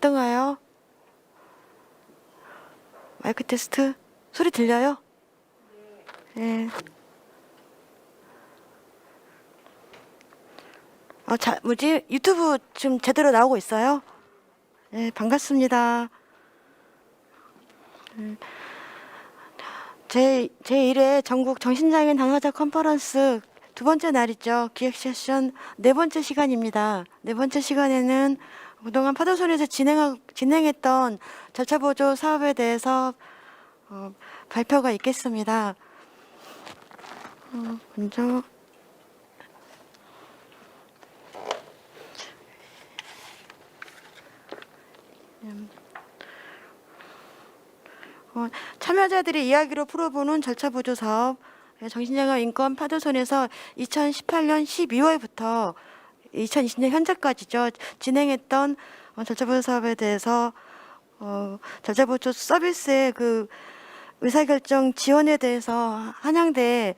어떤가요? 마이크 테스트? 소리 들려요? 네. 뭐지? 유튜브 지금 제대로 나오고 있어요? 네, 반갑습니다. 제1회 전국 정신장애인 당사자 컨퍼런스 두 번째 날이죠. 기획 세션 네 번째 시간입니다. 네 번째 시간에는 그동안 파도선에서 진행했던 절차보조 사업에 대해서 발표가 있겠습니다. 먼저 참여자들의 이야기로 풀어보는 절차보조 사업 정신장애 인권 파도선에서 2018년 12월부터 2020년 현재까지죠. 진행했던 절차보조 사업에 대해서 절차보조 서비스의 그 의사결정 지원에 대해서 한양대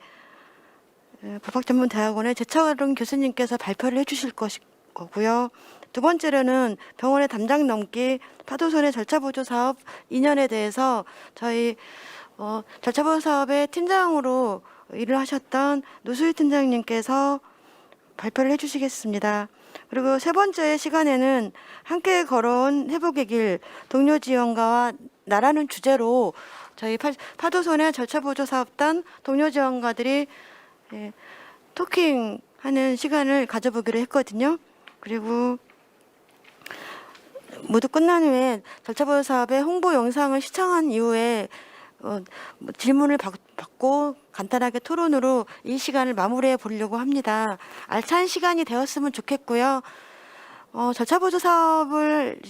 법학전문대학원의 제철은 교수님께서 발표를 해주실 거고요. 두 번째로는 병원의 담당 넘기 파도선의 절차보조 사업 2년에 대해서 저희 절차보조 사업의 팀장으로 일을 하셨던 노수희 팀장님께서 발표를 해주시겠습니다. 그리고 세 번째 시간에는 함께 걸어온 회복의 길 동료 지원가와 나라는 주제로 저희 파도선의 절차보조 사업단 동료 지원가들이 토킹하는 시간을 가져보기로 했거든요. 그리고 모두 끝난 후에 절차보조 사업의 홍보 영상을 시청한 이후에 질문을 받고 간단하게 토론으로 이 시간을 마무리해 보려고 합니다. 알찬 시간이 되었으면 좋겠고요. 절차보조 사업을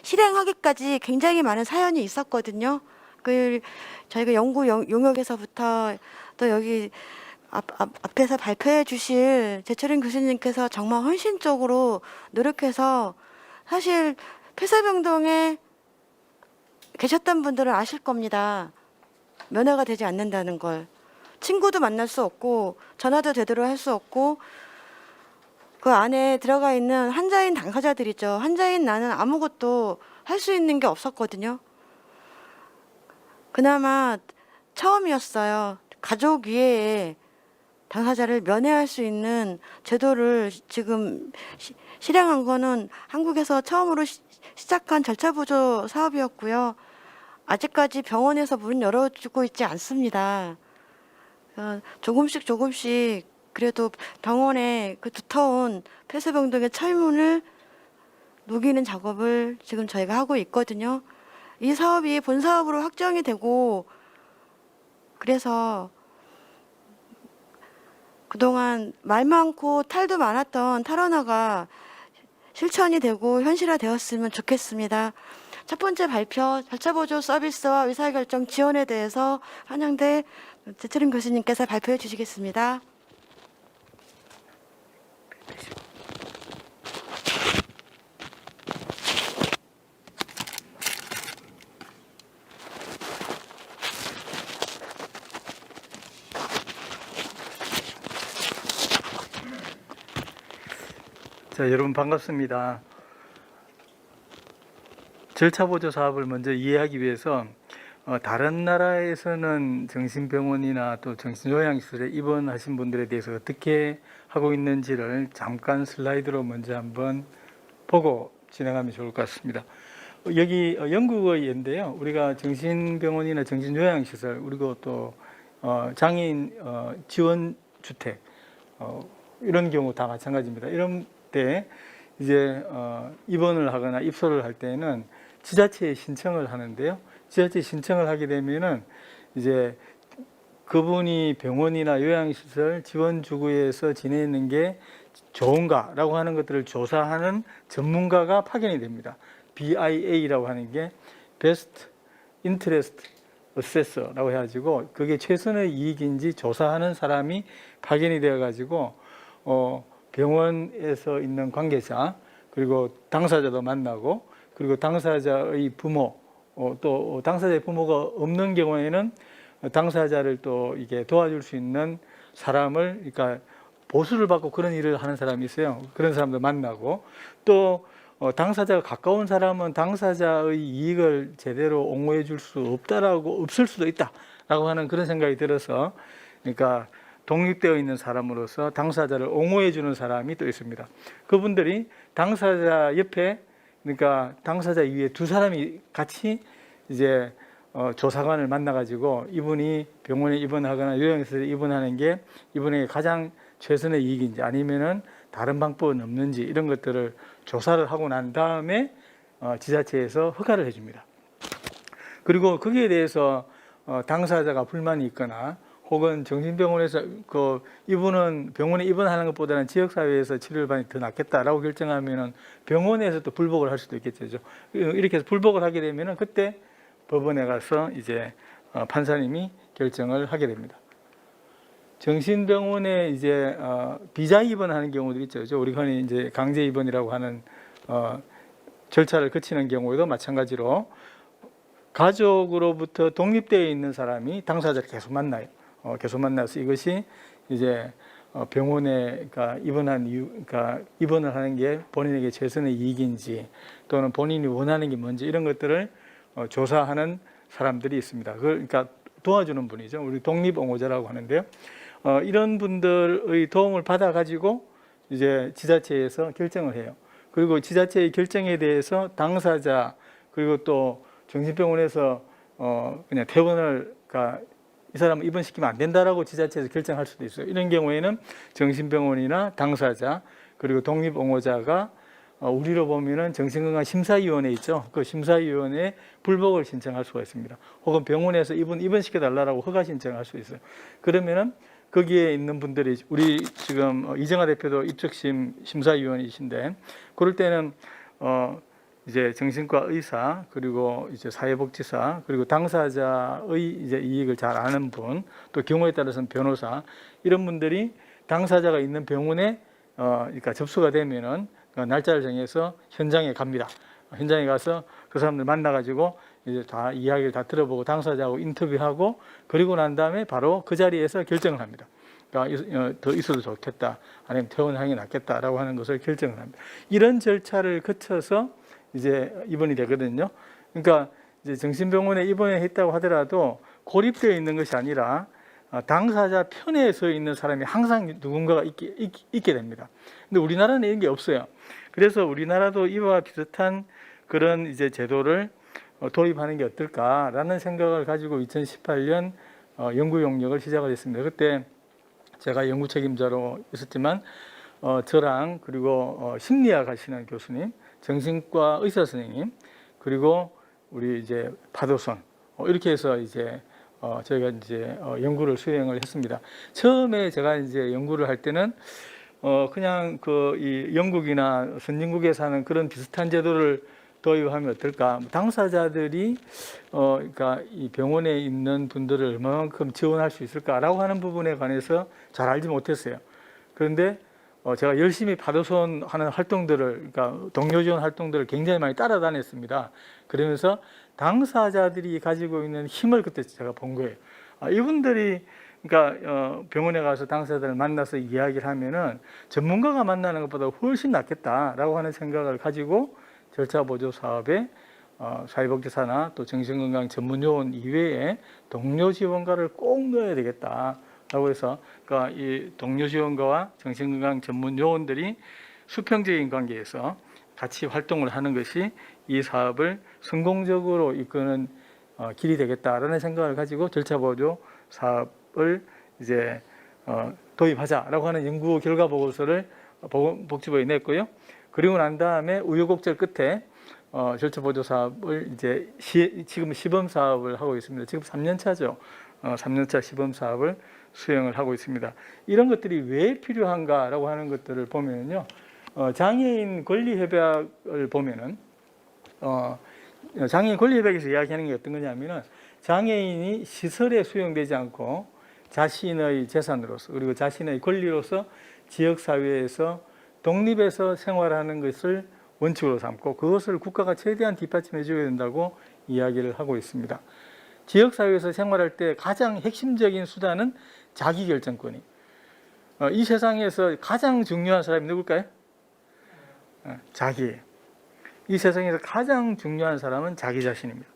실행하기까지 굉장히 많은 사연이 있었거든요. 저희가 연구 용역에서부터 또 여기 앞에서 발표해 주실 제철인 교수님께서 정말 헌신적으로 노력해서 사실 폐쇄병동에 계셨던 분들은 아실 겁니다. 면회가 되지 않는다는 걸. 친구도 만날 수 없고 전화도 제대로 할 수 없고 그 안에 들어가 있는 환자인 당사자들이죠. 환자인 나는 아무것도 할 수 있는 게 없었거든요. 그나마 처음이었어요. 가족 위에 당사자를 면회할 수 있는 제도를 지금 실행한 거는 한국에서 처음으로 시작한 절차보조 사업이었고요. 아직까지 병원에서 문을 열어주고 있지 않습니다. 조금씩 그래도 병원의 그 두터운 폐쇄병동의 철문을 녹이는 작업을 지금 저희가 하고 있거든요. 이 사업이 본사업으로 확정이 되고 그래서 그동안 말 많고 탈도 많았던 탈원화가 실천이 되고 현실화되었으면 좋겠습니다. 첫 번째 발표, 절차보조 서비스와 의사결정 지원에 대해서 한양대 제철인 교수님께서 발표해 주시겠습니다. 자, 여러분 반갑습니다. 절차보조 사업을 먼저 이해하기 위해서 다른 나라에서는 정신병원이나 또 정신요양시설에 입원하신 분들에 대해서 어떻게 하고 있는지를 잠깐 슬라이드로 먼저 한번 보고 진행하면 좋을 것 같습니다. 여기 영국의 예인데요. 우리가 정신병원이나 정신요양시설 그리고 또 장애인 지원주택 이런 경우 다 마찬가지입니다. 이런 때 이제 입원을 하거나 입소를 할 때는 지자체에 신청을 하는데요. 지자체에 신청을 하게 되면은 이제 그분이 병원이나 요양시설 지원주구에서 지내는 게 좋은가라고 하는 것들을 조사하는 전문가가 파견이 됩니다. BIA라고 하는 게 Best Interest Assessor라고 해가지고 그게 최선의 이익인지 조사하는 사람이 파견이 되어가지고 병원에서 있는 관계자 그리고 당사자도 만나고 그리고 당사자의 부모 또 당사자의 부모가 없는 경우에는 당사자를 또 이게 도와줄 수 있는 사람을 그러니까 보수를 받고 그런 일을 하는 사람이 있어요. 그런 사람도 만나고 또 당사자가 가까운 사람은 당사자의 이익을 제대로 옹호해 줄 수 없을 수도 있다라고 하는 그런 생각이 들어서, 그러니까 독립되어 있는 사람으로서 당사자를 옹호해 주는 사람이 또 있습니다. 그분들이 당사자 옆에, 그러니까 당사자 이외에 두 사람이 같이 이제 조사관을 만나가지고 이분이 병원에 입원하거나 요양시설에 입원하는 게 이분에게 가장 최선의 이익인지 아니면은 다른 방법은 없는지 이런 것들을 조사를 하고 난 다음에 지자체에서 허가를 해줍니다. 그리고 거기에 대해서 당사자가 불만이 있거나 혹은 정신병원에서 이분은 병원에 입원하는 것보다는 지역사회에서 치료를 받는 게 더 낫겠다라고 결정하면은 병원에서 또 불복을 할 수도 있겠죠. 이렇게 해서 불복을 하게 되면은 그때 법원에 가서 이제 판사님이 결정을 하게 됩니다. 정신병원에 이제 비자 입원하는 경우도 있죠. 우리 흔히 이제 강제 입원이라고 하는 절차를 거치는 경우에도 마찬가지로 가족으로부터 독립되어 있는 사람이 당사자를 계속 만나요. 계속 만나서 이것이 이제 병원에 입원한 이유, 그러니까 입원을 하는 게 본인에게 최선의 이익인지 또는 본인이 원하는 게 뭔지 이런 것들을 조사하는 사람들이 있습니다. 그러니까 도와주는 분이죠. 우리 독립옹호자라고 하는데요. 이런 분들의 도움을 받아 가지고 이제 지자체에서 결정을 해요. 그리고 지자체의 결정에 대해서 당사자 그리고 또 정신병원에서 그냥 퇴원을 이 사람을 입원시키면 안 된다라고 지자체에서 결정할 수도 있어요. 이런 경우에는 정신병원이나 당사자 그리고 독립옹호자가 우리로 보면은 정신건강심사위원회 있죠. 그 심사위원회에 불복을 신청할 수가 있습니다. 혹은 병원에서 입원시켜 달라고 허가 신청을 할 수 있어요. 그러면은 거기에 있는 분들이 우리 지금 이정아 대표도 입적심 심사위원이신데 그럴 때는 이제 정신과 의사 그리고 이제 사회복지사 그리고 당사자의 이제 이익을 잘 아는 분 또 경우에 따라서는 변호사 이런 분들이 당사자가 있는 병원에 그러니까 접수가 되면은 날짜를 정해서 현장에 갑니다. 현장에 가서 그 사람들 만나가지고 이제 다 이야기를 다 들어보고 당사자하고 인터뷰하고 그리고 난 다음에 바로 그 자리에서 결정을 합니다. 그러니까 더 있어도 좋겠다 아니면 퇴원하는 게 낫겠다라고 하는 것을 결정을 합니다. 이런 절차를 거쳐서 이제 입원이 되거든요. 그러니까 이제 정신병원에 입원해 있다고 하더라도 고립되어 있는 것이 아니라 당사자 편에 서 있는 사람이 항상 누군가가 있게 됩니다. 근데 우리나라는 이런 게 없어요. 그래서 우리나라도 이와 비슷한 그런 이제 제도를 도입하는 게 어떨까라는 생각을 가지고 2018년 연구 용역을 시작을 했습니다. 그때 제가 연구 책임자로 있었지만 저랑 그리고 심리학 하시는 교수님, 정신과 의사 선생님, 그리고 우리 이제 파도선 이렇게 해서 이제 저희가 이제 연구를 수행을 했습니다. 처음에 제가 이제 연구를 할 때는 그냥 이 영국이나 선진국에서 하는 그런 비슷한 제도를 도입하면 어떨까? 당사자들이 그러니까 이 병원에 있는 분들을 얼마만큼 지원할 수 있을까라고 하는 부분에 관해서 잘 알지 못했어요. 그런데 제가 열심히 파도손 하는 활동들을, 그러니까 동료 지원 활동들을 굉장히 많이 따라다녔습니다. 그러면서 당사자들이 가지고 있는 힘을 그때 제가 본 거예요. 이분들이 그러니까 병원에 가서 당사자들을 만나서 이야기를 하면은 전문가가 만나는 것보다 훨씬 낫겠다라고 하는 생각을 가지고 절차 보조 사업에 사회복지사나 또 정신건강 전문요원 이외에 동료 지원가를 꼭 넣어야 되겠다라고 해서 그러니까 이 동료 지원가와 정신건강 전문요원들이 수평적인 관계에서 같이 활동을 하는 것이 이 사업을 성공적으로 이끄는 길이 되겠다라는 생각을 가지고 절차 보조 사업을 이제 도입하자라고 하는 연구 결과 보고서를 복지부에 냈고요. 그리고 난 다음에 우여곡절 끝에 절차 보조 사업을 이제 지금 시범 사업을 하고 있습니다. 지금 3년 차죠. 3년 차 시범 사업을 수행을 하고 있습니다. 이런 것들이 왜 필요한가라고 하는 것들을 보면요. 장애인 권리 협약을 보면은 장애인 권리 협약에서 이야기하는 게 어떤 거냐면은 장애인이 시설에 수용되지 않고 자신의 재산으로서 그리고 자신의 권리로서 지역 사회에서 독립해서 생활하는 것을 원칙으로 삼고 그것을 국가가 최대한 뒷받침해 줘야 된다고 이야기를 하고 있습니다. 지역 사회에서 생활할 때 가장 핵심적인 수단은 자기결정권이. 이 세상에서 가장 중요한 사람이 누굴까요? 자기예요. 이 세상에서 가장 중요한 사람은 자기 자신입니다.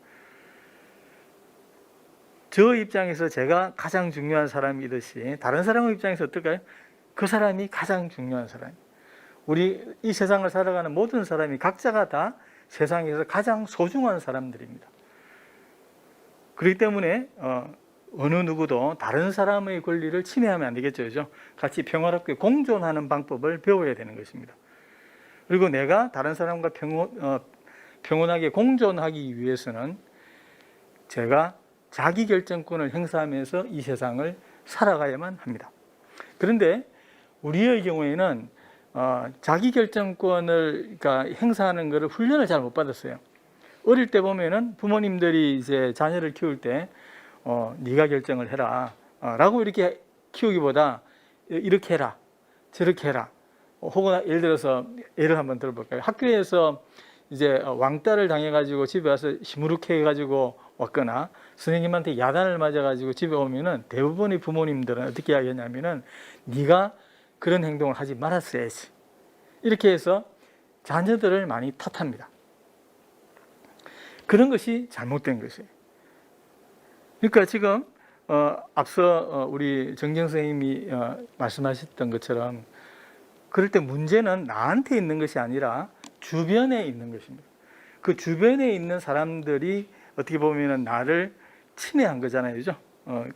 저 입장에서 제가 가장 중요한 사람이듯이 다른 사람의 입장에서 어떨까요? 그 사람이 가장 중요한 사람. 우리 이 세상을 살아가는 모든 사람이 각자가 다 세상에서 가장 소중한 사람들입니다. 그렇기 때문에 어느 누구도 다른 사람의 권리를 침해하면 안 되겠죠. 그죠? 같이 평화롭게 공존하는 방법을 배워야 되는 것입니다. 그리고 내가 다른 사람과 평온하게 공존하기 위해서는 제가 자기 결정권을 행사하면서 이 세상을 살아가야만 합니다. 그런데 우리의 경우에는 자기 결정권을 행사하는 것을 훈련을 잘 못 받았어요. 어릴 때 보면은 부모님들이 이제 자녀를 키울 때 네가 결정을 해라 라고 이렇게 키우기보다 이렇게 해라 저렇게 해라 혹은 예를 들어서 예를 한번 들어볼까요? 학교에서 이제 왕따를 당해가지고 집에 와서 시무룩해가지고 왔거나 선생님한테 야단을 맞아가지고 집에 오면은 대부분의 부모님들은 어떻게 이야기하냐면은 네가 그런 행동을 하지 말았어야지 이렇게 해서 자녀들을 많이 탓합니다. 그런 것이 잘못된 것이에요. 그러니까 지금 앞서 우리 정정 선생님이 말씀하셨던 것처럼 그럴 때 문제는 나한테 있는 것이 아니라 주변에 있는 것입니다. 그 주변에 있는 사람들이 어떻게 보면 나를 침해한 거잖아요. 그죠?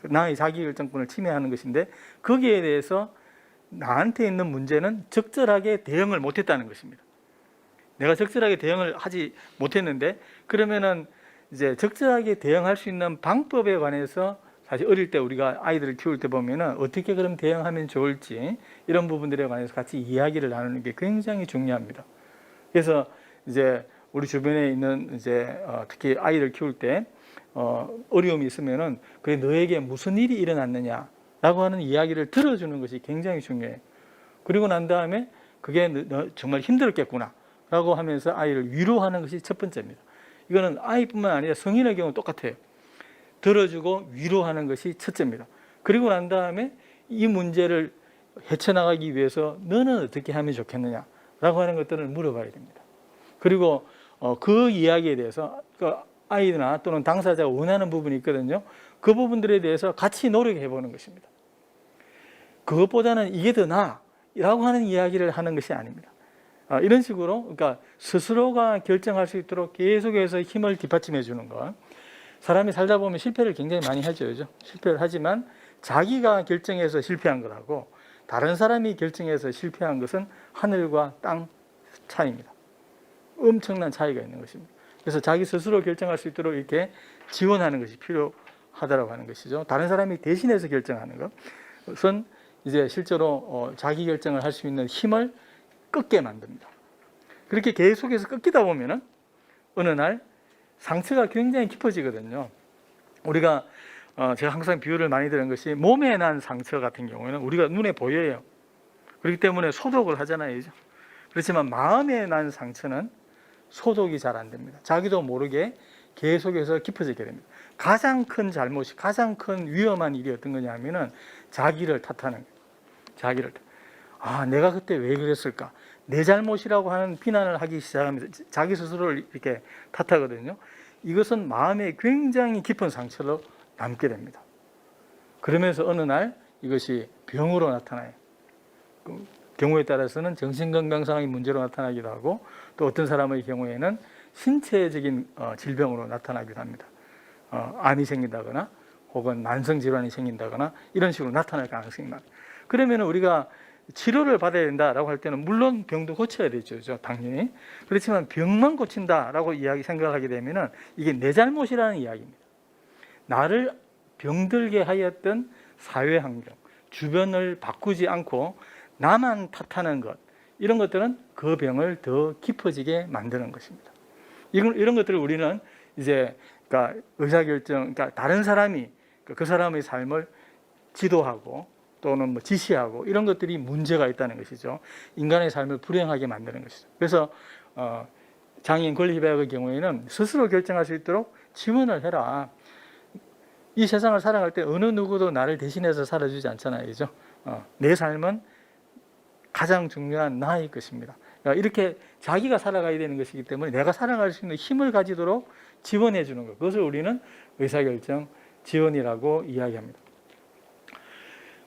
나의 자기결정권을 침해하는 것인데 거기에 대해서 나한테 있는 문제는 적절하게 대응을 못했다는 것입니다. 내가 적절하게 대응을 하지 못했는데 그러면은 이제 적절하게 대응할 수 있는 방법에 관해서 사실 어릴 때 우리가 아이들을 키울 때 보면은 어떻게 그럼 대응하면 좋을지 이런 부분들에 관해서 같이 이야기를 나누는 게 굉장히 중요합니다. 그래서 이제 우리 주변에 있는 이제 특히 아이를 키울 때 어려움이 있으면은 그게 너에게 무슨 일이 일어났느냐라고 하는 이야기를 들어주는 것이 굉장히 중요해요. 그리고 난 다음에 그게 너 정말 힘들었겠구나라고 하면서 아이를 위로하는 것이 첫 번째입니다. 이거는 아이뿐만 아니라 성인의 경우 똑같아요. 들어주고 위로하는 것이 첫째입니다. 그리고 난 다음에 이 문제를 헤쳐나가기 위해서 너는 어떻게 하면 좋겠느냐라고 하는 것들을 물어봐야 됩니다. 그리고 그 이야기에 대해서 아이나 또는 당사자가 원하는 부분이 있거든요. 그 부분들에 대해서 같이 노력해 보는 것입니다. 그것보다는 이게 더 나아라고 하는 이야기를 하는 것이 아닙니다. 이런 식으로 그러니까 스스로가 결정할 수 있도록 계속해서 힘을 뒷받침해 주는 것. 사람이 살다 보면 실패를 굉장히 많이 하죠. 그죠? 실패를 하지만 자기가 결정해서 실패한 것하고 다른 사람이 결정해서 실패한 것은 하늘과 땅 차이입니다. 엄청난 차이가 있는 것입니다. 그래서 자기 스스로 결정할 수 있도록 이렇게 지원하는 것이 필요하다고 하는 것이죠. 다른 사람이 대신해서 결정하는 것은 이제 실제로 자기 결정을 할 수 있는 힘을 꺾게 만듭니다. 그렇게 계속해서 꺾이다 보면은 어느 날 상처가 굉장히 깊어지거든요. 우리가 제가 항상 비유를 많이 드는 것이 몸에 난 상처 같은 경우에는 우리가 눈에 보여요. 그렇기 때문에 소독을 하잖아요. 그렇지만 마음에 난 상처는 소독이 잘 안 됩니다. 자기도 모르게 계속해서 깊어지게 됩니다. 가장 큰 잘못이 가장 큰 위험한 일이 어떤 거냐 하면은 자기를 탓하는 거예요. 자기를 내가 그때 왜 그랬을까? 내 잘못이라고 하는 비난을 하기 시작하면서 자기 스스로를 이렇게 탓하거든요. 이것은 마음에 굉장히 깊은 상처로 남게 됩니다. 그러면서 어느 날 이것이 병으로 나타나요. 경우에 따라서는 정신건강상의 문제로 나타나기도 하고 또 어떤 사람의 경우에는 신체적인 질병으로 나타나기도 합니다. 암이 생긴다거나 혹은 만성질환이 생긴다거나 이런 식으로 나타날 가능성이 많아요. 그러면 우리가 치료를 받아야 된다라고 할 때는 물론 병도 고쳐야 되죠, 당연히. 그렇지만 병만 고친다라고 생각하게 되면은 이게 내 잘못이라는 이야기입니다. 나를 병들게 하였던 사회 환경, 주변을 바꾸지 않고 나만 탓하는 것, 이런 것들은 그 병을 더 깊어지게 만드는 것입니다. 이런 것들을 우리는 이제 그러니까 의사결정, 그러니까 다른 사람이 그 사람의 삶을 지도하고 또는 지시하고 이런 것들이 문제가 있다는 것이죠. 인간의 삶을 불행하게 만드는 것이죠. 그래서 장애인 권리협약의 경우에는 스스로 결정할 수 있도록 지원을 해라. 이 세상을 살아갈 때 어느 누구도 나를 대신해서 살아주지 않잖아요. 그죠? 내 삶은 가장 중요한 나의 것입니다. 이렇게 자기가 살아가야 되는 것이기 때문에 내가 살아갈 수 있는 힘을 가지도록 지원해 주는 것. 그것을 우리는 의사결정 지원이라고 이야기합니다.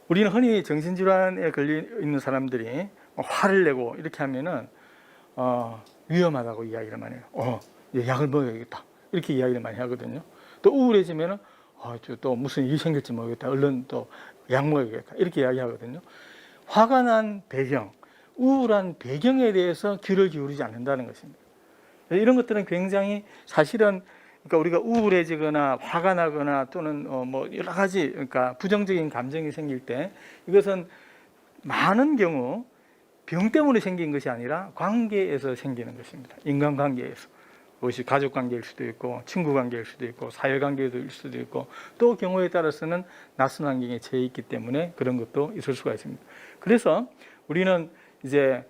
우리는 흔히 정신질환에 걸려 있는 사람들이 화를 내고 이렇게 하면은 위험하다고 이야기를 많이 해요. 약을 먹어야겠다. 이렇게 이야기를 많이 하거든요. 또 우울해지면은 또 무슨 일이 생길지 모르겠다. 얼른 또 약 먹어야겠다. 이렇게 이야기하거든요. 화가 난 배경, 우울한 배경에 대해서 귀를 기울이지 않는다는 것입니다. 이런 것들은 굉장히 사실은 그러니까 우리가 우울해지거나 화가 나거나 또는 뭐 여러 가지 그러니까 부정적인 감정이 생길 때 이것은 많은 경우 병 때문에 생긴 것이 아니라 관계에서 생기는 것입니다. 인간관계에서. 그것이 가족관계일 수도 있고 친구관계일 수도 있고 사회관계일 수도 있고 또 경우에 따라서는 낯선 환경에 처해 있기 때문에 그런 것도 있을 수가 있습니다. 그래서 우리는 이제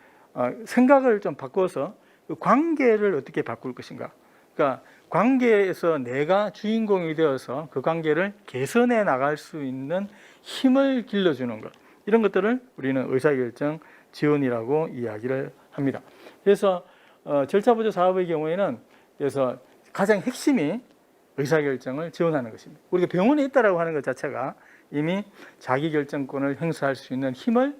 생각을 좀 바꿔서 그 관계를 어떻게 바꿀 것인가. 그러니까 관계에서 내가 주인공이 되어서 그 관계를 개선해 나갈 수 있는 힘을 길러주는 것. 이런 것들을 우리는 의사결정 지원이라고 이야기를 합니다. 그래서 절차보조 사업의 경우에는 그래서 가장 핵심이 의사결정을 지원하는 것입니다. 우리가 병원에 있다라고 하는 것 자체가 이미 자기결정권을 행사할 수 있는 힘을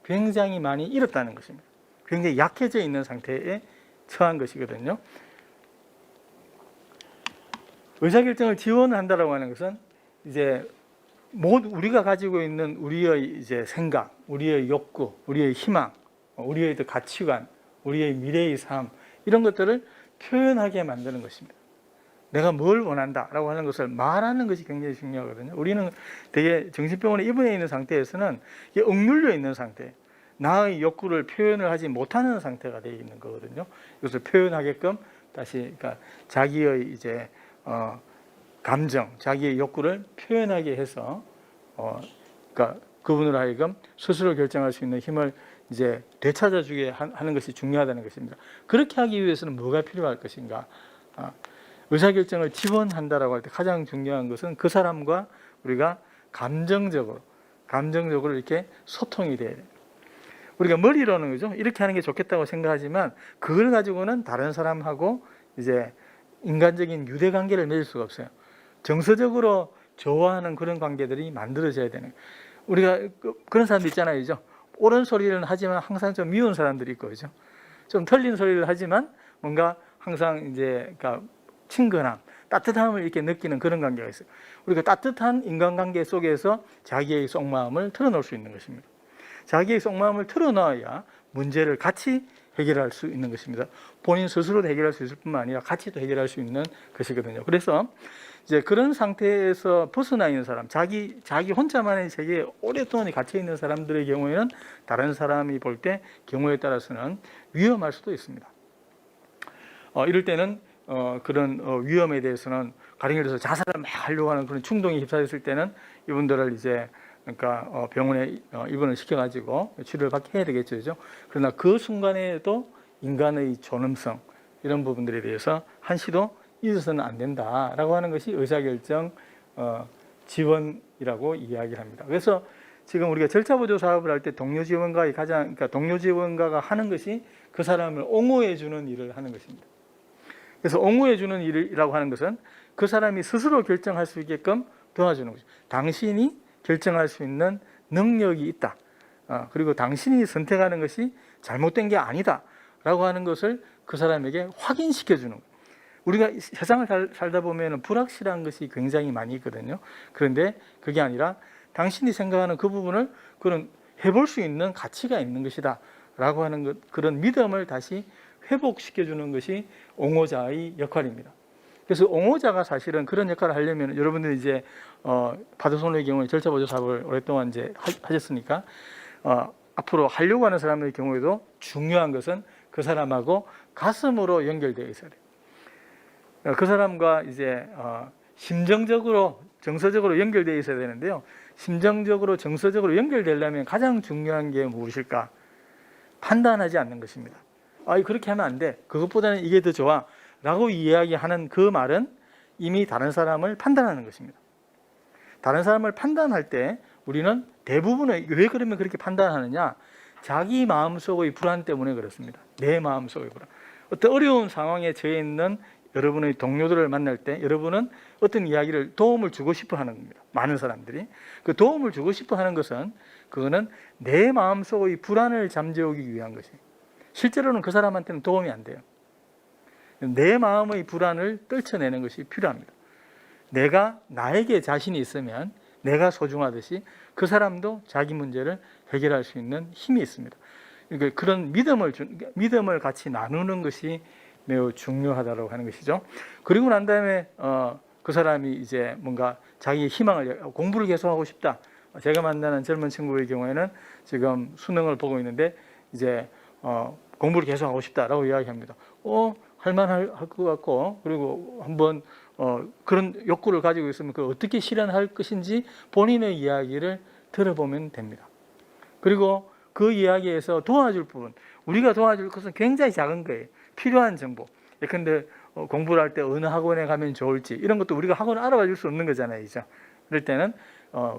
굉장히 많이 잃었다는 것입니다. 굉장히 약해져 있는 상태에 처한 것이거든요. 의사결정을 지원한다라고 하는 것은 이제 모두 우리가 가지고 있는 우리의 이제 생각, 우리의 욕구, 우리의 희망, 우리의 가치관, 우리의 미래의 삶 이런 것들을 표현하게 만드는 것입니다. 내가 뭘 원한다라고 하는 것을 말하는 것이 굉장히 중요하거든요. 우리는 되게 정신병원에 입원해 있는 상태에서는 억눌려 있는 상태, 나의 욕구를 표현을 하지 못하는 상태가 되어 있는 거거든요. 이것을 표현하게끔 다시 그러니까 자기의 이제 감정, 자기의 욕구를 표현하게 해서 그러니까 그분으로 하여금 스스로 결정할 수 있는 힘을 이제 되찾아주게 하는 것이 중요하다는 것입니다. 그렇게 하기 위해서는 뭐가 필요할 것인가? 의사결정을 지원한다라고 할 때 가장 중요한 것은 그 사람과 우리가 감정적으로 이렇게 소통이 돼야 돼요. 우리가 머리로는 그죠? 이렇게 하는 게 좋겠다고 생각하지만 그걸 가지고는 다른 사람하고 이제 인간적인 유대 관계를 맺을 수가 없어요. 정서적으로 좋아하는 그런 관계들이 만들어져야 되는. 우리가 그런 사람들 있잖아요, 그죠? 옳은 소리를 하지만 항상 좀 미운 사람들이 있고, 그죠? 좀 틀린 소리를 하지만 뭔가 항상 이제 그러니까 친근함, 따뜻함을 이렇게 느끼는 그런 관계가 있어요. 우리가 따뜻한 인간관계 속에서 자기의 속마음을 털어놓을 수 있는 것입니다. 자기의 속마음을 털어놔야 문제를 같이 해결할 수 있는 것입니다. 본인 스스로도 해결할 수 있을 뿐만 아니라 같이 또 해결할 수 있는 것이거든요. 그래서 이제 그런 상태에서 벗어나 있는 사람, 자기 혼자만의 세계에 오랫동안 갇혀 있는 사람들의 경우에는 다른 사람이 볼 때 경우에 따라서는 위험할 수도 있습니다. 이럴 때는 그런 위험에 대해서는 가령 예를 들어서 자살을 막 하려고 하는 그런 충동에 휩싸였을 때는 이분들을 이제 그러니까 병원에 입원을 시켜가지고 치료를 받게 해야 되겠죠, 그죠? 그러나 그 순간에도 인간의 존엄성 이런 부분들에 대해서 한시도 잊어서는 안 된다라고 하는 것이 의사결정 지원이라고 이야기를 합니다. 그래서 지금 우리가 절차보조 사업을 할 때 동료지원가의 그러니까 동료지원가가 하는 것이 그 사람을 옹호해 주는 일을 하는 것입니다. 그래서 옹호해 주는 일이라고 하는 것은 그 사람이 스스로 결정할 수 있게끔 도와주는 거죠. 당신이 결정할 수 있는 능력이 있다. 그리고 당신이 선택하는 것이 잘못된 게 아니다라고 하는 것을 그 사람에게 확인시켜 주는 거예요. 우리가 세상을 살다 보면 불확실한 것이 굉장히 많이 있거든요. 그런데 그게 아니라 당신이 생각하는 그 부분을 그런 해볼 수 있는 가치가 있는 것이다 라고 하는 것, 그런 믿음을 다시 회복시켜 주는 것이 옹호자의 역할입니다. 그래서 옹호자가 사실은 그런 역할을 하려면 여러분들이 이제 파드손의 경우에 절차보조 사업을 오랫동안 이제 하셨으니까 앞으로 하려고 하는 사람의 경우에도 중요한 것은 그 사람하고 가슴으로 연결되어 있어야 돼요. 그 사람과 이제 심정적으로 정서적으로 연결되어 있어야 되는데요. 심정적으로 정서적으로 연결되려면 가장 중요한 게 무엇일까? 판단하지 않는 것입니다. 그렇게 하면 안 돼. 그것보다는 이게 더 좋아. 라고 이야기하는 그 말은 이미 다른 사람을 판단하는 것입니다. 다른 사람을 판단할 때 우리는 대부분의 왜 그러면 그렇게 판단하느냐? 자기 마음속의 불안 때문에 그렇습니다. 내 마음속의 불안. 어떤 어려운 상황에 처해 있는 여러분의 동료들을 만날 때 여러분은 어떤 이야기를 도움을 주고 싶어 하는 겁니다. 많은 사람들이. 그 도움을 주고 싶어 하는 것은 그거는 내 마음속의 불안을 잠재우기 위한 것이에요. 실제로는 그 사람한테는 도움이 안 돼요. 내 마음의 불안을 떨쳐내는 것이 필요합니다. 내가 나에게 자신이 있으면 내가 소중하듯이 그 사람도 자기 문제를 해결할 수 있는 힘이 있습니다. 그러니까 그런 믿음을 같이 나누는 것이 매우 중요하다고 하는 것이죠. 그리고 난 다음에 그 사람이 이제 뭔가 자기의 희망을 공부를 계속하고 싶다. 제가 만나는 젊은 친구의 경우에는 지금 수능을 보고 있는데 이제 공부를 계속하고 싶다라고 이야기합니다. 할만할 것 같고 그리고 한번 그런 욕구를 가지고 있으면 그 어떻게 실현할 것인지 본인의 이야기를 들어보면 됩니다. 그리고 그 이야기에서 도와줄 부분, 우리가 도와줄 것은 굉장히 작은 거예요. 필요한 정보. 예컨대 공부를 할 때 어느 학원에 가면 좋을지 이런 것도 우리가 학원을 알아봐 줄 수 없는 거잖아요. 그죠? 그럴 때는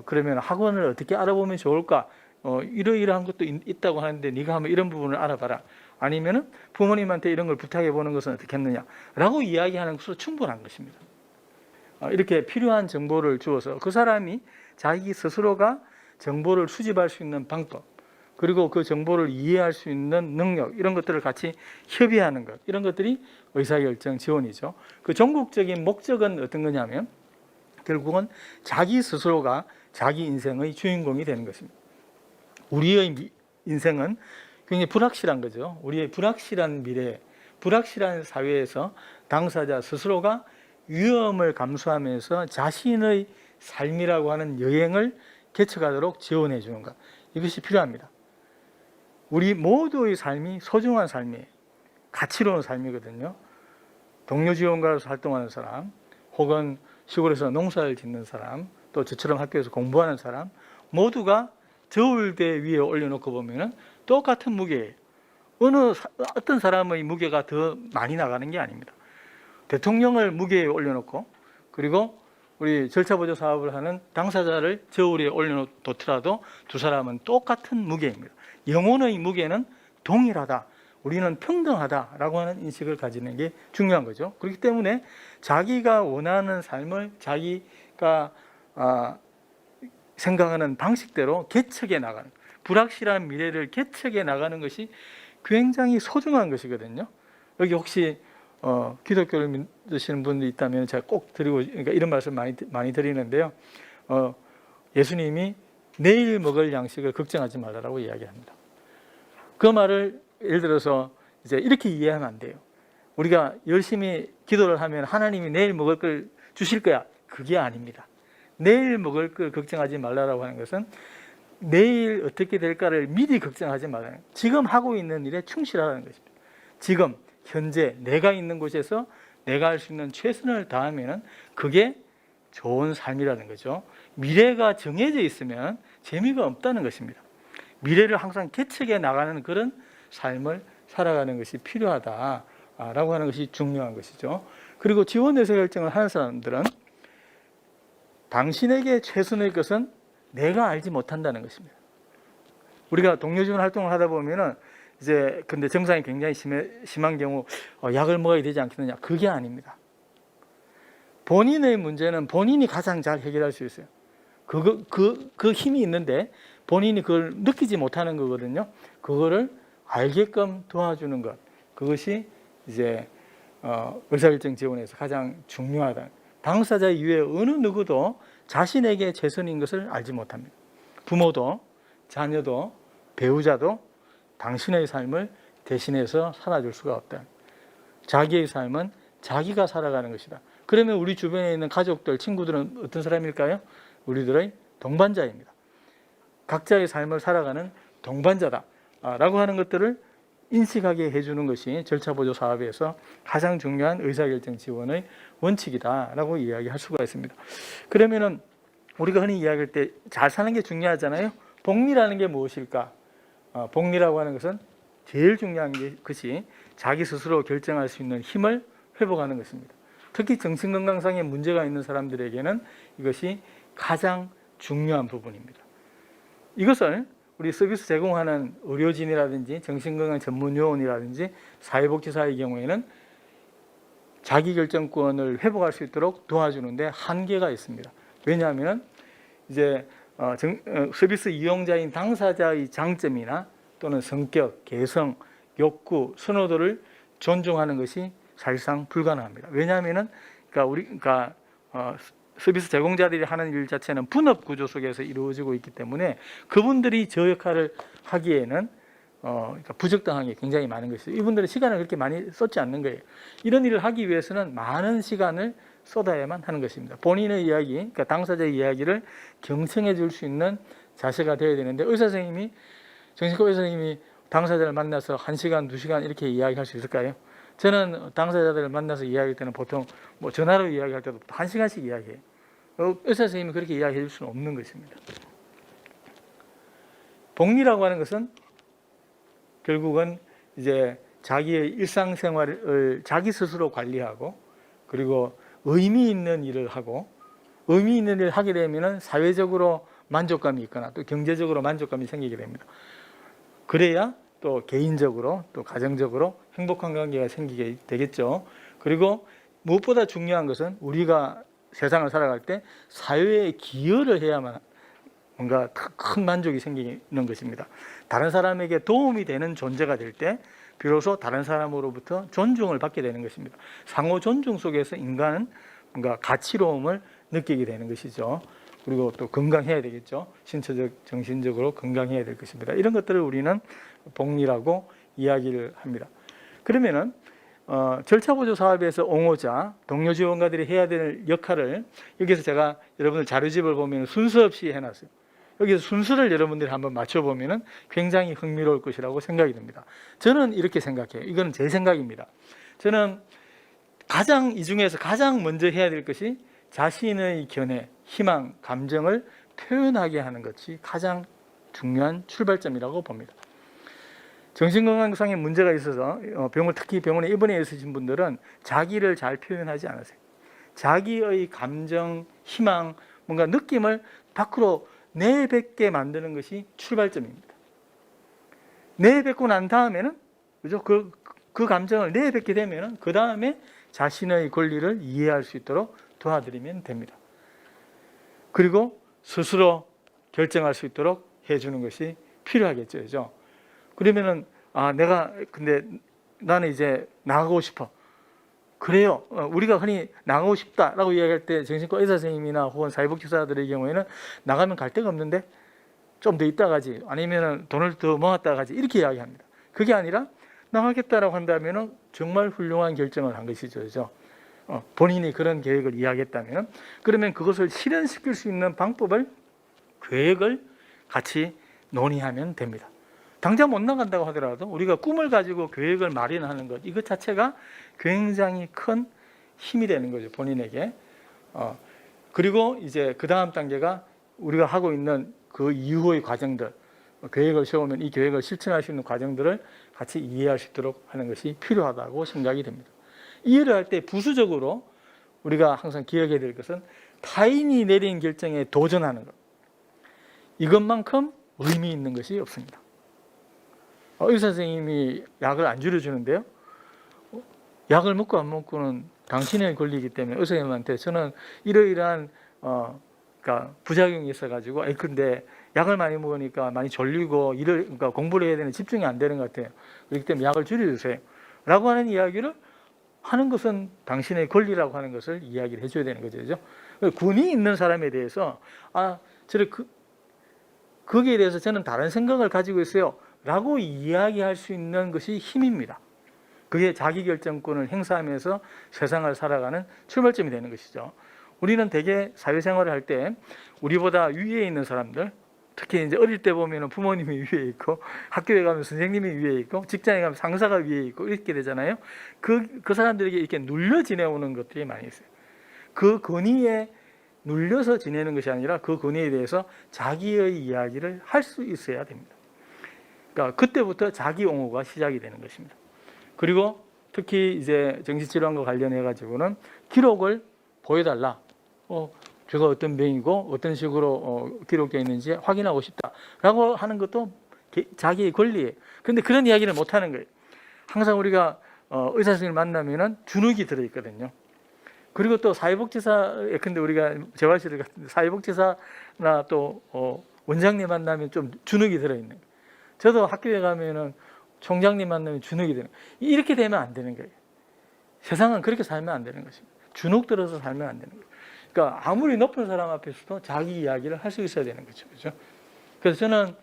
그러면 학원을 어떻게 알아보면 좋을까? 이러이러한 것도 있다고 하는데 네가 한번 이런 부분을 알아봐라. 아니면은 부모님한테 이런 걸 부탁해 보는 것은 어떻겠느냐라고 이야기하는 것으로 충분한 것입니다. 이렇게 필요한 정보를 주어서 그 사람이 자기 스스로가 정보를 수집할 수 있는 방법, 그리고 그 정보를 이해할 수 있는 능력, 이런 것들을 같이 협의하는 것, 이런 것들이 의사결정 지원이죠. 그 전국적인 목적은 어떤 거냐면 결국은 자기 스스로가 자기 인생의 주인공이 되는 것입니다. 우리의 인생은 굉장히 불확실한 거죠. 우리의 불확실한 미래, 불확실한 사회에서 당사자 스스로가 위험을 감수하면서 자신의 삶이라고 하는 여행을 개척하도록 지원해 주는 것, 이것이 필요합니다. 우리 모두의 삶이 소중한 삶이에요. 가치로운 삶이거든요. 동료 지원가로서 활동하는 사람, 혹은 시골에서 농사를 짓는 사람, 또 저처럼 학교에서 공부하는 사람, 모두가 저울대 위에 올려놓고 보면은 똑같은 무게예요. 어떤 사람의 무게가 더 많이 나가는 게 아닙니다. 대통령을 무게에 올려놓고, 그리고 우리 절차보조 사업을 하는 당사자를 저울에 올려놓더라도 두 사람은 똑같은 무게입니다. 영혼의 무게는 동일하다. 우리는 평등하다라고 하는 인식을 가지는 게 중요한 거죠. 그렇기 때문에 자기가 원하는 삶을 자기가 생각하는 방식대로 개척해 나가는, 불확실한 미래를 개척해 나가는 것이 굉장히 소중한 것이거든요. 여기 혹시 기독교를 믿으시는 분들이 있다면 제가 꼭 그러니까 이런 말씀 많이 드리는데요. 예수님이 내일 먹을 양식을 걱정하지 말라라고 이야기합니다. 그 말을 예를 들어서 이제 이렇게 이해하면 안 돼요. 우리가 열심히 기도를 하면 하나님이 내일 먹을 걸 주실 거야. 그게 아닙니다. 내일 먹을 걸 걱정하지 말라라고 하는 것은 내일 어떻게 될까를 미리 걱정하지 말라는 거예요. 지금 하고 있는 일에 충실하라는 것입니다. 지금 현재 내가 있는 곳에서 내가 할 수 있는 최선을 다하면 그게 좋은 삶이라는 거죠. 미래가 정해져 있으면 재미가 없다는 것입니다. 미래를 항상 개척해 나가는 그런 삶을 살아가는 것이 필요하다라고 하는 것이 중요한 것이죠. 그리고 지원 의사결정을 하는 사람들은 당신에게 최선의 것은 내가 알지 못한다는 것입니다. 우리가 동료 지원 활동을 하다 보면은 이제 근데 증상이 굉장히 심한 경우 약을 먹어야 되지 않겠느냐, 그게 아닙니다. 본인의 문제는 본인이 가장 잘 해결할 수 있어요. 그 힘이 있는데 본인이 그걸 느끼지 못하는 거거든요. 그거를 알게끔 도와주는 것, 그것이 이제 의사결정 지원에서 가장 중요하다. 당사자 이외에 어느 누구도 자신에게 최선인 것을 알지 못합니다. 부모도, 자녀도, 배우자도 당신의 삶을 대신해서 살아줄 수가 없다. 자기의 삶은 자기가 살아가는 것이다. 그러면 우리 주변에 있는 가족들, 친구들은 어떤 사람일까요? 우리들의 동반자입니다. 각자의 삶을 살아가는 동반자다 라고 하는 것들을 인식하게 해주는 것이 절차보조 사업에서 가장 중요한 의사결정 지원의 원칙이다라고 이야기할 수가 있습니다. 그러면은 우리가 흔히 이야기할 때 잘 사는 게 중요하잖아요. 복리라는 게 무엇일까? 복리라고 하는 것은 제일 중요한 것이 자기 스스로 결정할 수 있는 힘을 회복하는 것입니다. 특히 정신건강상의 문제가 있는 사람들에게는 이것이 가장 중요한 부분입니다. 이것을 우리 서비스 제공하는 의료진이라든지 정신건강 전문 요원이라든지 사회복지사의 경우에는 자기결정권을 회복할 수 있도록 도와주는데 한계가 있습니다. 왜냐하면 이제 서비스 이용자인 당사자의 장점이나 또는 성격, 개성, 욕구, 선호도를 존중하는 것이 사실상 불가능합니다. 왜냐하면은 그러니까 서비스 제공자들이 하는 일 자체는 분업 구조 속에서 이루어지고 있기 때문에 그분들이 저 역할을 하기에는 그러니까 부적당한 게 굉장히 많은 것이죠. 이분들은 시간을 그렇게 많이 쏟지 않는 거예요. 이런 일을 하기 위해서는 많은 시간을 쏟아야만 하는 것입니다. 본인의 이야기, 그러니까 당사자의 이야기를 경청해 줄 수 있는 자세가 되어야 되는데 의사 선생님이 정신과 의사 선생님이 당사자를 만나서 1시간, 2시간 이렇게 이야기할 수 있을까요? 저는 당사자들을 만나서 이야기할 때는 보통 뭐 전화로 이야기할 때도 1시간씩 이야기해요. 의사 선생님이 그렇게 이야기해 줄 수는 없는 것입니다. 복리라고 하는 것은 결국은 이제 자기의 일상생활을 자기 스스로 관리하고 그리고 의미 있는 일을 하고 의미 있는 일을 하게 되면 사회적으로 만족감이 있거나 또 경제적으로 만족감이 생기게 됩니다. 그래야 또 개인적으로 또 가정적으로 행복한 관계가 생기게 되겠죠. 그리고 무엇보다 중요한 것은 우리가 세상을 살아갈 때 사회에 기여를 해야만 뭔가 큰 만족이 생기는 것입니다. 다른 사람에게 도움이 되는 존재가 될 때 비로소 다른 사람으로부터 존중을 받게 되는 것입니다. 상호 존중 속에서 인간은 뭔가 가치로움을 느끼게 되는 것이죠. 그리고 또 건강해야 되겠죠. 신체적, 정신적으로 건강해야 될 것입니다. 이런 것들을 우리는 복리라고 이야기를 합니다. 그러면은 절차보조 사업에서 옹호자, 동료 지원가들이 해야 될 역할을 여기서 제가 여러분들 자료집을 보면 순서 없이 해놨어요. 여기서 순서를 여러분들이 한번 맞춰보면 굉장히 흥미로울 것이라고 생각이 듭니다. 저는 이렇게 생각해요. 이건 제 생각입니다. 저는 이 중에서 가장 먼저 해야 될 것이 자신의 견해, 희망, 감정을 표현하게 하는 것이 가장 중요한 출발점이라고 봅니다. 정신건강상의 문제가 있어서 특히 병원에 입원해 있으신 분들은 자기를 잘 표현하지 않으세요. 자기의 감정, 희망, 뭔가 느낌을 밖으로 내뱉게 만드는 것이 출발점입니다. 내뱉고 난 다음에는 그죠? 그 감정을 내뱉게 되면은 그 다음에 자신의 권리를 이해할 수 있도록 도와드리면 됩니다. 그리고 스스로 결정할 수 있도록 해주는 것이 필요하겠죠, 그죠? 그러면은 근데 나는 이제 나가고 싶어. 그래요. 우리가 흔히 나가고 싶다라고 이야기할 때 정신과 의사 선생님이나 혹은 사회복지사들의 경우에는 나가면 갈 데가 없는데 좀 더 있다 가지 아니면 돈을 더 모았다 가지 이렇게 이야기합니다. 그게 아니라 나가겠다라고 한다면 정말 훌륭한 결정을 한 것이죠. 그죠? 본인이 그런 계획을 이야기했다면 그러면 그것을 실현시킬 수 있는 방법을 계획을 같이 논의하면 됩니다. 당장 못 나간다고 하더라도 우리가 꿈을 가지고 계획을 마련하는 것 이것 자체가 굉장히 큰 힘이 되는 거죠. 본인에게. 그리고 이제 그 다음 단계가 우리가 하고 있는 그 이후의 과정들 계획을 세우면 이 계획을 실천할 수 있는 과정들을 같이 이해할 수 있도록 하는 것이 필요하다고 생각이 됩니다. 이해를 할 때 부수적으로 우리가 항상 기억해야 될 것은 타인이 내린 결정에 도전하는 것 이것만큼 의미 있는 것이 없습니다. 의사 선생님이 약을 안 줄여주는데요. 약을 먹고 안 먹고는 당신의 권리이기 때문에 의사 선생님한테 저는 이러이러한 그러니까 부작용이 있어가지고 근데 약을 많이 먹으니까 많이 졸리고 그러니까 공부를 해야 되는 집중이 안 되는 것 같아요. 그렇기 때문에 약을 줄여주세요. 라고 하는 이야기를 하는 것은 당신의 권리라고 하는 것을 이야기를 해줘야 되는 거죠. 그죠? 군이 있는 사람에 대해서 거기에 대해서 저는 다른 생각을 가지고 있어요. 라고 이야기할 수 있는 것이 힘입니다. 그게 자기결정권을 행사하면서 세상을 살아가는 출발점이 되는 것이죠. 우리는 대개 사회생활을 할 때 우리보다 위에 있는 사람들 특히 이제 어릴 때 보면 부모님이 위에 있고 학교에 가면 선생님이 위에 있고 직장에 가면 상사가 위에 있고 이렇게 되잖아요. 그 사람들에게 이렇게 눌려 지내오는 것들이 많이 있어요. 그 권위에 눌려서 지내는 것이 아니라 그 권위에 대해서 자기의 이야기를 할 수 있어야 됩니다. 그러니까 그때부터 자기 옹호가 시작이 되는 것입니다. 그리고 특히 이제 정신질환과 관련해 가지고는 기록을 보여달라. 죄가 어떤 병이고 어떤 식으로 기록되어 있는지 확인하고 싶다라고 하는 것도 자기의 권리예요. 그런데 그런 이야기를 못 하는 거예요. 항상 우리가 의사 선생님을 만나면은 주눅이 들어 있거든요. 그리고 또 사회복지사, 근데 우리가 재활실을 같은 사회복지사나 또 원장님 만나면 좀 주눅이 들어 있는 거예요. 저도 학교에 가면은 총장님 만나면 주눅이 드는 거예요. 이렇게 되면 안 되는 거예요. 세상은 그렇게 살면 안 되는 것입니다. 주눅 들어서 살면 안 되는 거예요. 그러니까 아무리 높은 사람 앞에서도 자기 이야기를 할 수 있어야 되는 거죠. 그렇죠? 그래서 저는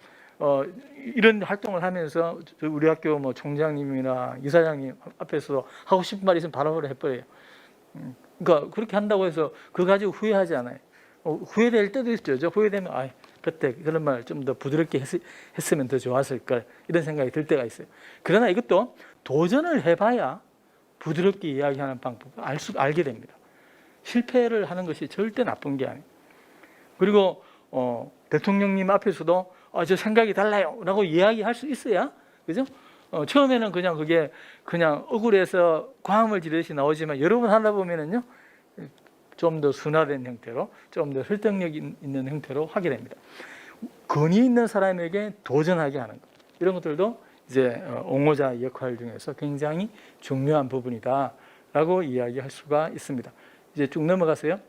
이런 활동을 하면서 우리 학교 뭐 총장님이나 이사장님 앞에서 하고 싶은 말이 있으면 바로 해버려요. 그러니까 그렇게 한다고 해서 그거 가지고 후회하지 않아요. 후회될 때도 있죠. 후회되면 그때 그런 말 좀 더 부드럽게 했으면 더 좋았을 걸, 이런 생각이 들 때가 있어요. 그러나 이것도 도전을 해봐야 부드럽게 이야기하는 방법을 알게 됩니다. 실패를 하는 것이 절대 나쁜 게 아니에요. 그리고 대통령님 앞에서도 저 생각이 달라요 라고 이야기할 수 있어야, 그죠? 처음에는 그냥 그게 그냥 억울해서 과음을 지르듯이 나오지만 여러 번 하다 보면은요, 좀 더 순화된 형태로, 좀 더 설득력 있는 형태로 하게 됩니다. 권위 있는 사람에게 도전하게 하는 것, 이런 것들도 이제 옹호자 역할 중에서 굉장히 중요한 부분이다라고 이야기할 수가 있습니다. 이제 쭉 넘어가세요.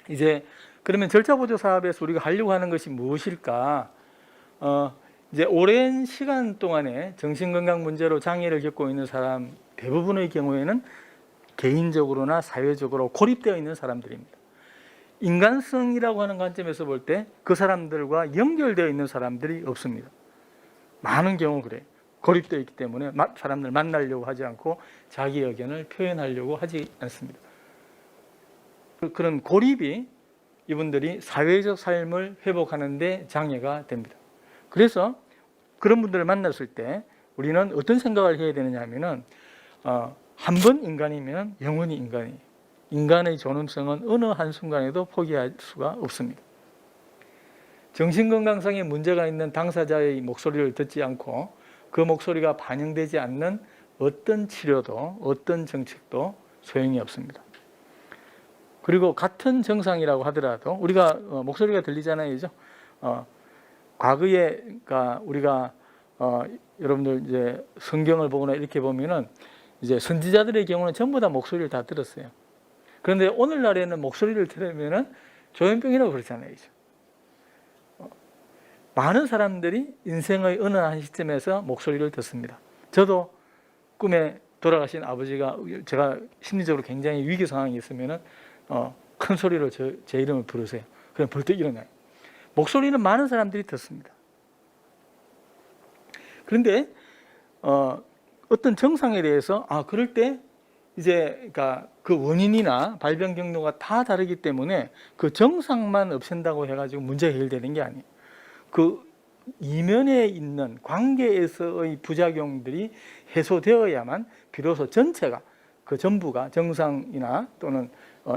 이제 그러면 절차보조 사업에서 우리가 하려고 하는 것이 무엇일까? 이제 오랜 시간 동안에 정신건강 문제로 장애를 겪고 있는 사람 대부분의 경우에는 개인적으로나 사회적으로 고립되어 있는 사람들입니다. 인간성이라고 하는 관점에서 볼 때 그 사람들과 연결되어 있는 사람들이 없습니다. 많은 경우 그래요. 고립되어 있기 때문에 사람들 만나려고 하지 않고 자기 의견을 표현하려고 하지 않습니다. 그런 고립이 이분들이 사회적 삶을 회복하는 데 장애가 됩니다. 그래서 그런 분들을 만났을 때 우리는 어떤 생각을 해야 되느냐 하면은 한 번 인간이면 영원히 인간이에요. 인간의 존엄성은 어느 한순간에도 포기할 수가 없습니다. 정신건강상에 문제가 있는 당사자의 목소리를 듣지 않고 그 목소리가 반영되지 않는 어떤 치료도 어떤 정책도 소용이 없습니다. 그리고 같은 증상이라고 하더라도 우리가 목소리가 들리잖아요, 그죠? 과거에 그러니까 우리가 여러분들 이제 성경을 보거나 이렇게 보면은 이제 선지자들의 경우는 전부 다 목소리를 다 들었어요. 그런데 오늘날에는 목소리를 들으면은 조현병이라고 그러잖아요, 그죠? 많은 사람들이 인생의 어느 한 시점에서 목소리를 듣습니다. 저도 꿈에 돌아가신 아버지가 제가 심리적으로 굉장히 위기 상황이 있으면은 큰 소리로 제 이름을 부르세요. 그럼 벌떡 일어나요. 목소리는 많은 사람들이 듣습니다. 그런데 어떤 증상에 대해서 그럴 때 이제 그러니까 그 원인이나 발병 경로가 다 다르기 때문에 그 증상만 없앤다고 해가지고 문제가 해결되는 게 아니에요. 그 이면에 있는 관계에서의 부작용들이 해소되어야만 비로소 전체가 그 전부가 정상이나 또는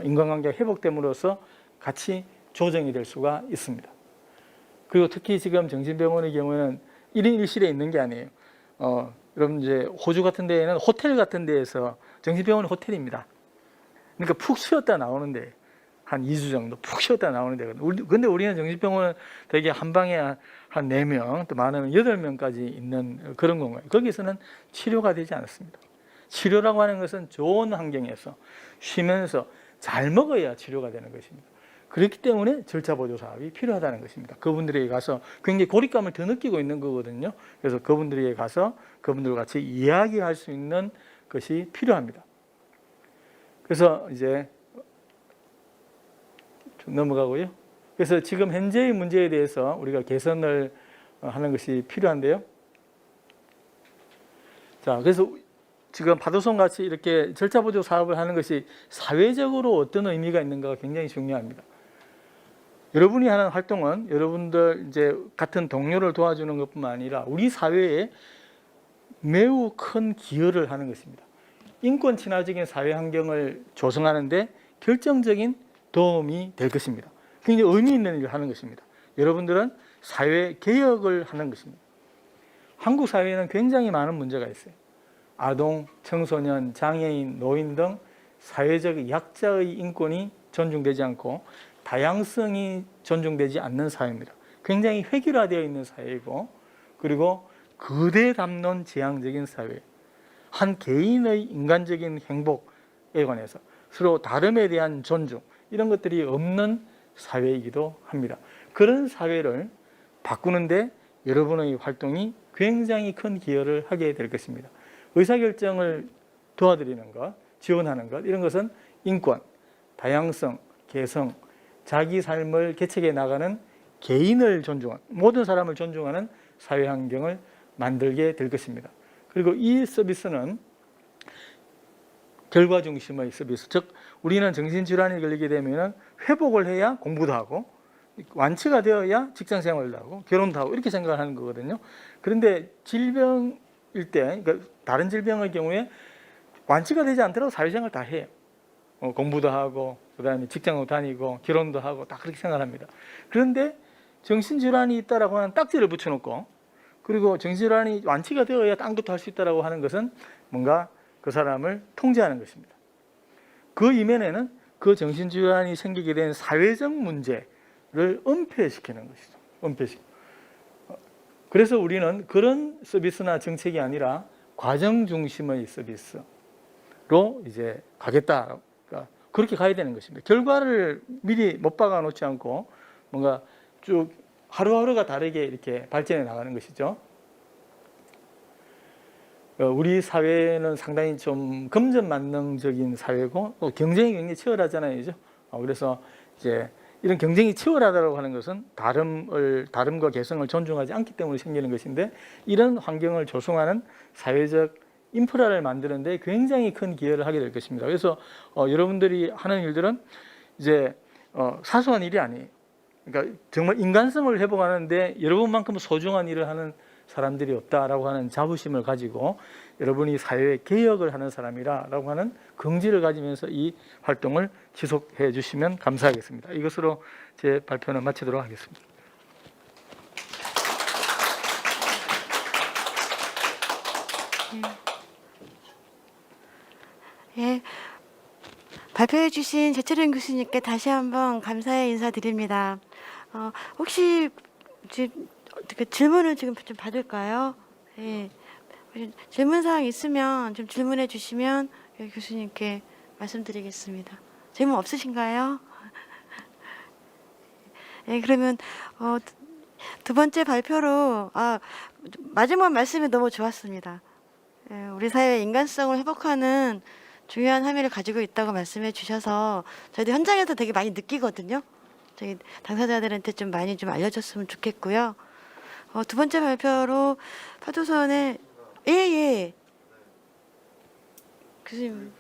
인간관계가 회복됨으로써 같이 조정이 될 수가 있습니다. 그리고 특히 지금 정신병원의 경우에는 1인 1실에 있는 게 아니에요. 여러분 이제 호주 같은 데에는 호텔 같은 데에서 정신병원은 호텔입니다. 그러니까 푹 쉬었다 나오는데 한 2주 정도 푹 쉬었다 나오는데 근데 우리는 정신병원은 되게 한 방에 한 4명 또 많으면 8명까지 있는 그런 건가요. 거기서는 치료가 되지 않았습니다. 치료라고 하는 것은 좋은 환경에서 쉬면서 잘 먹어야 치료가 되는 것입니다. 그렇기 때문에 절차보조 사업이 필요하다는 것입니다. 그분들에게 가서 굉장히 고립감을 더 느끼고 있는 거거든요. 그래서 그분들에게 가서 그분들과 같이 이야기할 수 있는 것이 필요합니다. 그래서 이제 좀 넘어가고요. 그래서 지금 현재의 문제에 대해서 우리가 개선을 하는 것이 필요한데요. 자, 그래서 지금 파도송 같이 이렇게 절차보조 사업을 하는 것이 사회적으로 어떤 의미가 있는가가 굉장히 중요합니다. 여러분이 하는 활동은 여러분들 이제 같은 동료를 도와주는 것뿐만 아니라 우리 사회에 매우 큰 기여를 하는 것입니다. 인권 친화적인 사회 환경을 조성하는데 결정적인 도움이 될 것입니다. 굉장히 의미 있는 일을 하는 것입니다. 여러분들은 사회 개혁을 하는 것입니다. 한국 사회에는 굉장히 많은 문제가 있어요. 아동, 청소년, 장애인, 노인 등 사회적 약자의 인권이 존중되지 않고 다양성이 존중되지 않는 사회입니다. 굉장히 획일화되어 있는 사회이고, 그리고 거대 담론 지향적인 사회, 한 개인의 인간적인 행복에 관해서 서로 다름에 대한 존중, 이런 것들이 없는 사회이기도 합니다. 그런 사회를 바꾸는데 여러분의 활동이 굉장히 큰 기여를 하게 될 것입니다. 의사결정을 도와드리는 것, 지원하는 것, 이런 것은 인권, 다양성, 개성, 자기 삶을 개척해 나가는 개인을 존중하는, 모든 사람을 존중하는 사회 환경을 만들게 될 것입니다. 그리고 이 서비스는 결과 중심의 서비스, 즉 우리는 정신질환이 걸리게 되면 회복을 해야 공부도 하고, 완치가 되어야 직장생활도 하고 결혼도 하고 이렇게 생각을 하는 거거든요. 그런데 질병일 때, 그러니까 다른 질병의 경우에 완치가 되지 않더라도 사회생활 다 해요. 공부도 하고 그다음에 직장도 다니고 결혼도 하고 다 그렇게 생각합니다. 그런데 정신질환이 있다라고 하는 딱지를 붙여놓고, 그리고 정신질환이 완치가 되어야 딴 것도 할 수 있다라고 하는 것은 뭔가 그 사람을 통제하는 것입니다. 그 이면에는 그 정신질환이 생기게 된 사회적 문제를 은폐시키는 것이죠. 은폐시키. 그래서 우리는 그런 서비스나 정책이 아니라 과정 중심의 서비스로 이제 가겠다. 그러니까 그렇게 가야 되는 것입니다. 결과를 미리 못 박아 놓지 않고 뭔가 쭉 하루하루가 다르게 이렇게 발전해 나가는 것이죠. 우리 사회는 상당히 좀 금전만능적인 사회고 또 경쟁이 굉장히 치열하잖아요, 그죠? 그래서 이제 이런 경쟁이 치열하다고 하는 것은 다름과 개성을 존중하지 않기 때문에 생기는 것인데, 이런 환경을 조성하는 사회적 인프라를 만드는 데 굉장히 큰 기여를 하게 될 것입니다. 그래서 여러분들이 하는 일들은 이제 사소한 일이 아니에요. 그러니까 정말 인간성을 회복하는데 여러분만큼 소중한 일을 하는 사람들이 없다라고 하는 자부심을 가지고 여러분이 사회에 개혁을 하는 사람이라고 하는 긍지를 가지면서 이 활동을 지속해 주시면 감사하겠습니다. 이것으로 제 발표는 마치도록 하겠습니다. 예, 발표해 주신 제철현 교수님께 다시 한번 감사의 인사드립니다. 혹시 어떻게 질문을 지금 좀 받을까요? 예, 질문사항 있으면 좀 질문해 주시면 교수님께 말씀드리겠습니다. 질문 없으신가요? 예, 그러면 두 번째 발표로 마지막 말씀이 너무 좋았습니다. 예, 우리 사회의 인간성을 회복하는 중요한 함의를 가지고 있다고 말씀해 주셔서 저희도 현장에서 되게 많이 느끼거든요. 저희 당사자들한테 좀 많이 좀 알려줬으면 좋겠고요. 두 번째 발표로 파도선의 예. 교수님.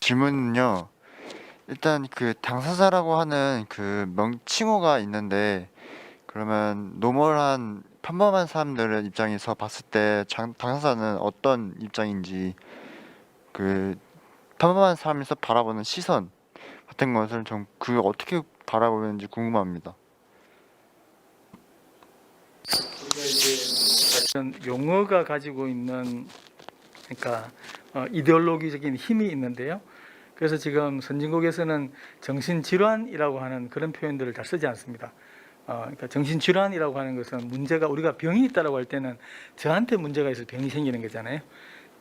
질문은요. 일단 그 당사자라고 하는 그 명칭어가 있는데, 그러면 노멀한 평범한 사람들의 입장에서 봤을 때 당사자는 어떤 입장인지, 그 평범한 사람에서 바라보는 시선 같은 것을 좀 그 어떻게 바라보는지 궁금합니다. 우리가 이제 용어가 가지고 있는, 그러니까 이데올로기적인 힘이 있는데요. 그래서 지금 선진국에서는 정신질환이라고 하는 그런 표현들을 잘 쓰지 않습니다. 그러니까 정신질환이라고 하는 것은 문제가, 우리가 병이 있다라고 할 때는 저한테 문제가 있어서 병이 생기는 거잖아요.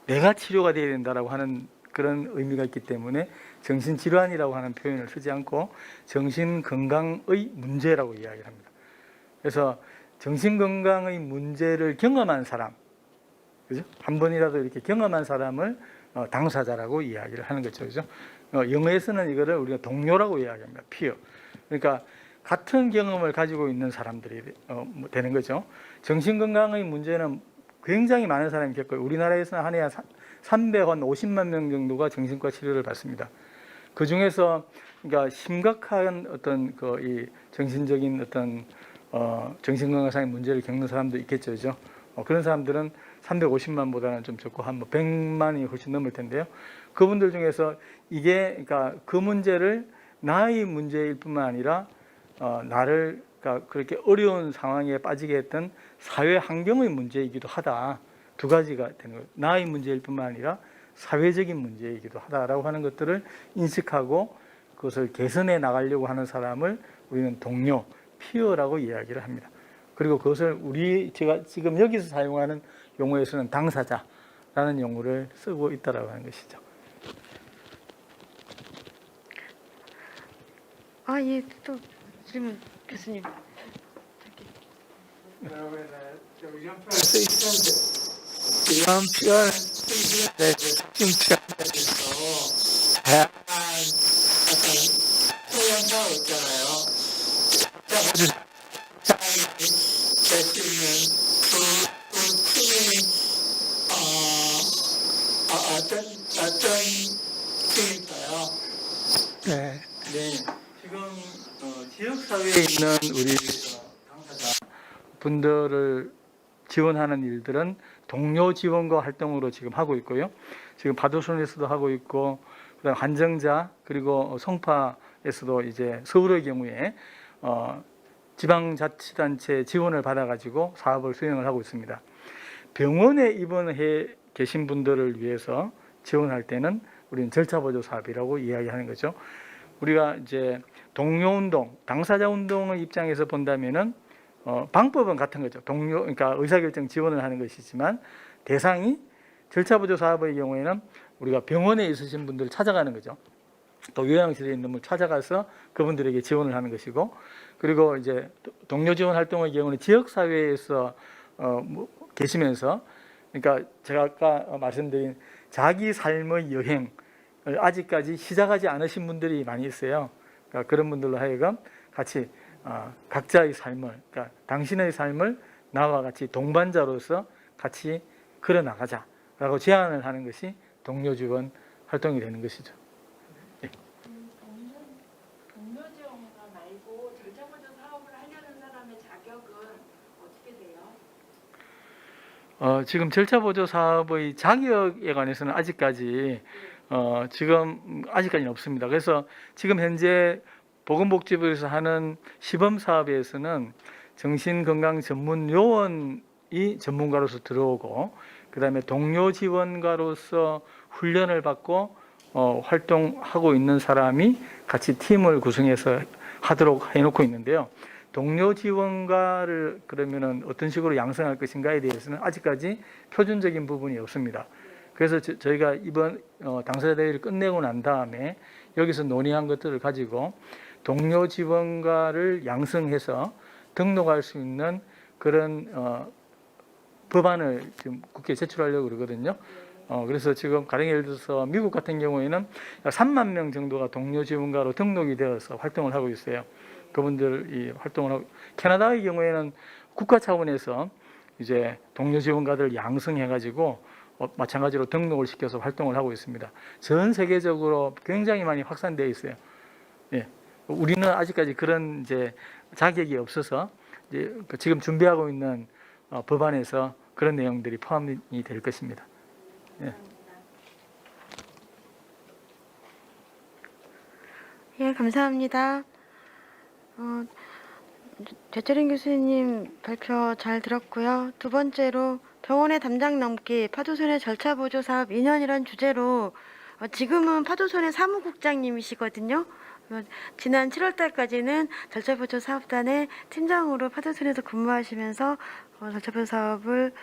내가 치료가 돼야 된다라고 하는 그런 의미가 있기 때문에 정신질환이라고 하는 표현을 쓰지 않고 정신건강의 문제라고 이야기를 합니다. 그래서 정신건강의 문제를 경험한 사람, 그죠? 한 번이라도 이렇게 경험한 사람을 당사자라고 이야기를 하는 거죠, 그죠? 영어에서는 이거를 우리가 동료라고 이야기합니다. peer. 그러니까 같은 경험을 가지고 있는 사람들이 되는 거죠. 정신건강의 문제는 굉장히 많은 사람이 겪어요. 우리나라에서는 한 해 350만 명 정도가 정신과 치료를 받습니다. 그 중에서 그러니까 심각한 어떤 이 정신적인 어떤 정신건강상의 문제를 겪는 사람도 있겠죠, 그죠? 그런 사람들은 350만보다는 좀 적고 한 100만이 훨씬 넘을 텐데요. 그분들 중에서 이게, 그러니까 그 문제를 나의 문제일 뿐만 아니라 나를 그러니까 그렇게 어려운 상황에 빠지게 했던 사회 환경의 문제이기도 하다. 두 가지가 되는 거예요. 나의 문제일 뿐만 아니라 사회적인 문제이기도 하다라고 하는 것들을 인식하고 그것을 개선해 나가려고 하는 사람을 우리는 동료, 피어라고 이야기를 합니다. 그리고 그것을 제가 지금 여기서 사용하는 용어에서는 당사자라는 용어를 쓰고 있다라고 하는 것이죠. 예, 또 질문 교수님. 그러면 이런 표현을 쓰이는데 이런 표현을 쓰이는데 특징 표현에 대해서 다양한 어떤 표현사가 있잖아요. 될수 있는 그 팀이 어떤 팀일까요? 네. 지금 지역 사회에 있는 우리 당사자 분들을 지원하는 일들은 동료 지원과 활동으로 지금 하고 있고요. 지금 파도선에서도 하고 있고, 그다음 한정자 그리고 성파에서도 이제 서울의 경우에 지방자치단체 지원을 받아가지고 사업을 수행을 하고 있습니다. 병원에 입원해 계신 분들을 위해서 지원할 때는 우리는 절차보조 사업이라고 이야기하는 거죠. 우리가 이제 동료운동, 당사자운동의 입장에서 본다면은 방법은 같은 거죠. 그러니까 의사결정 지원을 하는 것이지만 대상이 절차보조 사업의 경우에는 우리가 병원에 있으신 분들을 찾아가는 거죠. 또 요양실에 있는 분을 찾아가서 그분들에게 지원을 하는 것이고, 그리고 이제 동료 지원 활동의 경우는 지역 사회에서 계시면서, 그러니까 제가 아까 말씀드린 자기 삶의 여행을 아직까지 시작하지 않으신 분들이 많이 있어요. 그러니까 그런 분들로 하여금 같이 각자의 삶을, 그러니까 당신의 삶을 나와 같이 동반자로서 같이 걸어 나가자라고 제안을 하는 것이 동료 지원 활동이 되는 것이죠. 동료 지원가 말고 절차보조 사업을 하려는 사람의 자격은 어떻게 돼요? 지금 절차보조 사업의 자격에 관해서는 아직까지 아직까지는 없습니다. 그래서 지금 현재 보건복지부에서 하는 시범 사업에서는 정신건강 전문 요원이 전문가로서 들어오고, 그다음에 동료 지원가로서 훈련을 받고 활동하고 있는 사람이 같이 팀을 구성해서 하도록 해놓고 있는데요. 동료 지원가를 그러면은 어떤 식으로 양성할 것인가에 대해서는 아직까지 표준적인 부분이 없습니다. 그래서 저희가 이번 당사자 대회를 끝내고 난 다음에 여기서 논의한 것들을 가지고 동료 지원가를 양성해서 등록할 수 있는 그런 법안을 지금 국회에 제출하려고 그러거든요. 그래서 지금 가령 예를 들어서 미국 같은 경우에는 3만 명 정도가 동료 지원가로 등록이 되어서 활동을 하고 있어요. 그분들이 활동을 하고, 캐나다의 경우에는 국가 차원에서 이제 동료 지원가들 양성해가지고 마찬가지로 등록을 시켜서 활동을 하고 있습니다. 전 세계적으로 굉장히 많이 확산되어 있어요. 예. 우리는 아직까지 그런 이제 자격이 없어서 이제 지금 준비하고 있는 법안에서 그런 내용들이 포함이 될 것입니다. 예. 예, 감사합니다. 최철인 교수님 발표 잘 들었고요. 두 번째로 병원의 담장 넘기 파도손해 절차보조 사업 2년이란 주제로 지금은 파도손해 사무국장님이시거든요. 지난 7월 달까지는 절차보조 사업단의 팀장으로 파도손해에서 근무하시면서 절차보조 사업을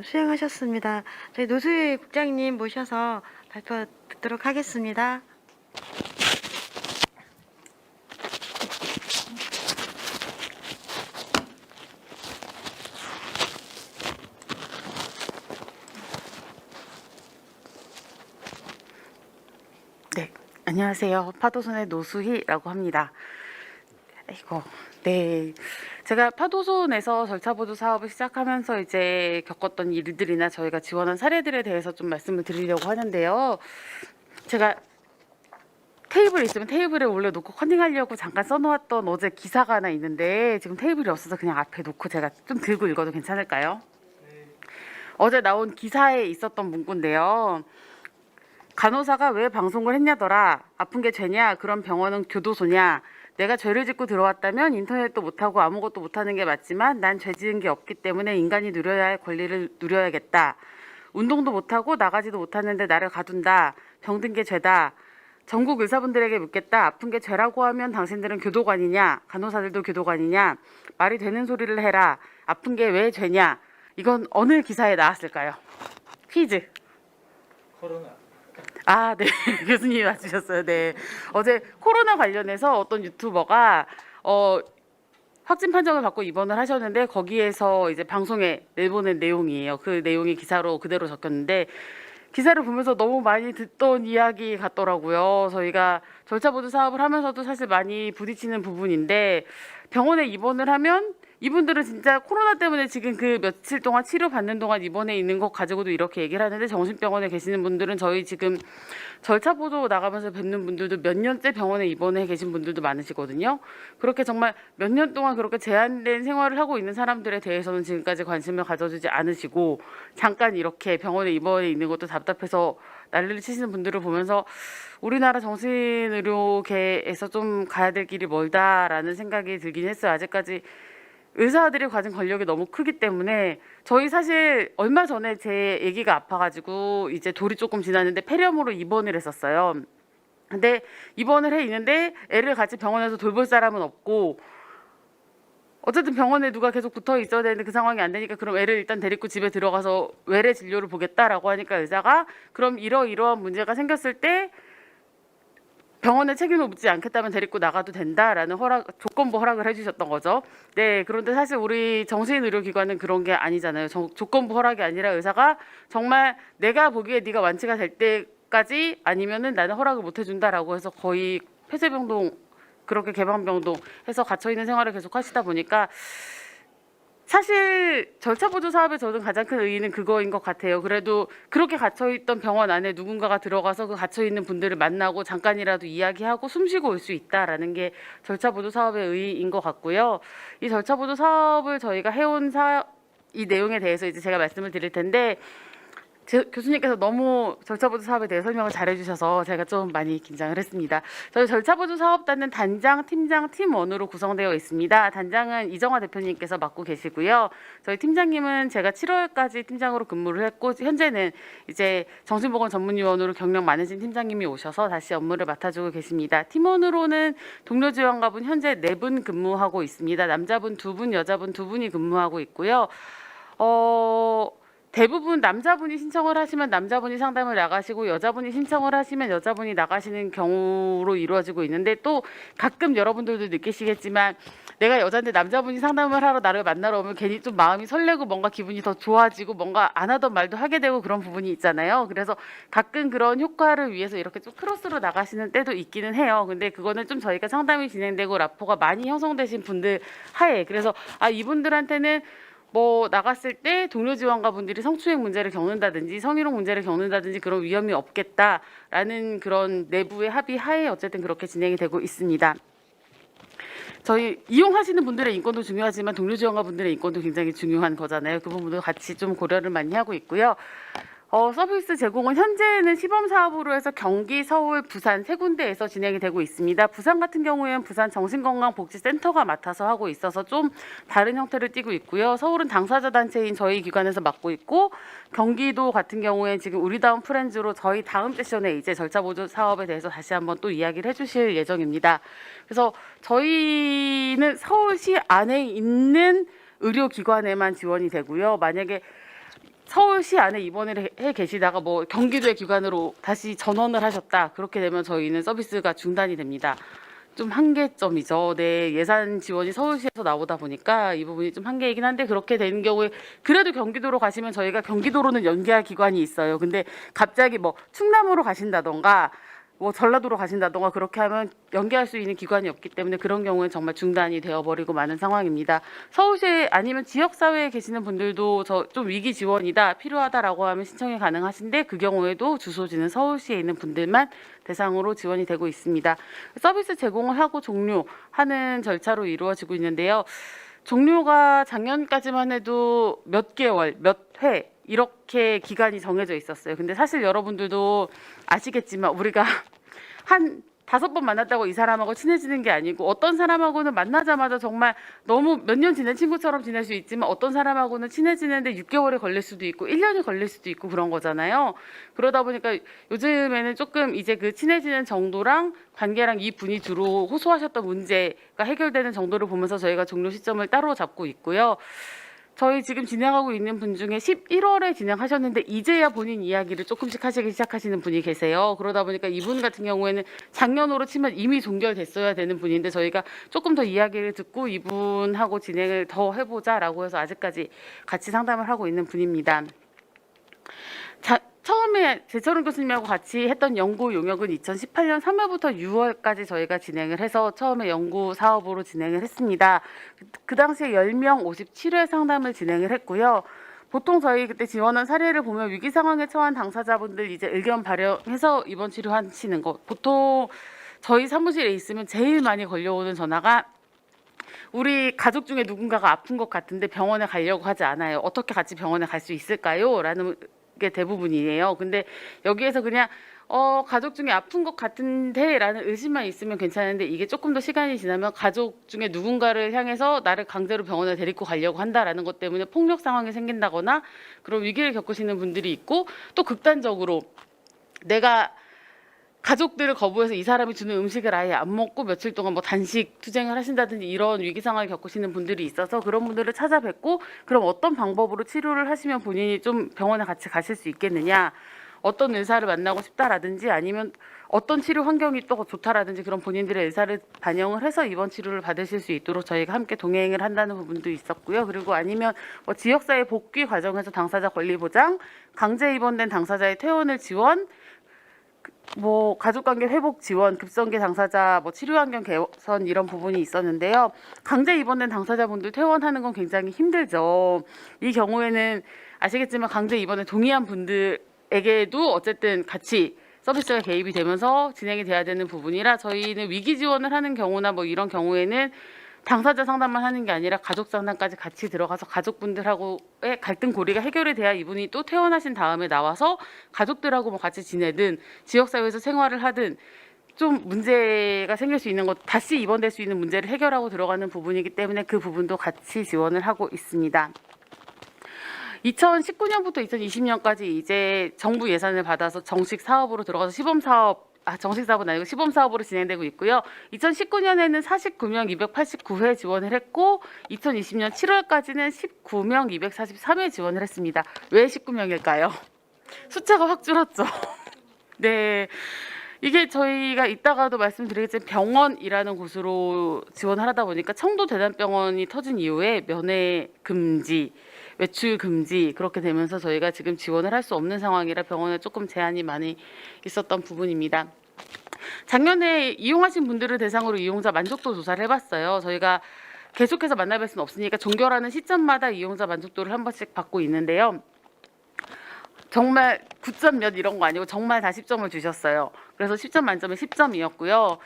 수행하셨습니다. 저희 노수희 국장님 모셔서 발표 듣도록 하겠습니다. 네, 안녕하세요. 파도손의 노수희라고 합니다. 네. 제가 파도손에서 절차보조 사업을 시작하면서 이제 겪었던 일들이나 저희가 지원한 사례들에 대해서 좀 말씀을 드리려고 하는데요. 제가 테이블이 있으면 테이블에 올려놓고 컨닝하려고 잠깐 써놓았던 어제 기사가 하나 있는데 지금 테이블이 없어서 그냥 앞에 놓고 제가 좀 들고 읽어도 괜찮을까요? 어제 나온 기사에 있었던 문구인데요. 간호사가 왜 방송을 했냐더라. 아픈 게 죄냐? 그럼 병원은 교도소냐? 내가 죄를 짓고 들어왔다면 인터넷도 못하고 아무것도 못하는 게 맞지만 난 죄 지은 게 없기 때문에 인간이 누려야 할 권리를 누려야겠다. 운동도 못하고 나가지도 못하는데 나를 가둔다. 병든 게 죄다. 전국 의사분들에게 묻겠다. 아픈 게 죄라고 하면 당신들은 교도관이냐? 간호사들도 교도관이냐? 말이 되는 소리를 해라. 아픈 게 왜 죄냐? 이건 어느 기사에 나왔을까요? 퀴즈. 코로나. 아, 네. 교수님이 맞추셨어요. 네. 어제 코로나 관련해서 어떤 유튜버가 확진 판정을 받고 입원을 하셨는데 거기에서 이제 방송에 내보낸 내용이에요. 그 내용이 기사로 그대로 적혔는데 기사를 보면서 너무 많이 듣던 이야기 같더라고요. 저희가 절차보도 사업을 하면서도 사실 많이 부딪히는 부분인데 병원에 입원을 하면 이분들은 진짜 코로나 때문에 지금 그 며칠 동안 치료받는 동안 입원해 있는 것 가지고도 이렇게 얘기를 하는데 정신병원에 계시는 분들은 저희 지금 절차보도 나가면서 뵙는 분들도 몇 년째 병원에 입원해 계신 분들도 많으시거든요. 그렇게 정말 몇 년 동안 그렇게 제한된 생활을 하고 있는 사람들에 대해서는 지금까지 관심을 가져주지 않으시고 잠깐 이렇게 병원에 입원해 있는 것도 답답해서 난리를 치시는 분들을 보면서 우리나라 정신의료계에서 좀 가야 될 길이 멀다라는 생각이 들긴 했어요. 아직까지 의사들이 가진 권력이 너무 크기 때문에 저희 사실 얼마 전에 제 아기가 아파가지고 이제 돌이 조금 지났는데 폐렴으로 입원을 했었어요. 근데 입원을 해 있는데 애를 같이 병원에서 돌볼 사람은 없고 어쨌든 병원에 누가 계속 붙어 있어야 되는데 그 상황이 안 되니까 그럼 애를 일단 데리고 집에 들어가서 외래 진료를 보겠다라고 하니까 의사가 그럼 이러이러한 문제가 생겼을 때 병원에 책임을 묻지 않겠다면 데리고 나가도 된다라는 조건부 허락을 해주셨던 거죠. 네, 그런데 사실 우리 정신의료기관은 그런 게 아니잖아요. 조건부 허락이 아니라 의사가 정말 내가 보기에 네가 완치가 될 때까지 아니면은 나는 허락을 못 해준다라고 해서 거의 폐쇄병동 그렇게 개방병동 해서 갇혀 있는 생활을 계속 하시다 보니까 사실 절차보조 사업의 저는 가장 큰 의의는 그거인 것 같아요. 그래도 그렇게 갇혀있던 병원 안에 누군가가 들어가서 그 갇혀있는 분들을 만나고 잠깐이라도 이야기하고 숨쉬고 올 수 있다라는 게 절차보조 사업의 의의인 것 같고요. 이 절차보조 사업을 저희가 해온 이 내용에 대해서 이제 제가 말씀을 드릴 텐데 교수님께서 너무 절차보조 사업에 대해 설명을 잘해주셔서 제가 좀 많이 긴장을 했습니다. 저희 절차보조 사업단은 단장, 팀장, 팀원으로 구성되어 있습니다. 단장은 이정화 대표님께서 맡고 계시고요. 저희 팀장님은 제가 7월까지 팀장으로 근무를 했고 현재는 이제 정신보건 전문위원으로 경력 많으신 팀장님이 오셔서 다시 업무를 맡아주고 계십니다. 팀원으로는 동료 지원가분 현재 4분 근무하고 있습니다. 남자분 2분, 여자분 2분이 근무하고 있고요. 대부분 남자분이 신청을 하시면 남자분이 상담을 나가시고 여자분이 신청을 하시면 여자분이 나가시는 경우로 이루어지고 있는데 또 가끔 여러분들도 느끼시겠지만 내가 여자인데 남자분이 상담을 하러 나를 만나러 오면 괜히 좀 마음이 설레고 뭔가 기분이 더 좋아지고 뭔가 안 하던 말도 하게 되고 그런 부분이 있잖아요. 그래서 가끔 그런 효과를 위해서 이렇게 좀 크로스로 나가시는 때도 있기는 해요. 근데 그거는 좀 저희가 상담이 진행되고 라포가 많이 형성되신 분들 하에 그래서 이분들한테는 뭐 나갔을 때 동료 지원가분들이 성추행 문제를 겪는다든지 성희롱 문제를 겪는다든지 그런 위험이 없겠다라는 그런 내부의 합의 하에 어쨌든 그렇게 진행이 되고 있습니다. 저희 이용하시는 분들의 인권도 중요하지만 동료 지원가분들의 인권도 굉장히 중요한 거잖아요. 그 부분도 같이 좀 고려를 많이 하고 있고요. 서비스 제공은 현재는 시범 사업으로 해서 경기, 서울, 부산 3군데에서 진행이 되고 있습니다. 부산 같은 경우에는 부산 정신건강복지센터가 맡아서 하고 있어서 좀 다른 형태를 띠고 있고요. 서울은 당사자 단체인 저희 기관에서 맡고 있고 경기도 같은 경우에는 지금 우리다운 프렌즈로 저희 다음 세션에 이제 절차보조 사업에 대해서 다시 한번 또 이야기를 해주실 예정입니다. 그래서 저희는 서울시 안에 있는 의료기관에만 지원이 되고요. 만약에 서울시 안에 입원을 해 계시다가 뭐 경기도의 기관으로 다시 전원을 하셨다. 그렇게 되면 저희는 서비스가 중단이 됩니다. 좀 한계점이죠. 네, 예산 지원이 서울시에서 나오다 보니까 이 부분이 좀 한계이긴 한데 그렇게 되는 경우에 그래도 경기도로 가시면 저희가 경기도로는 연계할 기관이 있어요. 근데 갑자기 뭐 충남으로 가신다던가 뭐 전라도로 가신다던가 그렇게 하면 연계할 수 있는 기관이 없기 때문에 그런 경우는 정말 중단이 되어버리고 많은 상황입니다. 서울시에 아니면 지역사회에 계시는 분들도 저 좀 위기 지원이다 필요하다라고 하면 신청이 가능하신데 그 경우에도 주소지는 서울시에 있는 분들만 대상으로 지원이 되고 있습니다. 서비스 제공을 하고 종료하는 절차로 이루어지고 있는데요. 종료가 작년까지만 해도 몇 개월, 몇 회 이렇게 기간이 정해져 있었어요. 근데 사실 여러분들도 아시겠지만 우리가 한 5번 만났다고 이 사람하고 친해지는 게 아니고 어떤 사람하고는 만나자마자 정말 너무 몇 년 지낸 친구처럼 지낼 수 있지만 어떤 사람하고는 친해지는데 6개월이 걸릴 수도 있고 1년이 걸릴 수도 있고 그런 거잖아요. 그러다 보니까 요즘에는 조금 이제 그 친해지는 정도랑 관계랑 이 분이 주로 호소하셨던 문제가 해결되는 정도를 보면서 저희가 종료 시점을 따로 잡고 있고요. 저희 지금 진행하고 있는 분 중에 11월에 진행하셨는데 이제야 본인 이야기를 조금씩 하시기 시작하시는 분이 계세요. 그러다 보니까 이분 같은 경우에는 작년으로 치면 이미 종결됐어야 되는 분인데 저희가 조금 더 이야기를 듣고 이분하고 진행을 더 해보자라고 해서 아직까지 같이 상담을 하고 있는 분입니다. 처음에 제철은 교수님하고 같이 했던 연구 용역은 2018년 3월부터 6월까지 저희가 진행을 해서 처음에 연구 사업으로 진행을 했습니다. 그 당시에 10명 57회 상담을 진행을 했고요. 보통 저희 그때 지원한 사례를 보면 위기 상황에 처한 당사자분들 이제 의견 발령해서 입원 치료하시는 거 보통 저희 사무실에 있으면 제일 많이 걸려오는 전화가 우리 가족 중에 누군가가 아픈 것 같은데 병원에 가려고 하지 않아요. 어떻게 같이 병원에 갈 수 있을까요? 라는 게 대부분이에요. 근데 여기에서 그냥 가족 중에 아픈 것 같은데 라는 의심만 있으면 괜찮은데 이게 조금 더 시간이 지나면 가족 중에 누군가를 향해서 나를 강제로 병원에 데리고 가려고 한다라는 것 때문에 폭력 상황이 생긴다거나 그런 위기를 겪으시는 분들이 있고 또 극단적으로 내가 가족들을 거부해서 이 사람이 주는 음식을 아예 안 먹고 며칠 동안 뭐 단식 투쟁을 하신다든지 이런 위기 상황을 겪으시는 분들이 있어서 그런 분들을 찾아뵙고 그럼 어떤 방법으로 치료를 하시면 본인이 좀 병원에 같이 가실 수 있겠느냐, 어떤 의사를 만나고 싶다라든지 아니면 어떤 치료 환경이 또 좋다라든지 그런 본인들의 의사를 반영을 해서 입원 치료를 받으실 수 있도록 저희가 함께 동행을 한다는 부분도 있었고요. 그리고 아니면 뭐 지역사회 복귀 과정에서 당사자 권리 보장, 강제 입원된 당사자의 퇴원을 지원, 뭐 가족관계 회복 지원, 급성기 당사자 뭐 치료 환경 개선 이런 부분이 있었는데요. 강제 입원된 당사자분들 퇴원하는 건 굉장히 힘들죠. 이 경우에는 아시겠지만 강제 입원에 동의한 분들에게도 어쨌든 같이 서비스가 개입이 되면서 진행이 돼야 되는 부분이라 저희는 위기 지원을 하는 경우나 뭐 이런 경우에는 당사자 상담만 하는 게 아니라 가족 상담까지 같이 들어가서 가족분들하고의 갈등 고리가 해결이 돼야 이분이 또 퇴원하신 다음에 나와서 가족들하고 뭐 같이 지내든 지역사회에서 생활을 하든 좀 문제가 생길 수 있는 것, 다시 입원될 수 있는 문제를 해결하고 들어가는 부분이기 때문에 그 부분도 같이 지원을 하고 있습니다. 2019년부터 2020년까지 이제 정부 예산을 받아서 정식 사업으로 들어가서 정식 사업은 아니고 시범 사업으로 진행되고 있고요. 2019년에는 49명 289회 지원을 했고 2020년 7월까지는 19명 243회 지원을 했습니다. 왜 19명일까요? 숫자가 확 줄었죠. 네. 이게 저희가 이따가도 말씀드리겠지만 병원이라는 곳으로 지원을 하다 보니까 청도 대단병원이 터진 이후에 면회 금지, 외출 금지 그렇게 되면서 저희가 지금 지원을 할 수 없는 상황이라 병원에 조금 제한이 많이 있었던 부분입니다. 작년에 이용하신 분들을 대상으로 이용자 만족도 조사를 해봤어요. 저희가 계속해서 만나뵐 수는 없으니까 종결하는 시점마다 이용자 만족도를 한 번씩 받고 있는데요. 정말 9점 몇 이런 거 아니고 정말 다 10점을 주셨어요. 그래서 10점 만점에 10점이었고요.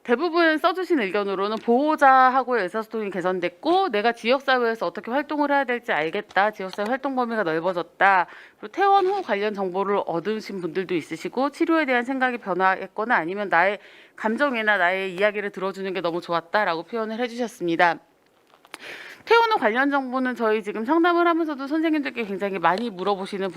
대부분 써주신 의견으로는 보호자하고의 의사소통이 개선됐고 내가 지역사회에서 어떻게 활동을 해야 될지 알겠다. 지역사회 활동 범위가 넓어졌다. 그리고 퇴원 후 관련 정보를 얻으신 분들도 있으시고 치료에 대한 생각이 변화했거나 아니면 나의 감정이나 나의 이야기를 들어주는 게 너무 좋았다라고 표현을 해주셨습니다. 퇴원 후 관련 정보는 저희 지금 상담을 하면서도 선생님들께 굉장히 많이 물어보시는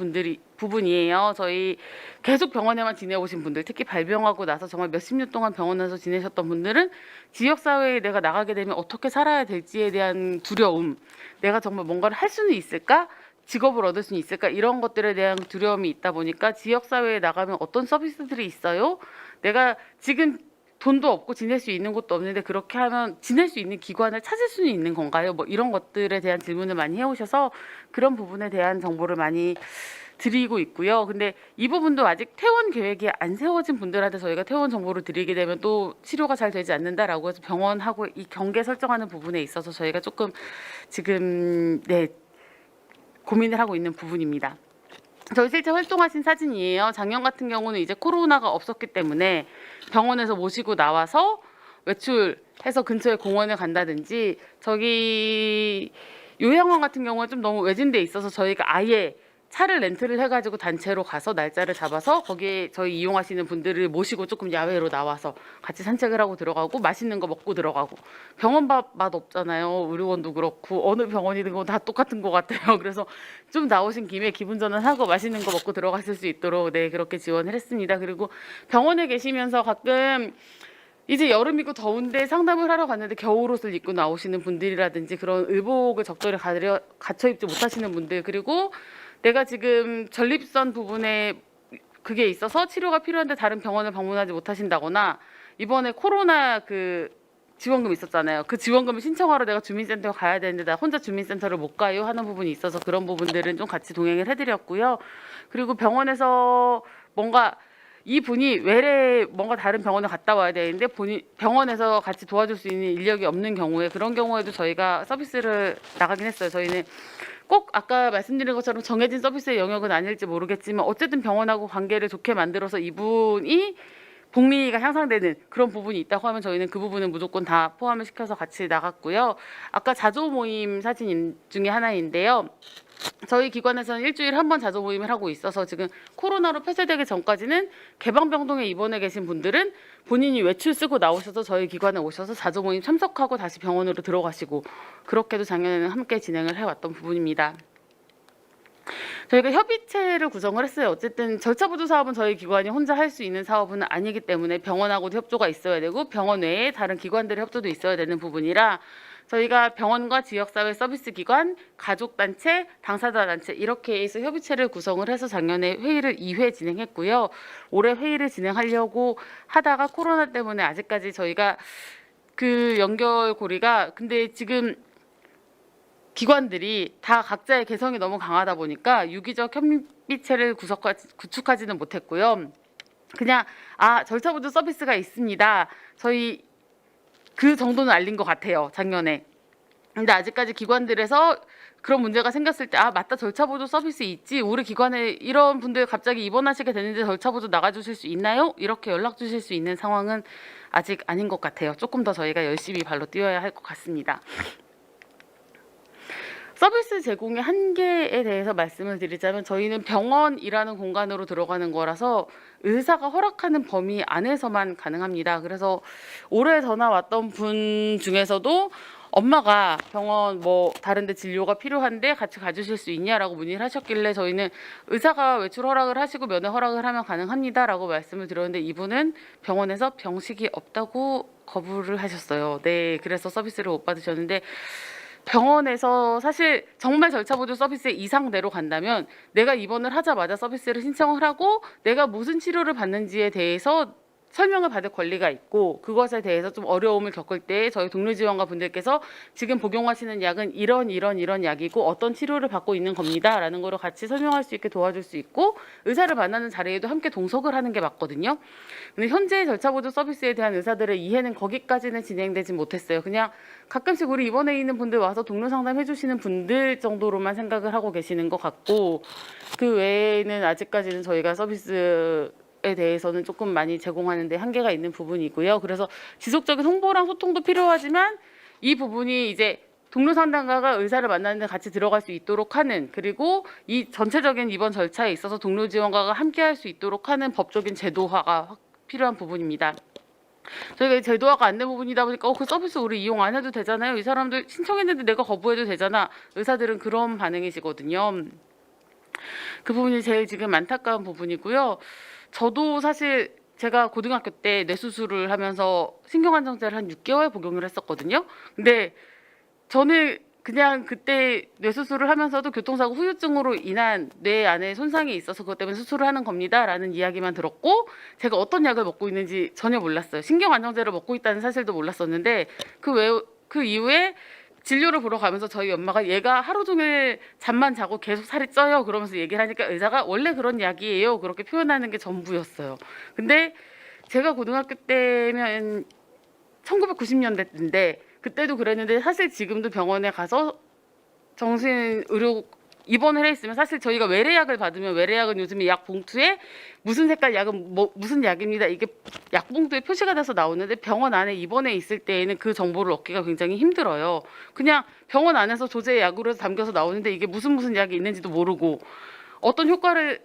부분이에요. 저희 계속 병원에만 지내오신 분들, 특히 발병하고 나서 정말 몇십 년 동안 병원에서 지내셨던 분들은 지역사회에 내가 나가게 되면 어떻게 살아야 될지에 대한 두려움, 내가 정말 뭔가를 할 수는 있을까? 직업을 얻을 수는 있을까? 이런 것들에 대한 두려움이 있다 보니까 지역사회에 나가면 어떤 서비스들이 있어요? 내가 지금 돈도 없고 지낼 수 있는 곳도 없는데 그렇게 하면 지낼 수 있는 기관을 찾을 수는 있는 건가요? 뭐 이런 것들에 대한 질문을 많이 해오셔서 그런 부분에 대한 정보를 많이 드리고 있고요. 근데 이 부분도 아직 퇴원 계획이 안 세워진 분들한테 저희가 퇴원 정보를 드리게 되면 또 치료가 잘 되지 않는다라고 해서 병원하고 이 경계 설정하는 부분에 있어서 저희가 조금 지금 고민을 하고 있는 부분입니다. 저희 실제 활동하신 사진이에요. 작년 같은 경우는 이제 코로나가 없었기 때문에 병원에서 모시고 나와서 외출해서 근처에 공원을 간다든지 저기 요양원 같은 경우는 좀 너무 외진데 있어서 저희가 아예 차를 렌트를 해가지고 단체로 가서 날짜를 잡아서 거기에 저희 이용하시는 분들을 모시고 조금 야외로 나와서 같이 산책을 하고 들어가고 맛있는 거 먹고 들어가고 병원 맛 없잖아요. 의료원도 그렇고 어느 병원이든 다 똑같은 것 같아요. 그래서 좀 나오신 김에 기분 전환하고 맛있는 거 먹고 들어가실 수 있도록 네 그렇게 지원을 했습니다. 그리고 병원에 계시면서 가끔 이제 여름이고 더운데 상담을 하러 갔는데 겨울옷을 입고 나오시는 분들이라든지 그런 의복을 적절히 갖춰 입지 못하시는 분들 그리고 내가 지금 전립선 부분에 그게 있어서 치료가 필요한데 다른 병원을 방문하지 못하신다거나 이번에 코로나 그 지원금 있었잖아요. 그 지원금을 신청하러 내가 주민센터 가야 되는데 나 혼자 주민센터를 못 가요 하는 부분이 있어서 그런 부분들은 좀 같이 동행을 해드렸고요. 그리고 병원에서 뭔가 이분이 외래 뭔가 다른 병원을 갔다 와야 되는데 본인 병원에서 같이 도와줄 수 있는 인력이 없는 경우에 그런 경우에도 저희가 서비스를 나가긴 했어요. 저희는 꼭 아까 말씀드린 것처럼 정해진 서비스의 영역은 아닐지 모르겠지만 어쨌든 병원하고 관계를 좋게 만들어서 이분이 복리가 향상되는 그런 부분이 있다고 하면 저희는 그 부분은 무조건 다 포함을 시켜서 같이 나갔고요. 아까 자조 모임 사진 중에 하나인데요. 저희 기관에서는 일주일에 한 번 자조 모임을 하고 있어서 지금 코로나로 폐쇄되기 전까지는 개방병동에 입원해 계신 분들은 본인이 외출 쓰고 나오셔서 저희 기관에 오셔서 자조 모임 참석하고 다시 병원으로 들어가시고 그렇게도 작년에는 함께 진행을 해왔던 부분입니다. 저희가 협의체를 구성을 했어요. 어쨌든 절차보조 사업은 저희 기관이 혼자 할 수 있는 사업은 아니기 때문에 병원하고도 협조가 있어야 되고 병원 외에 다른 기관들의 협조도 있어야 되는 부분이라 저희가 병원과 지역사회 서비스기관, 가족단체, 당사자단체 이렇게 해서 협의체를 구성을 해서 작년에 회의를 2회 진행했고요. 올해 회의를 진행하려고 하다가 코로나 때문에 아직까지 저희가 그 연결고리가 근데 지금 기관들이 다 각자의 개성이 너무 강하다 보니까 유기적 협의체를 구축하지는 못했고요. 그냥 절차보조 서비스가 있습니다. 저희 그 정도는 알린 것 같아요. 작년에. 근데 아직까지 기관들에서 그런 문제가 생겼을 때 맞다 절차보조 서비스 있지 우리 기관에 이런 분들 갑자기 입원하시게 되는데 절차보조 나가주실 수 있나요? 이렇게 연락 주실 수 있는 상황은 아직 아닌 것 같아요. 조금 더 저희가 열심히 발로 뛰어야 할 것 같습니다. 서비스 제공의 한계에 대해서 말씀을 드리자면 저희는 병원이라는 공간으로 들어가는 거라서 의사가 허락하는 범위 안에서만 가능합니다. 그래서 올해 전화 왔던 분 중에서도 엄마가 병원 뭐 다른 데 진료가 필요한데 같이 가주실 수 있냐라고 문의를 하셨길래 저희는 의사가 외출 허락을 하시고 면회 허락을 하면 가능합니다라고 말씀을 드렸는데 이분은 병원에서 병식이 없다고 거부를 하셨어요. 네, 그래서 서비스를 못 받으셨는데 병원에서 사실 정말 절차보조 서비스 이상대로 간다면 내가 입원을 하자마자 서비스를 신청을 하고 내가 무슨 치료를 받는지에 대해서 설명을 받을 권리가 있고 그것에 대해서 좀 어려움을 겪을 때 저희 동료 지원가 분들께서 지금 복용하시는 약은 이런 약이고 어떤 치료를 받고 있는 겁니다 라는 거를 같이 설명할 수 있게 도와줄 수 있고 의사를 만나는 자리에도 함께 동석을 하는 게 맞거든요. 근데 현재 절차보조 서비스에 대한 의사들의 이해는 거기까지는 진행되지 못했어요. 그냥 가끔씩 우리 입원해 있는 분들 와서 동료 상담 해주시는 분들 정도로만 생각을 하고 계시는 것 같고 그 외에는 아직까지는 저희가 서비스 에 대해서는 조금 많이 제공하는 데 한계가 있는 부분이고요. 그래서 지속적인 홍보랑 소통도 필요하지만 이 부분이 이제 동료 상담가가 의사를 만나는데 같이 들어갈 수 있도록 하는 그리고 이 전체적인 입원 절차에 있어서 동료 지원가가 함께 할 수 있도록 하는 법적인 제도화가 필요한 부분입니다. 저희가 제도화가 안 된 부분이다 보니까 그 서비스 우리 이용 안 해도 되잖아요. 이 사람들 신청했는데 내가 거부해도 되잖아. 의사들은 그런 반응이시거든요. 그 부분이 제일 지금 안타까운 부분이고요. 저도 사실 제가 고등학교 때 뇌수술을 하면서 신경안정제를 한 6개월 복용을 했었거든요. 근데 저는 그냥 그때 뇌수술을 하면서도 교통사고 후유증으로 인한 뇌 안에 손상이 있어서 그것 때문에 수술을 하는 겁니다 라는 이야기만 들었고 제가 어떤 약을 먹고 있는지 전혀 몰랐어요. 신경안정제를 먹고 있다는 사실도 몰랐었는데 그 이후에 진료를 보러 가면서 저희 엄마가 얘가 하루 종일 잠만 자고 계속 살이 쪄요 그러면서 얘기를 하니까 의사가 원래 그런 약이에요 그렇게 표현하는 게 전부였어요. 근데 제가 고등학교 때면 1990년대인데 그때도 그랬는데 사실 지금도 병원에 가서 정신의료 입원을 해 있으면 사실 저희가 외래약을 받으면 외래약은 요즘에 약 봉투에 무슨 색깔 약은 무슨 약입니다 이게 약 봉투에 표시가 돼서 나오는데 병원 안에 입원해 있을 때에는 그 정보를 얻기가 굉장히 힘들어요. 그냥 병원 안에서 조제 약으로 담겨서 나오는데 이게 무슨 약이 있는지도 모르고 어떤 효과를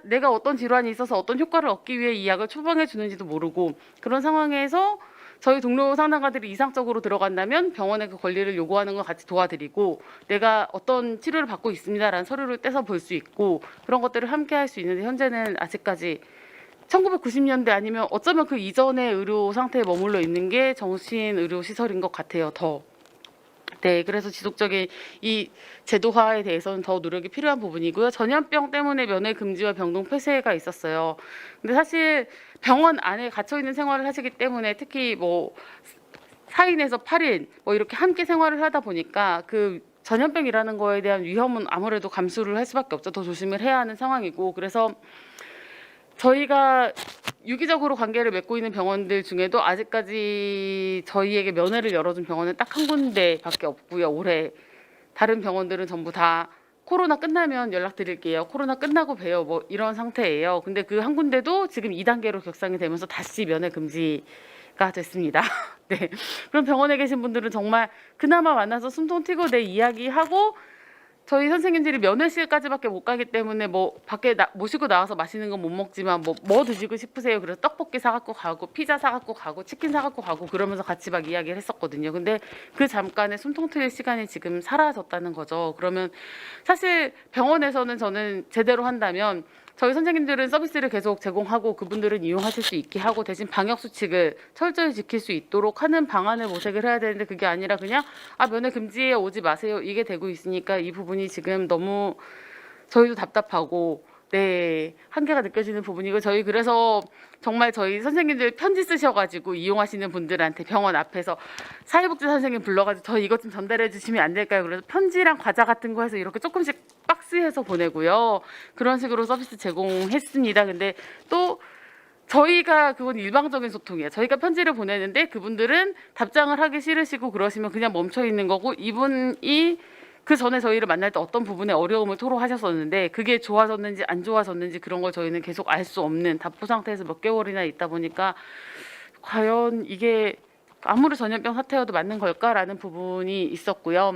내가 어떤 질환이 있어서 어떤 효과를 얻기 위해 이 약을 처방해 주는지도 모르고 그런 상황에서 저희 동료 상담가들이 이상적으로 들어간다면 병원에 그 권리를 요구하는 걸 같이 도와드리고 내가 어떤 치료를 받고 있습니다라는 서류를 떼서 볼 수 있고 그런 것들을 함께 할 수 있는데 현재는 아직까지 1990년대 아니면 어쩌면 그 이전의 의료 상태에 머물러 있는 게 정신의료 시설인 것 같아요. 더. 네, 그래서 지속적인 이 제도화에 대해서는 더 노력이 필요한 부분이고요. 전염병 때문에 면회 금지와 병동 폐쇄가 있었어요. 근데 사실 병원 안에 갇혀 있는 생활을 하시기 때문에 특히 뭐 4인에서 8인 뭐 이렇게 함께 생활을 하다 보니까 그 전염병이라는 거에 대한 위험은 아무래도 감수를 할 수밖에 없죠. 더 조심을 해야 하는 상황이고 그래서 저희가 유기적으로 관계를 맺고 있는 병원들 중에도 아직까지 저희에게 면회를 열어준 병원은 딱 한 군데밖에 없고요. 올해 다른 병원들은 전부 다 코로나 끝나면 연락드릴게요. 코로나 끝나고 봬요. 뭐 이런 상태예요. 근데 그 한 군데도 지금 2단계로 격상이 되면서 다시 면회 금지가 됐습니다. 네. 그럼 병원에 계신 분들은 정말 그나마 만나서 숨통 튀고 내 이야기하고 저희 선생님들이 면회실까지밖에 못 가기 때문에 뭐 밖에 모시고 나와서 맛있는 건 못 먹지만 뭐 드시고 싶으세요? 그래서 떡볶이 사갖고 가고 피자 사갖고 가고 치킨 사갖고 가고 그러면서 같이 막 이야기를 했었거든요. 근데 그 잠깐의 숨통 트일 시간이 지금 사라졌다는 거죠. 그러면 사실 병원에서는 저는 제대로 한다면 저희 선생님들은 서비스를 계속 제공하고 그분들은 이용하실 수 있게 하고 대신 방역 수칙을 철저히 지킬 수 있도록 하는 방안을 모색을 해야 되는데 그게 아니라 그냥 면회 금지에 오지 마세요 이게 되고 있으니까 이 부분이 지금 너무 저희도 답답하고 네 한계가 느껴지는 부분이고 저희 그래서 정말 저희 선생님들 편지 쓰셔가지고 이용하시는 분들한테 병원 앞에서 사회복지사 선생님 불러가지고 저 이것 좀 전달해 주시면 안 될까요? 그래서 편지랑 과자 같은 거 해서 이렇게 조금씩 박스해서 보내고요. 그런 식으로 서비스 제공했습니다. 근데 또 저희가 그건 일방적인 소통이에요. 저희가 편지를 보내는데 그분들은 답장을 하기 싫으시고 그러시면 그냥 멈춰 있는 거고 이분이 그 전에 저희를 만날 때 어떤 부분에 어려움을 토로하셨었는데 그게 좋아졌는지 안 좋아졌는지 그런 걸 저희는 계속 알 수 없는 답보 상태에서 몇 개월이나 있다 보니까 과연 이게 아무리 전염병 사태여도 맞는 걸까라는 부분이 있었고요.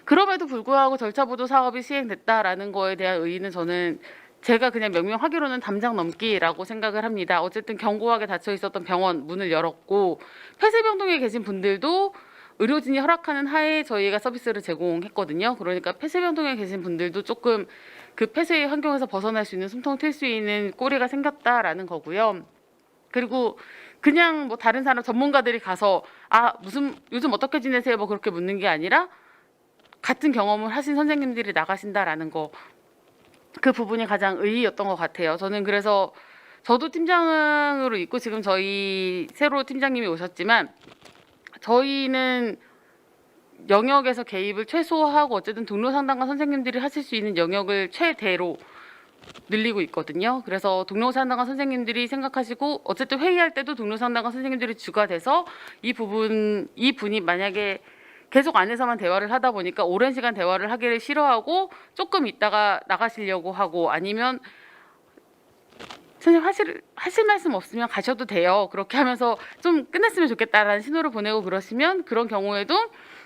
그럼에도 불구하고 절차보도 사업이 시행됐다라는 거에 대한 의의는 저는 제가 그냥 명명하기로는 담장 넘기라고 생각을 합니다. 어쨌든 견고하게 닫혀 있었던 병원 문을 열었고 폐쇄병동에 계신 분들도 의료진이 허락하는 하에 저희가 서비스를 제공했거든요. 그러니까 폐쇄병동에 계신 분들도 조금 그 폐쇄의 환경에서 벗어날 수 있는 숨통 튈 수 있는 꼬리가 생겼다라는 거고요. 그리고 그냥 뭐 다른 사람 전문가들이 가서 무슨 요즘 어떻게 지내세요? 뭐 그렇게 묻는 게 아니라 같은 경험을 하신 선생님들이 나가신다라는 거 그 부분이 가장 의의였던 것 같아요. 저는 그래서 저도 팀장으로 있고 지금 저희 새로 팀장님이 오셨지만 저희는 영역에서 개입을 최소화하고 어쨌든 동료 상담가 선생님들이 하실 수 있는 영역을 최대로 늘리고 있거든요. 그래서 동료 상담가 선생님들이 생각하시고 어쨌든 회의할 때도 동료 상담가 선생님들이 주가 돼서 이 분이 만약에 계속 안에서만 대화를 하다 보니까 오랜 시간 대화를 하기를 싫어하고 조금 있다가 나가시려고 하고 아니면 선생님 하실 말씀 없으면 가셔도 돼요. 그렇게 하면서 좀 끝냈으면 좋겠다라는 신호를 보내고 그러시면 그런 경우에도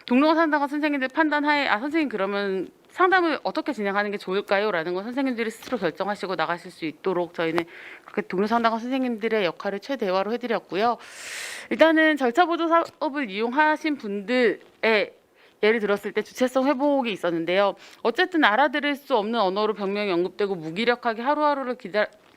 동료 상담가 선생님들 판단하에 선생님 그러면 상담을 어떻게 진행하는 게 좋을까요? 라는 건 선생님들이 스스로 결정하시고 나가실 수 있도록 저희는 그렇게 동료 상담가 선생님들의 역할을 최대화로 해드렸고요. 일단은 절차보도 사업을 이용하신 분들의 예를 들었을 때 주체성 회복이 있었는데요. 어쨌든 알아들을 수 없는 언어로 병명이 언급되고 무기력하게 하루하루를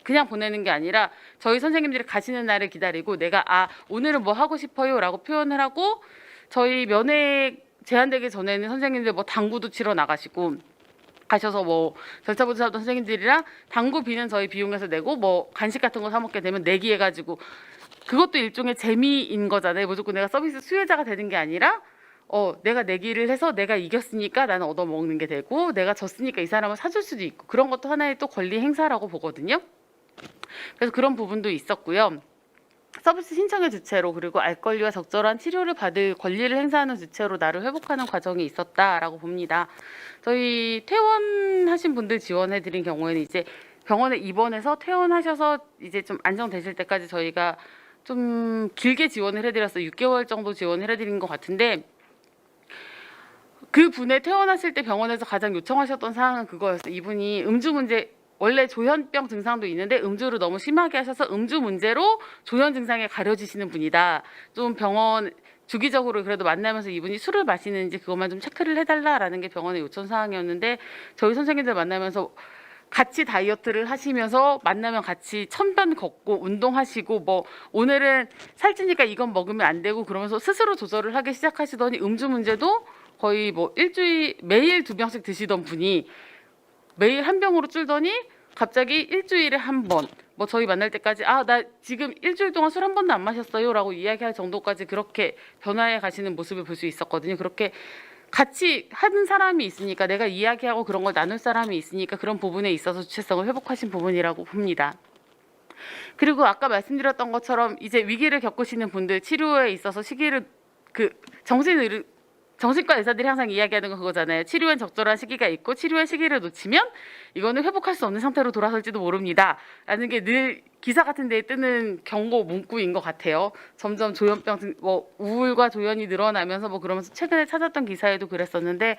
그냥 보내는 게 아니라 저희 선생님들이 가시는 날을 기다리고 내가 오늘은 뭐 하고 싶어요 라고 표현을 하고 저희 면회 제한되기 전에는 선생님들 뭐 당구도 치러 나가시고 가셔서 뭐 절차보도 사업도 선생님들이랑 당구비는 저희 비용에서 내고 뭐 간식 같은 거 사 먹게 되면 내기 해가지고 그것도 일종의 재미인 거잖아요. 무조건 내가 서비스 수혜자가 되는 게 아니라 내가 내기를 해서 내가 이겼으니까 나는 얻어먹는 게 되고 내가 졌으니까 이 사람을 사줄 수도 있고 그런 것도 하나의 또 권리 행사라고 보거든요. 그래서 그런 부분도 있었고요. 서비스 신청의 주체로 그리고 알 권리와 적절한 치료를 받을 권리를 행사하는 주체로 나를 회복하는 과정이 있었다라고 봅니다. 저희 퇴원하신 분들 지원해드린 경우에는 이제 병원에 입원해서 퇴원하셔서 이제 좀 안정되실 때까지 저희가 좀 길게 지원을 해드렸어요. 6개월 정도 지원을 해드린 것 같은데 그 분의 퇴원하실 때 병원에서 가장 요청하셨던 사항은 그거였어요. 이분이 음주 문제, 원래 조현병 증상도 있는데 음주를 너무 심하게 하셔서 음주 문제로 조현 증상에 가려지시는 분이다. 좀 병원 주기적으로 그래도 만나면서 이분이 술을 마시는지 그것만 좀 체크를 해달라라는 게 병원의 요청 사항이었는데, 저희 선생님들 만나면서 같이 다이어트를 하시면서 만나면 같이 천변 걷고 운동하시고, 뭐 오늘은 살찌니까 이건 먹으면 안 되고 그러면서 스스로 조절을 하기 시작하시더니 음주 문제도 거의 뭐 일주일 매일 2병씩 드시던 분이 매일 한 병으로 줄더니 갑자기 일주일에 한 번, 뭐 저희 만날 때까지 나 지금 일주일 동안 술 한 번도 안 마셨어요라고 이야기할 정도까지 그렇게 변화해 가시는 모습을 볼 수 있었거든요. 그렇게 같이 하는 사람이 있으니까, 내가 이야기하고 그런 걸 나눌 사람이 있으니까 그런 부분에 있어서 주체성을 회복하신 부분이라고 봅니다. 그리고 아까 말씀드렸던 것처럼 이제 위기를 겪으시는 분들, 치료에 있어서 시기를 정신과 의사들이 항상 이야기하는 건 그거잖아요. 치료엔 적절한 시기가 있고 치료의 시기를 놓치면 이거는 회복할 수 없는 상태로 돌아설지도 모릅니다. 라는 게 늘 기사 같은 데에 뜨는 경고 문구인 것 같아요. 점점 조현병, 우울과 조현이 늘어나면서 그러면서 최근에 찾았던 기사에도 그랬었는데,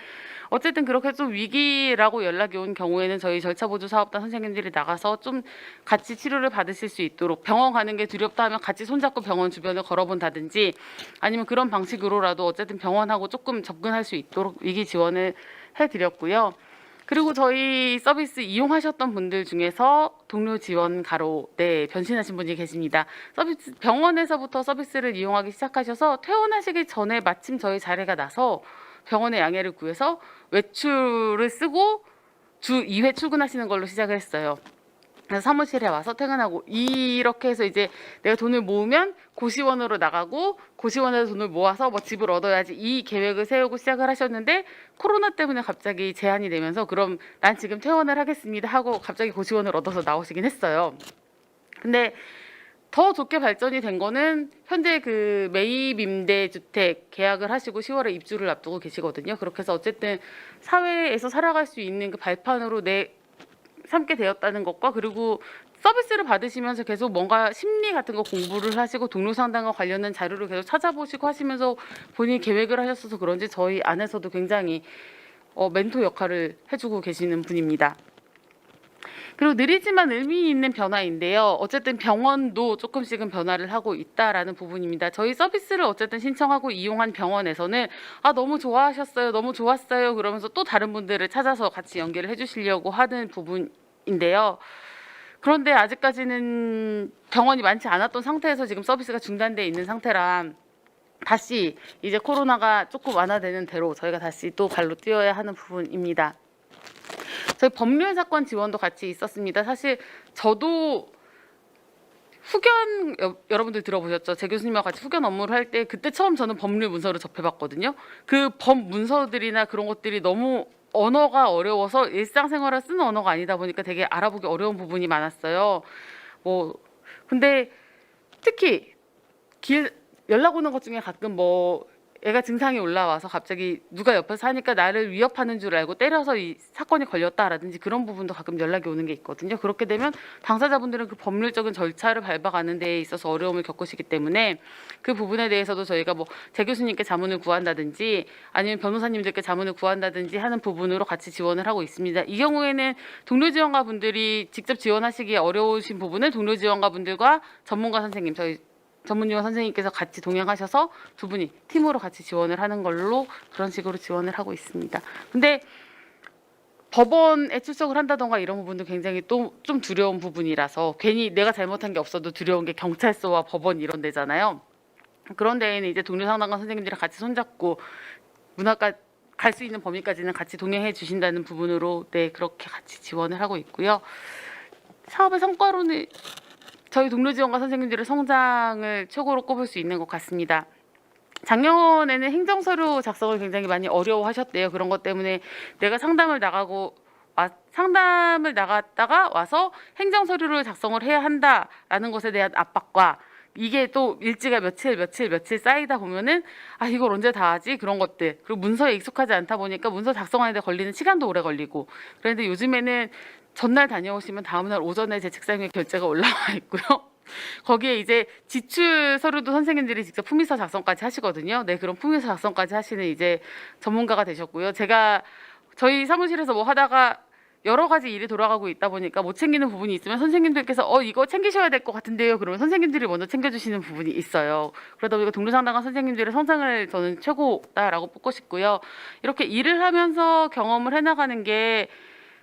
어쨌든 그렇게 좀 위기라고 연락이 온 경우에는 저희 절차보조사업단 선생님들이 나가서 좀 같이 치료를 받으실 수 있도록, 병원 가는 게 두렵다 하면 같이 손잡고 병원 주변을 걸어본다든지, 아니면 그런 방식으로라도 어쨌든 병원하고 조금 접근할 수 있도록 위기 지원을 해드렸고요. 그리고 저희 서비스 이용하셨던 분들 중에서 동료 지원가로 변신하신 분이 계십니다. 병원에서부터 서비스를 이용하기 시작하셔서 퇴원하시기 전에 마침 저희 자리가 나서 병원의 양해를 구해서 외출을 쓰고 주 2회 출근하시는 걸로 시작을 했어요. 그래서 사무실에 와서 퇴근하고, 이렇게 해서 이제 내가 돈을 모으면 고시원으로 나가고 고시원에서 돈을 모아서 집을 얻어야지, 이 계획을 세우고 시작을 하셨는데, 코로나 때문에 갑자기 제한이 되면서 그럼 난 지금 퇴원을 하겠습니다 하고 갑자기 고시원을 얻어서 나오시긴 했어요. 근데 더 좋게 발전이 된 거는 현재 그 매입 임대 주택 계약을 하시고 10월에 입주를 앞두고 계시거든요. 그렇게 해서 어쨌든 사회에서 살아갈 수 있는 그 발판으로 삼게 되었다는 것과, 그리고 서비스를 받으시면서 계속 뭔가 심리 같은 거 공부를 하시고 동료 상담과 관련된 자료를 계속 찾아보시고 하시면서 본인이 계획을 하셨어서 그런지 저희 안에서도 굉장히 멘토 역할을 해주고 계시는 분입니다. 그리고 느리지만 의미 있는 변화인데요. 어쨌든 병원도 조금씩은 변화를 하고 있다라는 부분입니다. 저희 서비스를 어쨌든 신청하고 이용한 병원에서는 너무 좋아하셨어요, 너무 좋았어요 그러면서 또 다른 분들을 찾아서 같이 연계를 해주시려고 하는 부분인데요. 그런데 아직까지는 병원이 많지 않았던 상태에서 지금 서비스가 중단돼 있는 상태라, 다시 이제 코로나가 조금 완화되는 대로 저희가 다시 또 발로 뛰어야 하는 부분입니다. 저희 법률 사건 지원도 같이 있었습니다. 사실 저도 후견, 여러분들 들어보셨죠? 제 교수님과 같이 후견 업무를 할 때 그때 처음 저는 법률 문서를 접해봤거든요. 그 법 문서들이나 그런 것들이 너무 언어가 어려워서 일상생활에 쓰는 언어가 아니다 보니까 되게 알아보기 어려운 부분이 많았어요. 근데 특히 연락 오는 것 중에 가끔 애가 증상이 올라와서 갑자기 누가 옆에서 하니까 나를 위협하는 줄 알고 때려서 이 사건이 걸렸다라든지 그런 부분도 가끔 연락이 오는 게 있거든요. 그렇게 되면 당사자분들은 그 법률적인 절차를 밟아가는 데 있어서 어려움을 겪으시기 때문에 그 부분에 대해서도 저희가 제 교수님께 자문을 구한다든지 아니면 변호사님들께 자문을 구한다든지 하는 부분으로 같이 지원을 하고 있습니다. 이 경우에는 동료 지원가분들이 직접 지원하시기에 어려우신 부분을 동료 지원가분들과 전문가 선생님, 저희 전문의원 선생님께서 같이 동행하셔서 두 분이 팀으로 같이 지원을 하는 걸로 그런 식으로 지원을 하고 있습니다. 근데 법원에 출석을 한다던가 이런 부분도 굉장히 또 좀 두려운 부분이라서, 괜히 내가 잘못한 게 없어도 두려운 게 경찰서와 법원 이런 데잖아요. 그런 데에는 이제 동료 상담관 선생님들이랑 같이 손잡고 문학과 갈 수 있는 범위까지는 같이 동행해 주신다는 부분으로 그렇게 같이 지원을 하고 있고요. 사업의 성과로는 저희 동료 지원과 선생님들의 성장을 최고로 꼽을 수 있는 것 같습니다. 작년에는 행정서류 작성을 굉장히 많이 어려워하셨대요. 그런 것 때문에 내가 상담을 나갔다가 와서 행정서류를 작성을 해야 한다라는 것에 대한 압박과, 이게 또 일지가 며칠 쌓이다 보면은 이걸 언제 다 하지? 그런 것들. 그리고 문서에 익숙하지 않다 보니까 문서 작성하는 데 걸리는 시간도 오래 걸리고. 그런데 요즘에는 전날 다녀오시면 다음날 오전에 제 책상 위에 결제가 올라와 있고요. 거기에 이제 지출 서류도 선생님들이 직접 품위서 작성까지 하시거든요. 네, 그런 품위서 작성까지 하시는 이제 전문가가 되셨고요. 제가 저희 사무실에서 뭐 하다가 여러 가지 일이 돌아가고 있다 보니까 못 챙기는 부분이 있으면 선생님들께서 이거 챙기셔야 될 것 같은데요. 그러면 선생님들이 먼저 챙겨주시는 부분이 있어요. 그러다 보니까 동료상담관 선생님들의 성장을 저는 최고다라고 뽑고 싶고요. 이렇게 일을 하면서 경험을 해나가는 게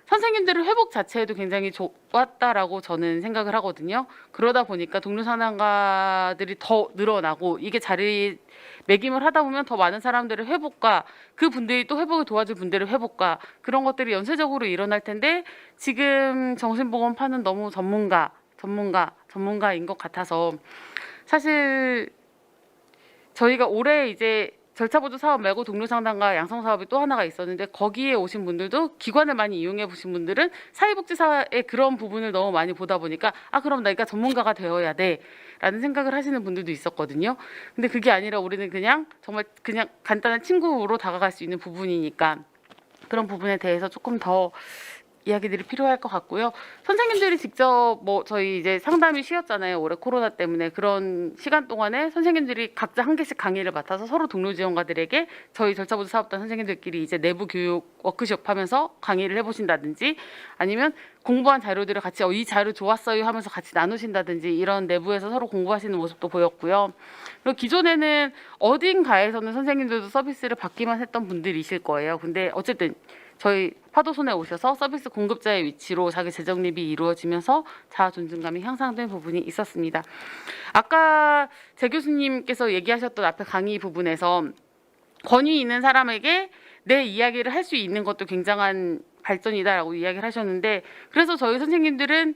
선생님들의 회복 자체에도 굉장히 좋았다라고 저는 생각을 하거든요. 그러다 보니까 동료 상담가들이 더 늘어나고 이게 자리매김을 하다 보면 더 많은 사람들의 회복과 그 분들이 또 회복을 도와줄 분들의 회복과 그런 것들이 연쇄적으로 일어날 텐데 지금 정신보건파는 너무 전문가인 것 같아서 사실 저희가 올해 이제 절차보조 사업 말고 동료 상담과 양성 사업이 또 하나가 있었는데 거기에 오신 분들도 기관을 많이 이용해 보신 분들은 사회복지사의 그런 부분을 너무 많이 보다 보니까 그럼 내가 전문가가 되어야 돼라는 생각을 하시는 분들도 있었거든요. 근데 그게 아니라 우리는 그냥 정말 그냥 간단한 친구로 다가갈 수 있는 부분이니까 그런 부분에 대해서 조금 더 이야기들이 필요할 것 같고요. 선생님들이 직접 뭐 저희 이제 상담이 쉬었잖아요. 올해 코로나 때문에 그런 시간 동안에 선생님들이 각자 한 개씩 강의를 맡아서 서로 동료 지원가들에게 저희 절차보조 사업단 선생님들끼리 이제 내부 교육 워크숍 하면서 강의를 해보신다든지 아니면 공부한 자료들을 같이 이 자료 좋았어요 하면서 같이 나누신다든지 이런 내부에서 서로 공부하시는 모습도 보였고요. 그리고 기존에는 어딘가에서는 선생님들도 서비스를 받기만 했던 분들이실 거예요. 근데 어쨌든 저희 파도손에 오셔서 서비스 공급자의 위치로 자기 재정립이 이루어지면서 자아 존중감이 향상된 부분이 있었습니다. 아까 재 교수님께서 얘기하셨던 앞에 강의 부분에서 권위 있는 사람에게 내 이야기를 할 수 있는 것도 굉장한 발전이다라고 이야기를 하셨는데 그래서 저희 선생님들은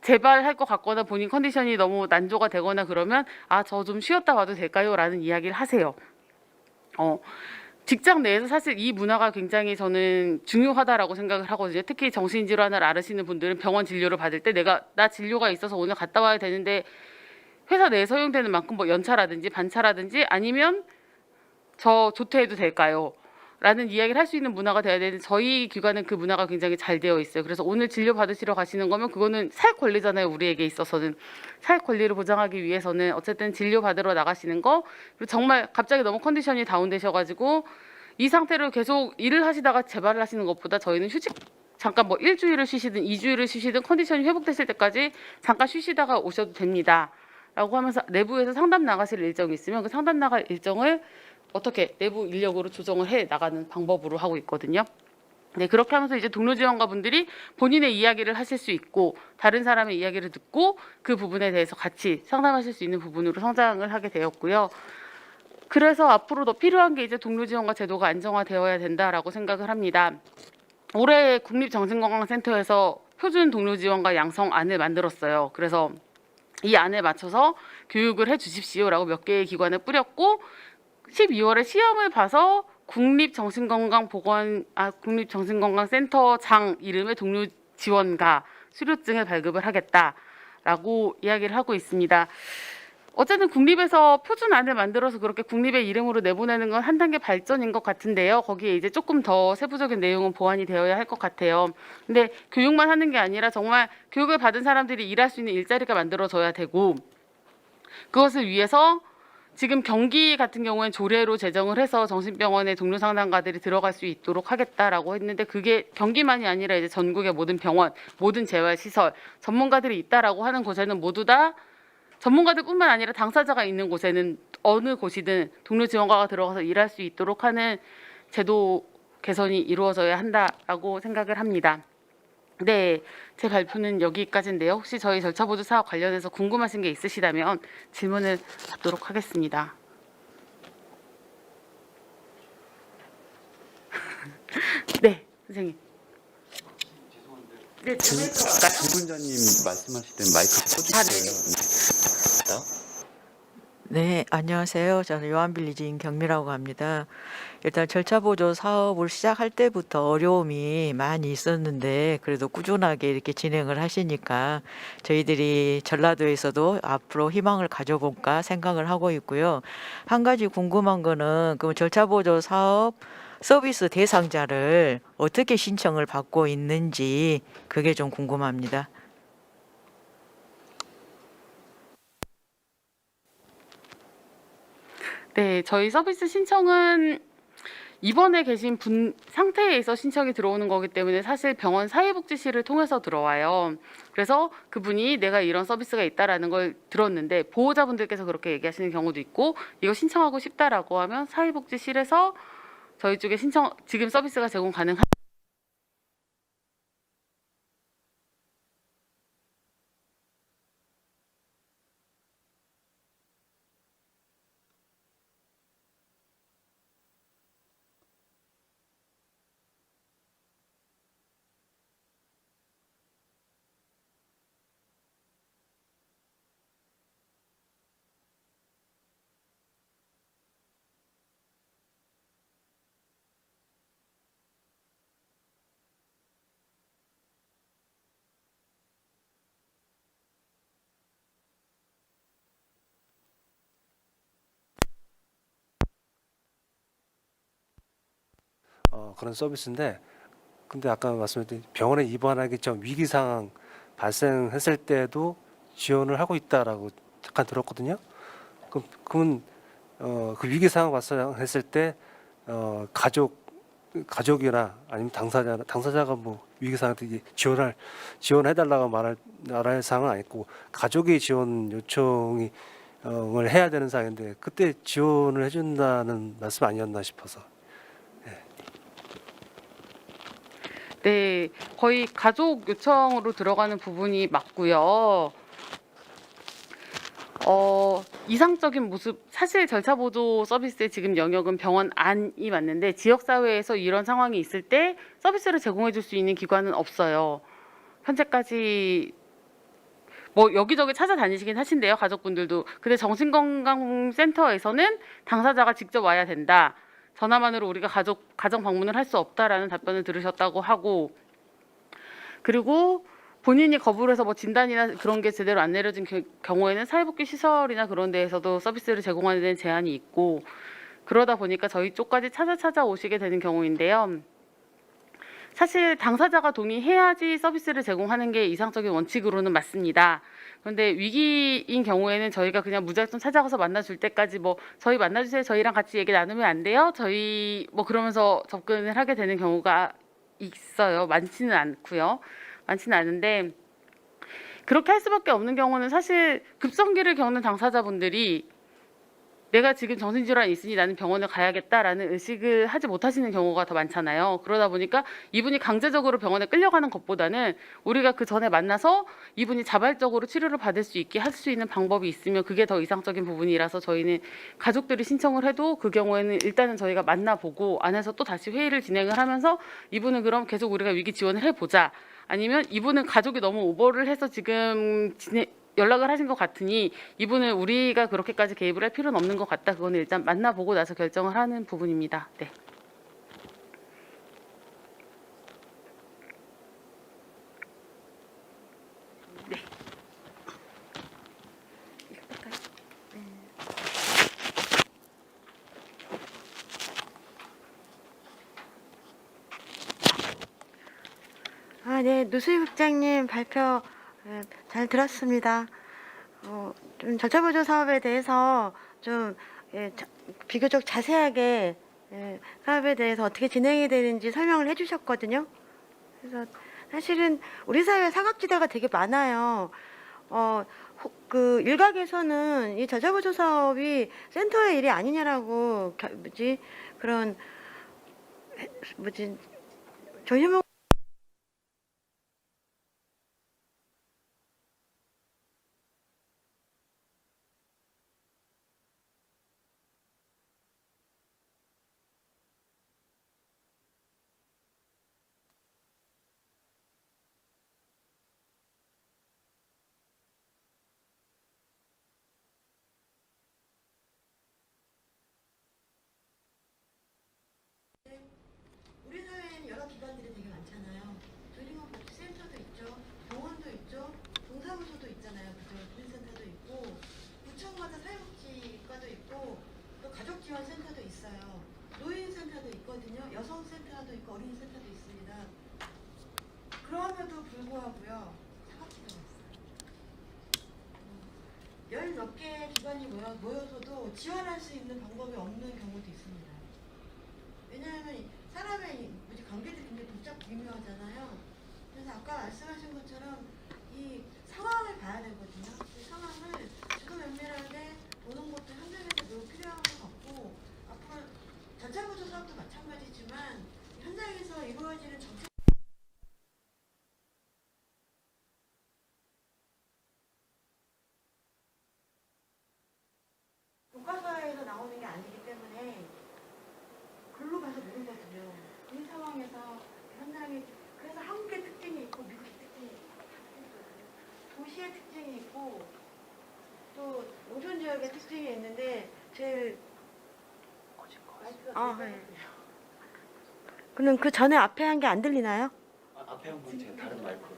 재발할 것 같거나 본인 컨디션이 너무 난조가 되거나 그러면 저 좀 쉬었다 와도 될까요? 라는 이야기를 하세요. 직장 내에서 사실 이 문화가 굉장히 저는 중요하다라고 생각을 하거든요. 특히 정신질환을 앓으시는 분들은 병원 진료를 받을 때 나 진료가 있어서 오늘 갔다 와야 되는데 회사 내에서 허용되는 만큼 뭐 연차라든지 반차라든지 아니면 저 조퇴해도 될까요? 라는 이야기를 할 수 있는 문화가 돼야 되는데 저희 기관은 그 문화가 굉장히 잘 되어 있어요. 그래서 오늘 진료 받으시러 가시는 거면 그거는 사회 권리잖아요. 우리에게 있어서는 사회 권리를 보장하기 위해서는 어쨌든 진료 받으러 나가시는 거 그리고 정말 갑자기 너무 컨디션이 다운되셔가지고 이 상태로 계속 일을 하시다가 재발을 하시는 것보다 저희는 휴직 잠깐 뭐 일주일을 쉬시든 2주일을 쉬시든 컨디션이 회복됐을 때까지 잠깐 쉬시다가 오셔도 됩니다. 라고 하면서 내부에서 상담 나가실 일정이 있으면 그 상담 나갈 일정을 어떻게 내부 인력으로 조정을 해 나가는 방법으로 하고 있거든요. 네, 그렇게 하면서 이제 동료 지원가분들이 본인의 이야기를 하실 수 있고 다른 사람의 이야기를 듣고 그 부분에 대해서 같이 상담하실 수 있는 부분으로 성장을 하게 되었고요. 그래서 앞으로 더 필요한 게 이제 동료 지원가 제도가 안정화되어야 된다라고 생각을 합니다. 올해 국립정신건강센터에서 표준 동료 지원가 양성안을 만들었어요. 그래서 이 안에 맞춰서 교육을 해 주십시오라고 몇 개의 기관을 뿌렸고 12월에 시험을 봐서 국립정신건강센터장 이름의 동료 지원가 수료증을 발급을 하겠다라고 이야기를 하고 있습니다. 어쨌든 국립에서 표준안을 만들어서 그렇게 국립의 이름으로 내보내는 건 한 단계 발전인 것 같은데요. 거기에 이제 조금 더 세부적인 내용은 보완이 되어야 할 것 같아요. 근데 교육만 하는 게 아니라 정말 교육을 받은 사람들이 일할 수 있는 일자리가 만들어져야 되고 그것을 위해서 지금 경기 같은 경우엔 조례로 제정을 해서 정신병원에 동료 상담가들이 들어갈 수 있도록 하겠다라고 했는데 그게 경기만이 아니라 이제 전국의 모든 병원, 모든 재활시설, 전문가들이 있다라고 하는 곳에는 모두 다 전문가들뿐만 아니라 당사자가 있는 곳에는 어느 곳이든 동료 지원가가 들어가서 일할 수 있도록 하는 제도 개선이 이루어져야 한다라고 생각을 합니다. 네, 제 발표는 여기까지인데요. 혹시 저희 절차보조 사업 관련해서 궁금하신 게 있으시다면 질문을 받도록 하겠습니다. 네, 선생님. 네, 질문자님 말씀하실 때 마이크 켜주세요. 네, 안녕하세요. 저는 요한빌리지인 경미라고 합니다. 일단 절차보조 사업을 시작할 때부터 어려움이 많이 있었는데 그래도 꾸준하게 이렇게 진행을 하시니까 저희들이 전라도에서도 앞으로 희망을 가져볼까 생각을 하고 있고요. 한 가지 궁금한 거는 그럼 절차보조 사업 서비스 대상자를 어떻게 신청을 받고 있는지 그게 좀 궁금합니다. 네, 저희 서비스 신청은 입원해 계신 분 상태에서 신청이 들어오는 거기 때문에 사실 병원 사회복지실을 통해서 들어와요. 그래서 그분이 내가 이런 서비스가 있다라는 걸 들었는데 보호자분들께서 그렇게 얘기하시는 경우도 있고 이거 신청하고 싶다라고 하면 사회복지실에서 저희 쪽에 지금 서비스가 제공 가능한 그런 서비스인데 근데 아까 말씀드린 병원에 입원하기 전 위기 상황 발생했을 때도 지원을 하고 있다라고 잠깐 들었거든요. 그러면 그 위기 상황 발생했을 때 가족이나 아니면 당사자가 뭐 위기 상황 때 지원해달라고 말할 상황은 아니고 가족의 지원 요청이 을 해야 되는 상황인데 그때 지원을 해준다는 말씀 아니었나 싶어서. 네, 거의 가족 요청으로 들어가는 부분이 맞고요. 이상적인 모습, 사실 절차 보조 서비스의 지금 영역은 병원 안이 맞는데 지역사회에서 이런 상황이 있을 때 서비스를 제공해 줄 수 있는 기관은 없어요. 현재까지 뭐 여기저기 찾아다니시긴 하신대요, 가족분들도. 근데 정신건강센터에서는 당사자가 직접 와야 된다. 전화만으로 우리가 가정 방문을 할 수 없다라는 답변을 들으셨다고 하고, 그리고 본인이 거부를 해서 뭐 진단이나 그런 게 제대로 안 내려진 경우에는 사회복지 시설이나 그런 데에서도 서비스를 제공하는 데는 제한이 있고, 그러다 보니까 저희 쪽까지 찾아오시게 되는 경우인데요. 사실 당사자가 동의해야지 서비스를 제공하는 게 이상적인 원칙으로는 맞습니다. 그런데 위기인 경우에는 저희가 그냥 무작정 찾아가서 만나줄 때까지 뭐 저희 만나주세요, 저희랑 같이 얘기 나누면 안 돼요, 저희 뭐 그러면서 접근을 하게 되는 경우가 있어요. 많지는 않고요. 많지는 않은데 그렇게 할 수밖에 없는 경우는 사실 급성기를 겪는 당사자분들이 내가 지금 정신질환이 있으니 나는 병원을 가야겠다라는 의식을 하지 못하시는 경우가 더 많잖아요. 그러다 보니까 이분이 강제적으로 병원에 끌려가는 것보다는 우리가 그 전에 만나서 이분이 자발적으로 치료를 받을 수 있게 할 수 있는 방법이 있으면 그게 더 이상적인 부분이라서 저희는 가족들이 신청을 해도 그 경우에는 일단은 저희가 만나보고 안에서 또 다시 회의를 진행을 하면서 이분은 그럼 계속 우리가 위기 지원을 해보자, 아니면 이분은 가족이 너무 오버를 해서 지금 연락을 하신 것 같으니 이분은 우리가 그렇게까지 개입을 할 필요는 없는 것 같다. 그거는 일단 만나보고 나서 결정을 하는 부분입니다. 네. 네. 네, 노수희 국장님 발표 잘 들었습니다. 좀 절차보조 사업에 대해서 좀 비교적 자세하게 사업에 대해서 어떻게 진행이 되는지 설명을 해주셨거든요. 그래서 사실은 우리 사회에 사각지대가 되게 많아요. 그 일각에서는 이 절차보조 사업이 센터의 일이 아니냐라고 그런 조현목 우리 사회에는 여러 기관들이 되게 많잖아요. 조직원복지센터도 있죠, 병원도 있죠, 동사무소도 있잖아요. 그죠? 주민센터도 있고, 구청마다 사회복지과도 있고, 또 가족지원센터도 있어요. 노인센터도 있거든요. 여성센터도 있고, 어린이센터도 있습니다. 그럼에도 불구하고요, 사각지대가 있어요. 열 몇 개 기관이 모여서도 지원할 수 있는 방법이 없는 경우도 있습니다. 왜냐하면 사람의 관계도 굉장히 복잡 미묘하잖아요. 그래서 아까 말씀하신 것처럼 이 상황을 봐야 되거든요. 이 상황을 지금 면밀하게 보는 것도 현장에서 매우 필요한 것 같고, 앞으로 전차보조 사업도 마찬가지지만 현장에서 이루어지는 정책 교과서에서 나오는 게 아니기 때문에 글로 가서 모르거든요. 이 상황에서 현장에, 그래서 한국의 특징이 있고 미국의 특징이 있고 도시의 특징이 있고 또 농촌 지역의 특징이 있는데 제일 네. 그럼 그 전에 앞에 한 게 안 들리나요? 앞에 한 건 제가 다른 마이크로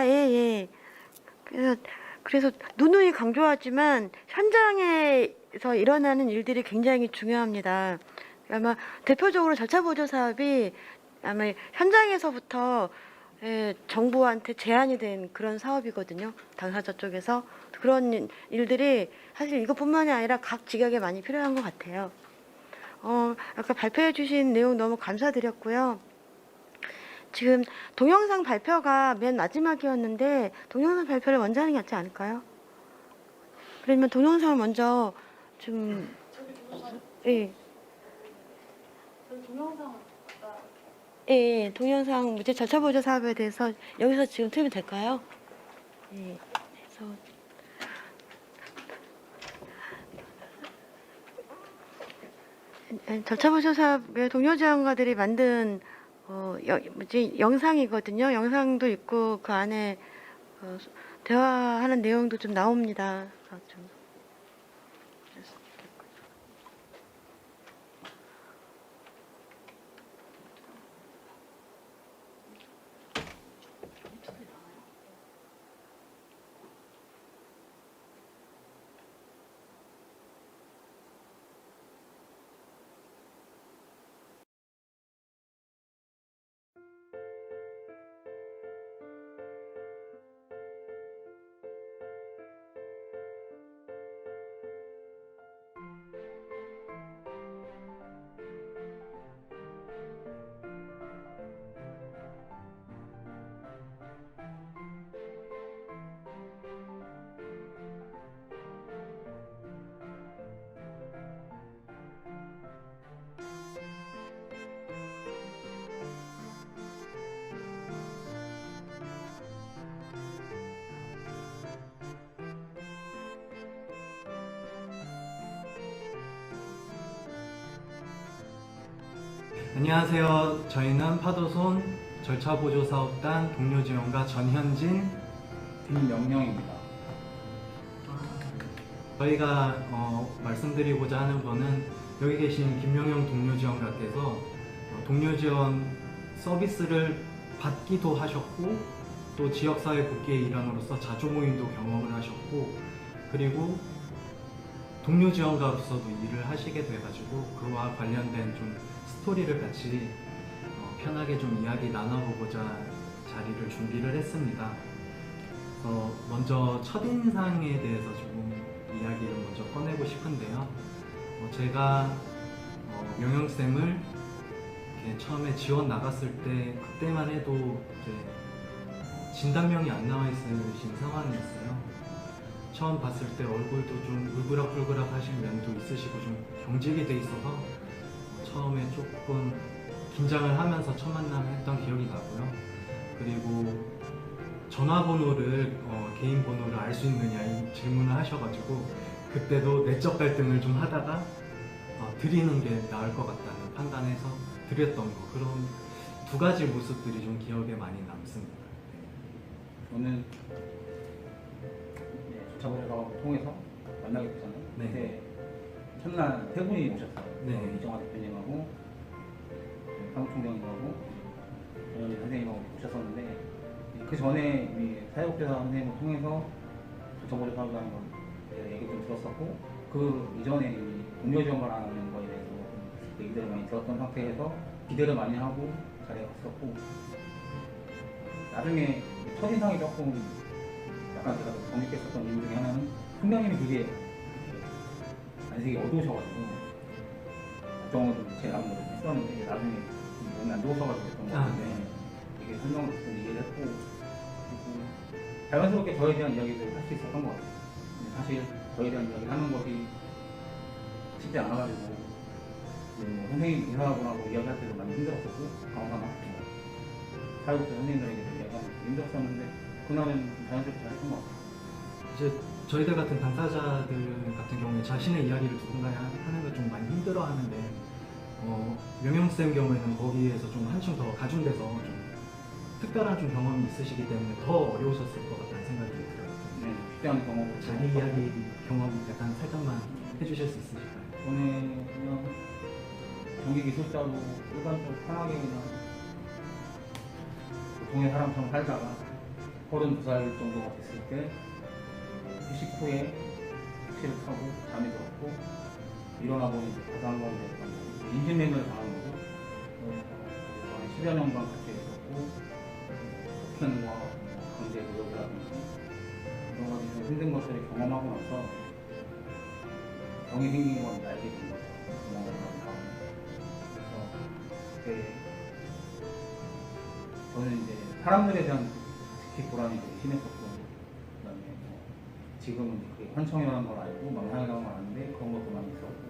예, 예. 그래서 누누이 강조하지만 현장에서 일어나는 일들이 굉장히 중요합니다. 아마 대표적으로 절차 보조 사업이 아마 현장에서부터 정부한테 제안이 된 그런 사업이거든요. 당사자 쪽에서 그런 일들이 사실 이것뿐만이 아니라 각 지역에 많이 필요한 것 같아요. 아까 발표해 주신 내용 너무 감사드렸고요. 지금 동영상 발표가 맨 마지막이었는데 동영상 발표를 먼저 하는 게 낫지 않을까요? 그러면 동영상을 먼저 좀 예. 예, 동영상 무죄 절차 보조 사업에 대해서 여기서 지금 틀면 될까요? 예. 그래서 절차 보조 사업의 동료 지원가들이 만든 영상이거든요. 영상도 있고 그 안에 대화하는 내용도 좀 나옵니다. 그래서 좀 안녕하세요. 저희는 파도손 절차보조사업단 동료지원가 전현진, 김명령입니다. 저희가 말씀드리고자 하는 거는 여기 계신 김명영 동료지원가께서 동료지원 서비스를 받기도 하셨고 또 지역사회 복귀의 일환으로서 자조모임도 경험을 하셨고 그리고 동료지원가로서도 일을 하시게 돼가지고 그와 관련된 좀 스토리를 같이 편하게 좀 이야기 나눠보고자 자리를 준비를 했습니다. 그래서 먼저 첫인상에 대해서 조금 이야기를 먼저 꺼내고 싶은데요. 제가 명영쌤을 처음에 지원 나갔을 때 그때만 해도 이제 진단명이 안 나와 있으신 상황이었어요. 처음 봤을 때 얼굴도 좀 울그락불그락 하신 면도 있으시고 좀 경직이 돼 있어서 처음에 조금 긴장을 하면서 첫 만남을 했던 기억이 나고요. 그리고 전화번호를 개인 번호를 알 수 있느냐 이 질문을 하셔가지고 그때도 내적 갈등을 좀 하다가 드리는 게 나을 것 같다는 판단해서 드렸던 거, 그런 두 가지 모습들이 좀 기억에 많이 남습니다. 저는 조차보조사업을 통해서 만나게 됐잖아요. 네. 그때 첫날 세 분이 오셨어요. 네. 이정화 대표님하고 사무총장님하고 전현희 선생님하고 오셨었는데 그 전에 우리 사회복지사 선생님을 통해서 조차보조사업이라는 걸 얘기 좀 들었었고 그 이전에 동료지원가라는 거에 대해서 얘기들을 많이 들었던 상태에서 기대를 많이 하고 자리에 갔었고 나중에 첫인상이 조금 약간 제가 좀 경직했었던 이유 중에 하나는 팀장님이 되게 안색이 어두우셔가지고 걱정을 좀 제가 한번 했었는데 나중에 몸이 안 좋으셔가지고 했던 것 같은데 이게 설명을 듣고 이해를 했고 그리고 자연스럽게 저에 대한 이야기를 할 수 있었던 것 같아요. 근데 사실 저에 대한 이야기를 하는 것이 쉽지 않아가지고 선생님 인사하고 이야기할 때도 많이 힘들었었고 강화가 사회복지 선생님들에게도 이야기하면 힘들었었는데 그날은 좀 자연스럽게 잘 했던 것 같아요. 이제 저희들 같은 당사자들 같은 경우에 자신의 이야기를 누군가 하는 걸 좀 많이 힘들어하는데 명영쌤 경우에는 거기에서 좀 한층 더 가중돼서 좀 특별한 좀 경험이 있으시기 때문에 더 어려우셨을 것 같다는 생각이 들어요. 네, 쉽지 않은 경험을 자기 이야기 경험 약간 살짝만 해주실 수 있으실까요? 저는 그냥 전기기술자로 일반적으로 편하게 그냥 보통의 사람처럼 살다가 32살 정도가 됐을 때 휴식 후에 택시를 타고 잠이 들었고 일어나 보니 가상관이 됐던 거고 인신매매를 당한 거고 한 10여 년간 같이 있었고 폭행과 강제 노역이라든지 여러 가지 좀 힘든 것들을 경험하고 나서 병이 생긴 건 알게 된 거죠. 경험을 한 다음에. 그래서 그때 저는 이제 사람들에 대한 특히 불안이 되게 심했었고 그다음에 지금은 그게 환청이라는 걸 알고 망상이라는 걸 아는데 그런 것도 많이 있었고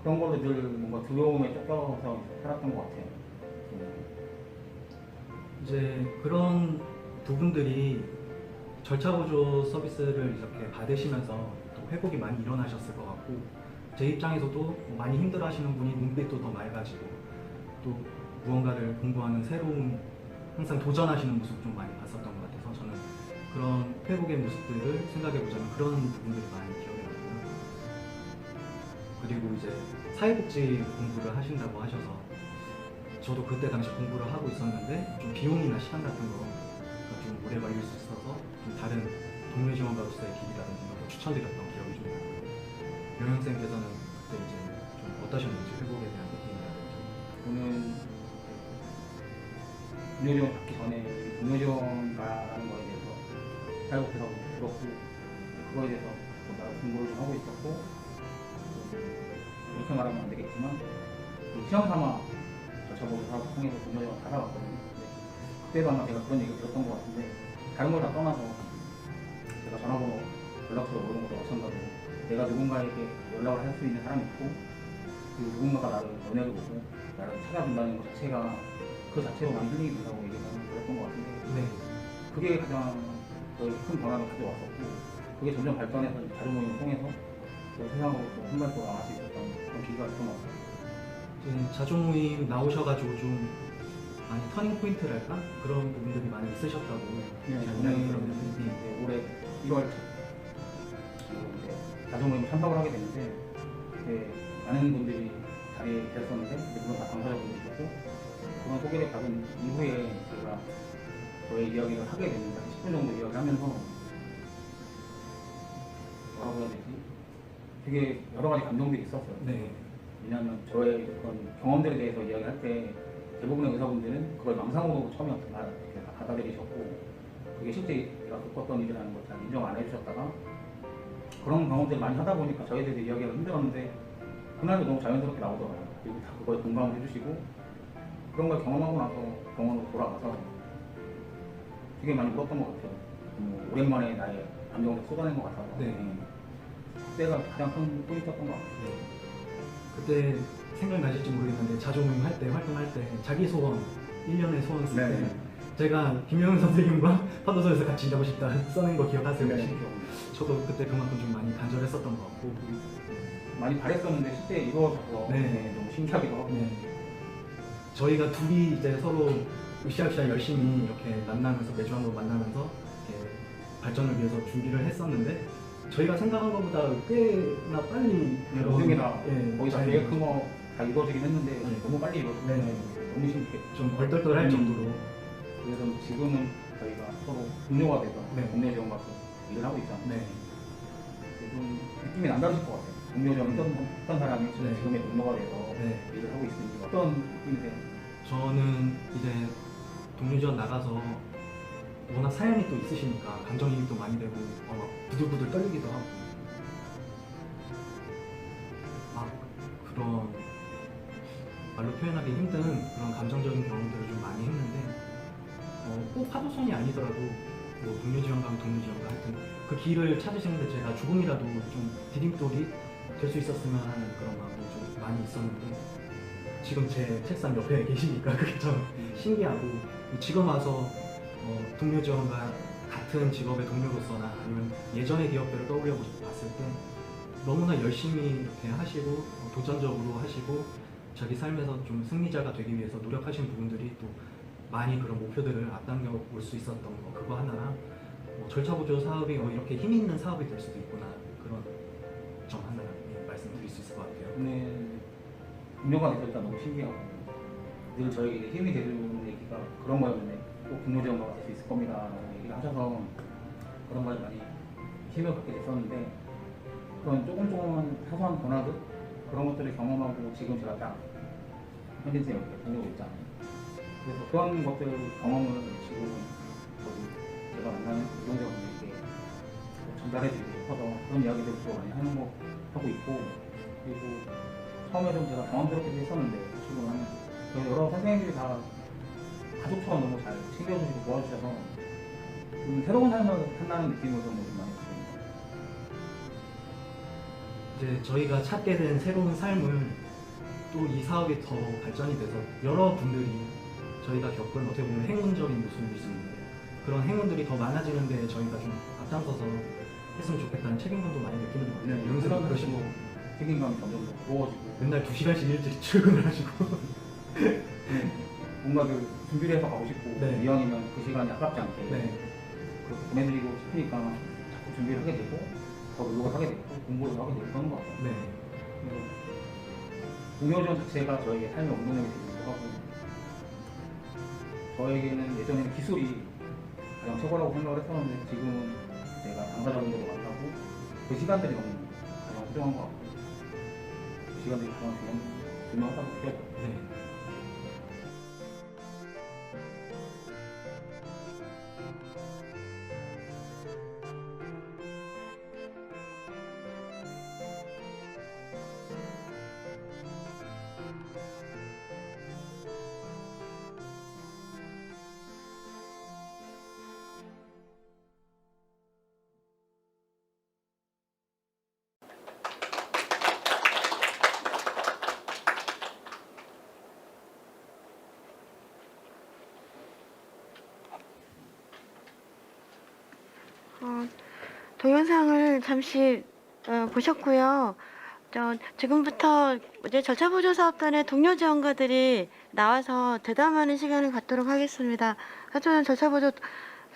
그런 걸로 늘 뭔가 두려움에 쫓겨서 살았던 것 같아요. 이제 그런 부분들이 절차보조 서비스를 이렇게 받으시면서 또 회복이 많이 일어나셨을 것 같고 제 입장에서도 많이 힘들어하시는 분이 눈빛도 더 맑아지고 또 무언가를 공부하는 새로운 항상 도전하시는 모습 좀 많이 봤었던 것 같아서 저는 그런 회복의 모습들을 생각해보자면 그런 부분들이 많이 기억에 남고요. 그리고 이제 사회복지 공부를 하신다고 하셔서 저도 그때 당시 공부를 하고 있었는데 좀 비용이나 시간 같은 거가 좀 오래 걸릴 수 있어서 좀 다른 동료 지원가로서의 길이라든지 이런 거 추천드렸던 기억이 좀 나고요. 명영쌤께서는 그때 이제 좀 어떠셨는지 회복에 대한 느낌이라든지. 저는 동료지원 받기 전에 동료지원 가라는 거에 대해서 사회복지사고 들었고 그거에 대해서 나름 공부를 좀 하고 있었고 이렇게 말하면 안 되겠지만 시험 삼아 저보고 사업 통해서 동료지원 받아봤거든요. 그때도 아마 제가 그런 얘기 들었던 것 같은데 다른 걸 다 떠나서 제가 전화번호 연락처를 모르는 것도 마찬가지고 내가 누군가에게 연락을 할 수 있는 사람이 있고 그 누군가가 나를 연애를 보고 나를 찾아준다는 것 자체가 그 자체로 많이 힐링이 된다고 얘기를 들었던 것 같은데 네. 그게 가장 거의 큰 변화를 가져왔었고 그게 점점 발전해서 다른 모임을 통해서 또 세상으로 또 한 발 더 나갈 수 있었던 그런 계기가 됐던 것 같아요. 이제 자조 모임 나오셔가지고 좀 많이 터닝 포인트랄까 그런 부분들이 많이 있으셨다고 네, 제가 저는 이야기 들었는데 올해 1월 자조 모임을 참석을 하게 됐는데 그때 많은 분들이 자리에 계셨었는데 물론 다 당사자분들이셨고 그런 소개를 받은 이후에 제가 저의 이야기를 하게 됐는데 10분 정도 이야기를 하면서 뭐라고 해야 되지? 되게 여러 가지 감정들이 있었어요. 네. 왜냐하면 저의 그런 경험들에 대해서 이야기할 때 대부분의 의사분들은 그걸 망상으로 처음에 받아들이셨고 그게 실제 제가 겪었던 일이라는 걸 잘 인정 안 해주셨다가 그런 경험들을 많이 하다 보니까 저에 대해서 이야기가 힘들었는데 그날도 너무 자연스럽게 나오더라고요. 그리고 다 그거에 공감을 해주시고 그런 걸 경험하고 나서 병원으로 돌아가서 되게 많이 울었던 것 같아요. 오랜만에 나의 감정을 쏟아낸 것 같아서 네. 그때가 가장 큰 포인트였던 것 같아요. 네. 그때 생각나실지 모르겠는데 자조 모임 할 때 활동할 때 자기 소원 1년의 소원 쓸 때 네. 제가 김영은 선생님과 파도소에서 같이 일하고 싶다 써낸 거 기억하세요? 네. 혹시? 저도 그때 그만큼 좀 많이 간절했었던 것 같고 많이 바랬었는데 실제 이루어져서 네. 너무 신기하기도 하고 네. 저희가 둘이 이제 서로 으쌰으쌰 열심히 이렇게 만나면서 매주 한 번 만나면서 이렇게 발전을 위해서 준비를 했었는데 저희가 생각한 것보다 꽤나 빨리 모든 게 다 예, 거의 다 잘 계획한 거 다 이루어지긴 했는데 네. 너무 빨리 이루어져서 네. 너무 신기해. 좀 얼떨떨할 정도로 그래서 지금은 저희가 서로 동료가 돼서 네. 동료 지원가서 일을 하고 있잖아요. 네. 좀 느낌이 남다르실 것 같아요. 동료 지원 했던 사람이 네. 지금의 동료가 돼서 네. 일을 하고 있으니 어떤 느낌이세요? 저는 이제 동료지원 나가서 워낙 사연이 또 있으시니까 감정이입도 많이 되고 막 부들부들 떨리기도 하고 그런 말로 표현하기 힘든 그런 감정적인 경험들을 좀 많이 했는데 꼭 파도손이 아니더라도 뭐 동료지원가면 동료지원가 하여튼 그 길을 찾으시는데 제가 조금이라도 좀 디딤돌이 될 수 있었으면 하는 그런 마음도 좀 많이 있었는데 지금 제 책상 옆에 계시니까 그게 참 신기하고 지금 와서 동료지원과 같은 직업의 동료로서나 아니면 예전의 기억들을 떠올려 봤을 때 너무나 열심히 이렇게 하시고 도전적으로 하시고 자기 삶에서 좀 승리자가 되기 위해서 노력하신 부분들이 또 많이 그런 목표들을 앞당겨 올 수 있었던 거 그거 하나랑 절차보조 사업이 이렇게 힘 있는 사업이 될 수도 있구나 그런 점 하나 말씀드릴 수 있을 것 같아요. 오늘 운영가 돼서 일단 너무 신기하고 늘 저에게 힘이 되는 얘기가 그런 거였는데 꼭 동료지원가가 될 수 있을 겁니다 라고 얘기를 하셔서 그런 거에 많이 힘을 갖게 됐었는데 그런 조금조금한 사소한 변화들 그런 것들을 경험하고 지금 제가 딱 현진쌤 이렇게 다니고 있잖아요. 그래서 그런 것들 경험을 지금 제가 만나는 이용자분들에게 전달해드리고 싶어서 그런 이야기들을 또 많이 하고 있고 그리고 처음에 좀 제가 당황스럽기도 했었는데 출근하면 여러 선생님들이 다 가족처럼 너무 잘 챙겨주시고 도와주셔서 좀 새로운 삶을 산다는 느낌을 좀 많이 받습니다. 이제 저희가 찾게 된 새로운 삶을 또 이 사업이 더 발전이 돼서 여러 분들이 저희가 겪은 어떻게 보면 행운적인 요소일 수 있는데 그런 행운들이 더 많아지는데 저희가 좀 앞장서서 했으면 좋겠다는 책임감도 많이 느끼는 것 같아요. 영수님 그러시고 책임감이 점점 더 무거워지고 맨날 2시간씩 일찍 출근을 하시고 뭔가 그 준비를 해서 가고 싶고 네. 이왕이면 그 시간이 아깝지 않게 네. 그렇게 보내드리고 싶으니까 자꾸 준비를 하게 되고 더 노력을 하게 되고 공부를 하게 되고 그런 것 같아요. 네. 그래서 동료지원 자체가 저에게 삶의 원동력이 되기도 하고 저에게는 예전에는 기술이 가장 최고라고 생각을 했었는데 지금은 내가 당사자분들을 만나고 그 시간들이 너무 가장 소중한 것 같고 그 시간들이 가장 중요하다고 느껴져요. 네. 동영상을 잠시 보셨고요. 지금부터 이제 절차보조 사업단의 동료 지원가들이 나와서 대담하는 시간을 갖도록 하겠습니다. 저는 절차보조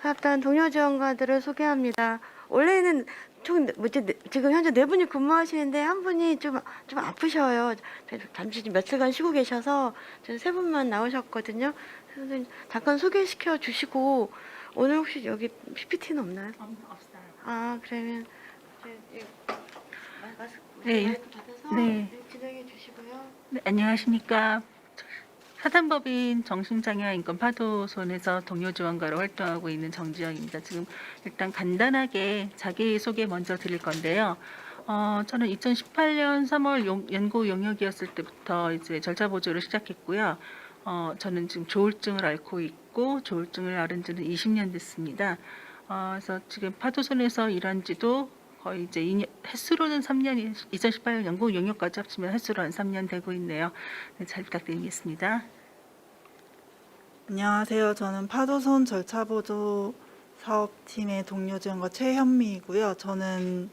사업단 동료 지원가들을 소개합니다. 원래는 지금 현재 4분이 근무하시는데 한 분이 좀 아프셔요. 잠시 며칠간 쉬고 계셔서 저는 3분만 나오셨거든요. 그래서 잠깐 소개시켜 주시고 오늘 혹시 여기 PPT는 없나요? 없어요. 아, 그러면 네, 마이크 받아서 네. 진행해 주시고요. 네, 안녕하십니까. 사단법인 정신장애와 인권 파도손에서 동료 지원가로 활동하고 있는 정지영입니다. 지금 일단 간단하게 자기소개 먼저 드릴 건데요. 저는 2018년 3월 연구 용역이었을 때부터 이제 절차 보조를 시작했고요. 저는 지금 조울증을 앓고 있고 조울증을 앓은 지는 20년 됐습니다. 그래서 지금 파도손에서 일한 지도 거의 이제 횟수로는 3년, 2018년 연구 용역까지 합치면 횟수로 한 3년 되고 있네요. 네, 잘 부탁드리겠습니다. 안녕하세요. 저는 파도손 절차보조 사업팀의 동료 지원가 최현미이고요. 저는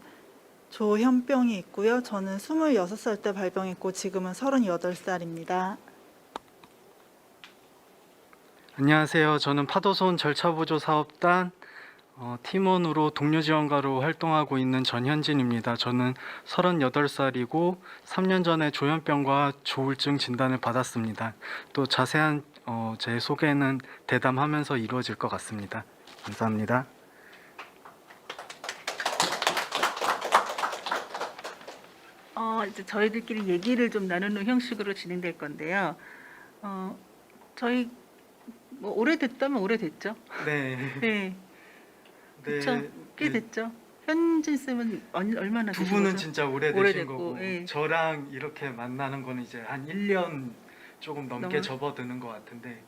조현병이 있고요. 저는 26살 때 발병했고 지금은 38살입니다. 안녕하세요. 저는 파도손 절차보조 사업단 팀원으로 동료 지원가로 활동하고 있는 전현진입니다. 저는 38살이고 3년 전에 조현병과 조울증 진단을 받았습니다. 또 자세한 제 소개는 대담하면서 이루어질 것 같습니다. 감사합니다. 이제 저희들끼리 얘기를 좀 나누는 형식으로 진행될 건데요. 저희 뭐 오래됐다면 오래됐죠. 네. 네, 그렇죠. 꽤 됐죠. 현진 쌤은 얼마나 두 되신 분은 거죠? 진짜 오래되신 오래됐고, 거고 예. 저랑 이렇게 만나는 거는 이제 한 1년 조금 넘게 넘어- 접어드는 것 같은데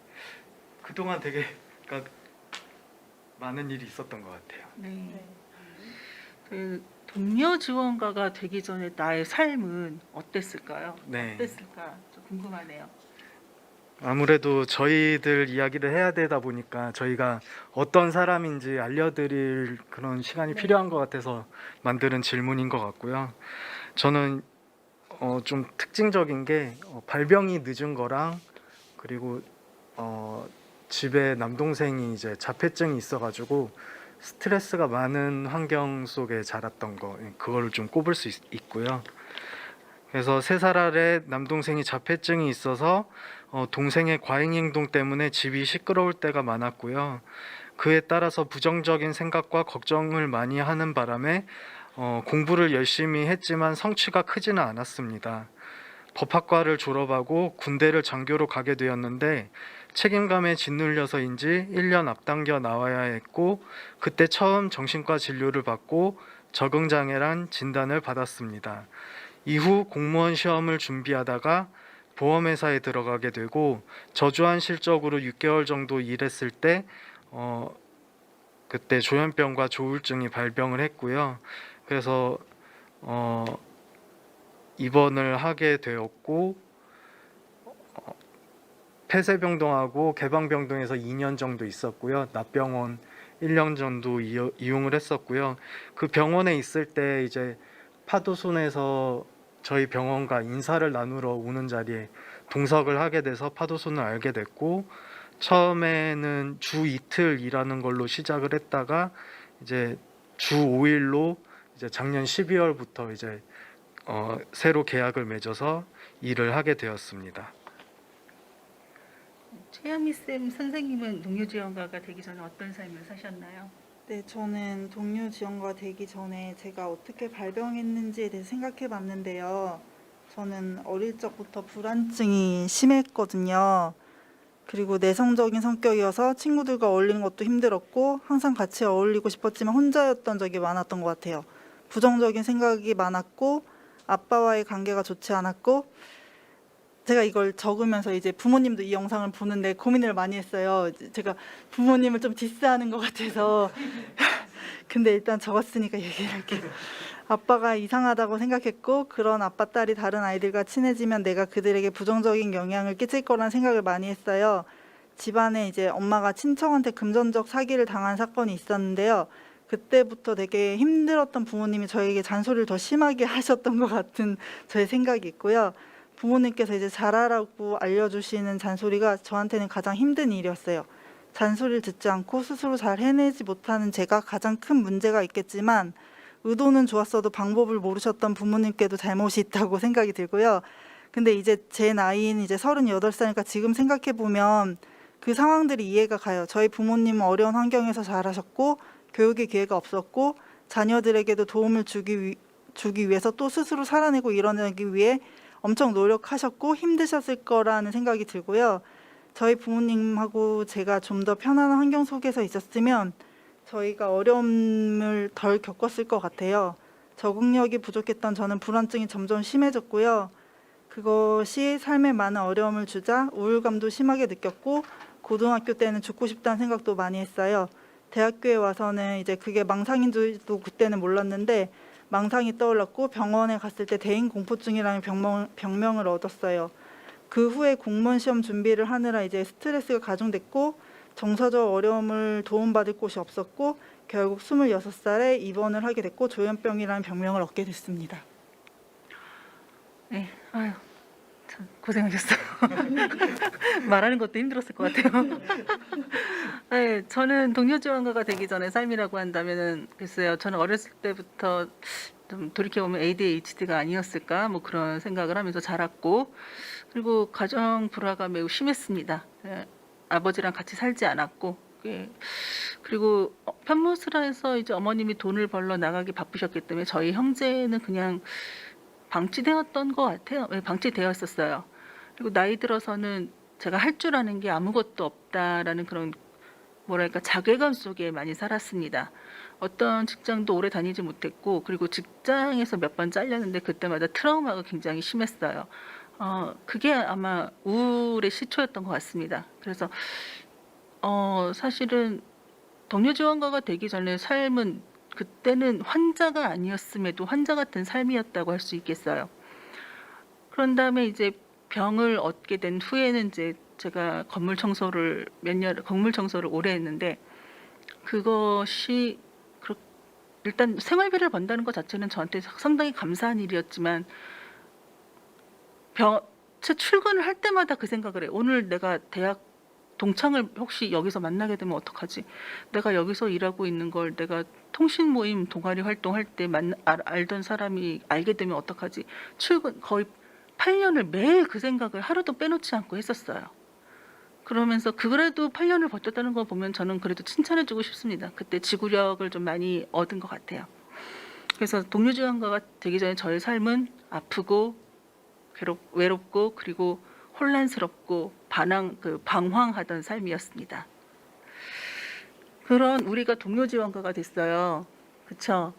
그동안 되게 그러니까 많은 일이 있었던 것 같아요. 네. 그 동료 지원가가 되기 전에 나의 삶은 어땠을까요? 네. 어땠을까 좀 궁금하네요. 아무래도 저희들 이야기를 해야 되다 보니까 저희가 어떤 사람인지 알려드릴 그런 시간이 필요한 것 같아서 만드는 질문인 것 같고요. 저는 좀 특징적인 게 발병이 늦은 거랑 그리고 집에 남동생이 이제 자폐증이 있어가지고 스트레스가 많은 환경 속에 자랐던 거 그거를 좀 꼽을 수 있고요. 그래서 3살 아래 남동생이 자폐증이 있어서 동생의 과잉 행동 때문에 집이 시끄러울 때가 많았고요. 그에 따라서 부정적인 생각과 걱정을 많이 하는 바람에 공부를 열심히 했지만 성취가 크지는 않았습니다. 법학과를 졸업하고 군대를 장교로 가게 되었는데 책임감에 짓눌려서인지 1년 앞당겨 나와야 했고 그때 처음 정신과 진료를 받고 적응장애란 진단을 받았습니다. 이후 공무원 시험을 준비하다가 보험회사에 들어가게 되고 저조한 실적으로 6개월 정도 일했을 때 그때 조현병과 조울증이 발병을 했고요. 그래서 입원을 하게 되었고 폐쇄병동하고 개방병동에서 2년 정도 있었고요. 납병원 1년 정도 이용을 했었고요. 그 병원에 있을 때 이제 파도손에서 저희 병원과 인사를 나누러 오는 자리에 동석을 하게 돼서 파도손을 알게 됐고 처음에는 주 이틀 일하는 걸로 시작을 했다가 이제 주 5일로 이제 작년 12월부터 이제 새로 계약을 맺어서 일을 하게 되었습니다. 최현미 쌤 선생님은 동료 지원가가 되기 전에 어떤 삶을 사셨나요? 네, 저는 동료 지원가 되기 전에 제가 어떻게 발병했는지에 대해서 생각해 봤는데요. 저는 어릴 적부터 불안증이 심했거든요. 그리고 내성적인 성격이어서 친구들과 어울리는 것도 힘들었고 항상 같이 어울리고 싶었지만 혼자였던 적이 많았던 것 같아요. 부정적인 생각이 많았고 아빠와의 관계가 좋지 않았고 제가 이걸 적으면서 이제 부모님도 이 영상을 보는데 고민을 많이 했어요. 제가 부모님을 좀 디스하는 것 같아서 근데 일단 적었으니까 얘기를 할게요. 아빠가 이상하다고 생각했고 그런 아빠 딸이 다른 아이들과 친해지면 내가 그들에게 부정적인 영향을 끼칠 거란 생각을 많이 했어요. 집안에 이제 엄마가 친척한테 금전적 사기를 당한 사건이 있었는데요. 그때부터 되게 힘들었던 부모님이 저에게 잔소리를 더 심하게 하셨던 것 같은 저의 생각이 있고요. 부모님께서 이제 잘하라고 알려주시는 잔소리가 저한테는 가장 힘든 일이었어요. 잔소리를 듣지 않고 스스로 잘 해내지 못하는 제가 가장 큰 문제가 있겠지만 의도는 좋았어도 방법을 모르셨던 부모님께도 잘못이 있다고 생각이 들고요. 근데 이제 제 나이는 이제 38살이니까 지금 생각해 보면 그 상황들이 이해가 가요. 저희 부모님은 어려운 환경에서 자라셨고 교육의 기회가 없었고 자녀들에게도 도움을 주기 위해서 또 스스로 살아내고 일어나기 위해 엄청 노력하셨고 힘드셨을 거라는 생각이 들고요. 저희 부모님하고 제가 좀 더 편안한 환경 속에서 있었으면 저희가 어려움을 덜 겪었을 것 같아요. 적응력이 부족했던 저는 불안증이 점점 심해졌고요. 그것이 삶에 많은 어려움을 주자 우울감도 심하게 느꼈고 고등학교 때는 죽고 싶다는 생각도 많이 했어요. 대학교에 와서는 이제 그게 망상인 줄도 그때는 몰랐는데 망상이 떠올랐고 병원에 갔을 때 대인 공포증이라는 병명을 얻었어요. 그 후에 공무원 시험 준비를 하느라 이제 스트레스가 가중됐고 정서적 어려움을 도움받을 곳이 없었고 결국 26살에 입원을 하게 됐고 조현병이라는 병명을 얻게 됐습니다. 네, 아유, 참 고생하셨어요. 말하는 것도 힘들었을 것 같아요. 네, 저는 동료 지원가가 되기 전에 삶이라고 한다면은 글쎄요, 저는 어렸을 때부터 좀 돌이켜보면 ADHD가 아니었을까 뭐 그런 생각을 하면서 자랐고 그리고 가정 불화가 매우 심했습니다. 아버지랑 같이 살지 않았고 그리고 편무스라에서 이제 어머님이 돈을 벌러 나가기 바쁘셨기 때문에 저희 형제는 그냥 방치되었던 것 같아요. 방치되었었어요. 그리고 나이 들어서는 제가 할 줄 아는 게 아무것도 없다라는 그런 뭐랄까 자괴감 속에 많이 살았습니다. 어떤 직장도 오래 다니지 못했고 그리고 직장에서 몇 번 잘렸는데 그때마다 트라우마가 굉장히 심했어요. 그게 아마 우울의 시초였던 것 같습니다. 그래서 사실은 동료 지원가가 되기 전에 삶은 그때는 환자가 아니었음에도 환자 같은 삶이었다고 할 수 있겠어요. 그런 다음에 이제 병을 얻게 된 후에는 이제 제가 건물 청소를 오래 했는데 그것이 일단 생활비를 번다는 것 자체는 저한테 상당히 감사한 일이었지만 출근을 할 때마다 그 생각을 해요. 오늘 내가 대학 동창을 혹시 여기서 만나게 되면 어떡하지? 내가 여기서 일하고 있는 걸 내가 통신 모임 동아리 활동할 때 알던 사람이 알게 되면 어떡하지? 출근 거의 8년을 매일 그 생각을 하루도 빼놓지 않고 했었어요. 그러면서 그래도 8년을 버텼다는 거 보면 저는 그래도 칭찬해주고 싶습니다. 그때 지구력을 좀 많이 얻은 것 같아요. 그래서 동료 지원가가 되기 전에 저의 삶은 아프고 외롭고 그리고 혼란스럽고 방황하던 삶이었습니다. 그런 우리가 동료 지원가가 됐어요. 그렇죠?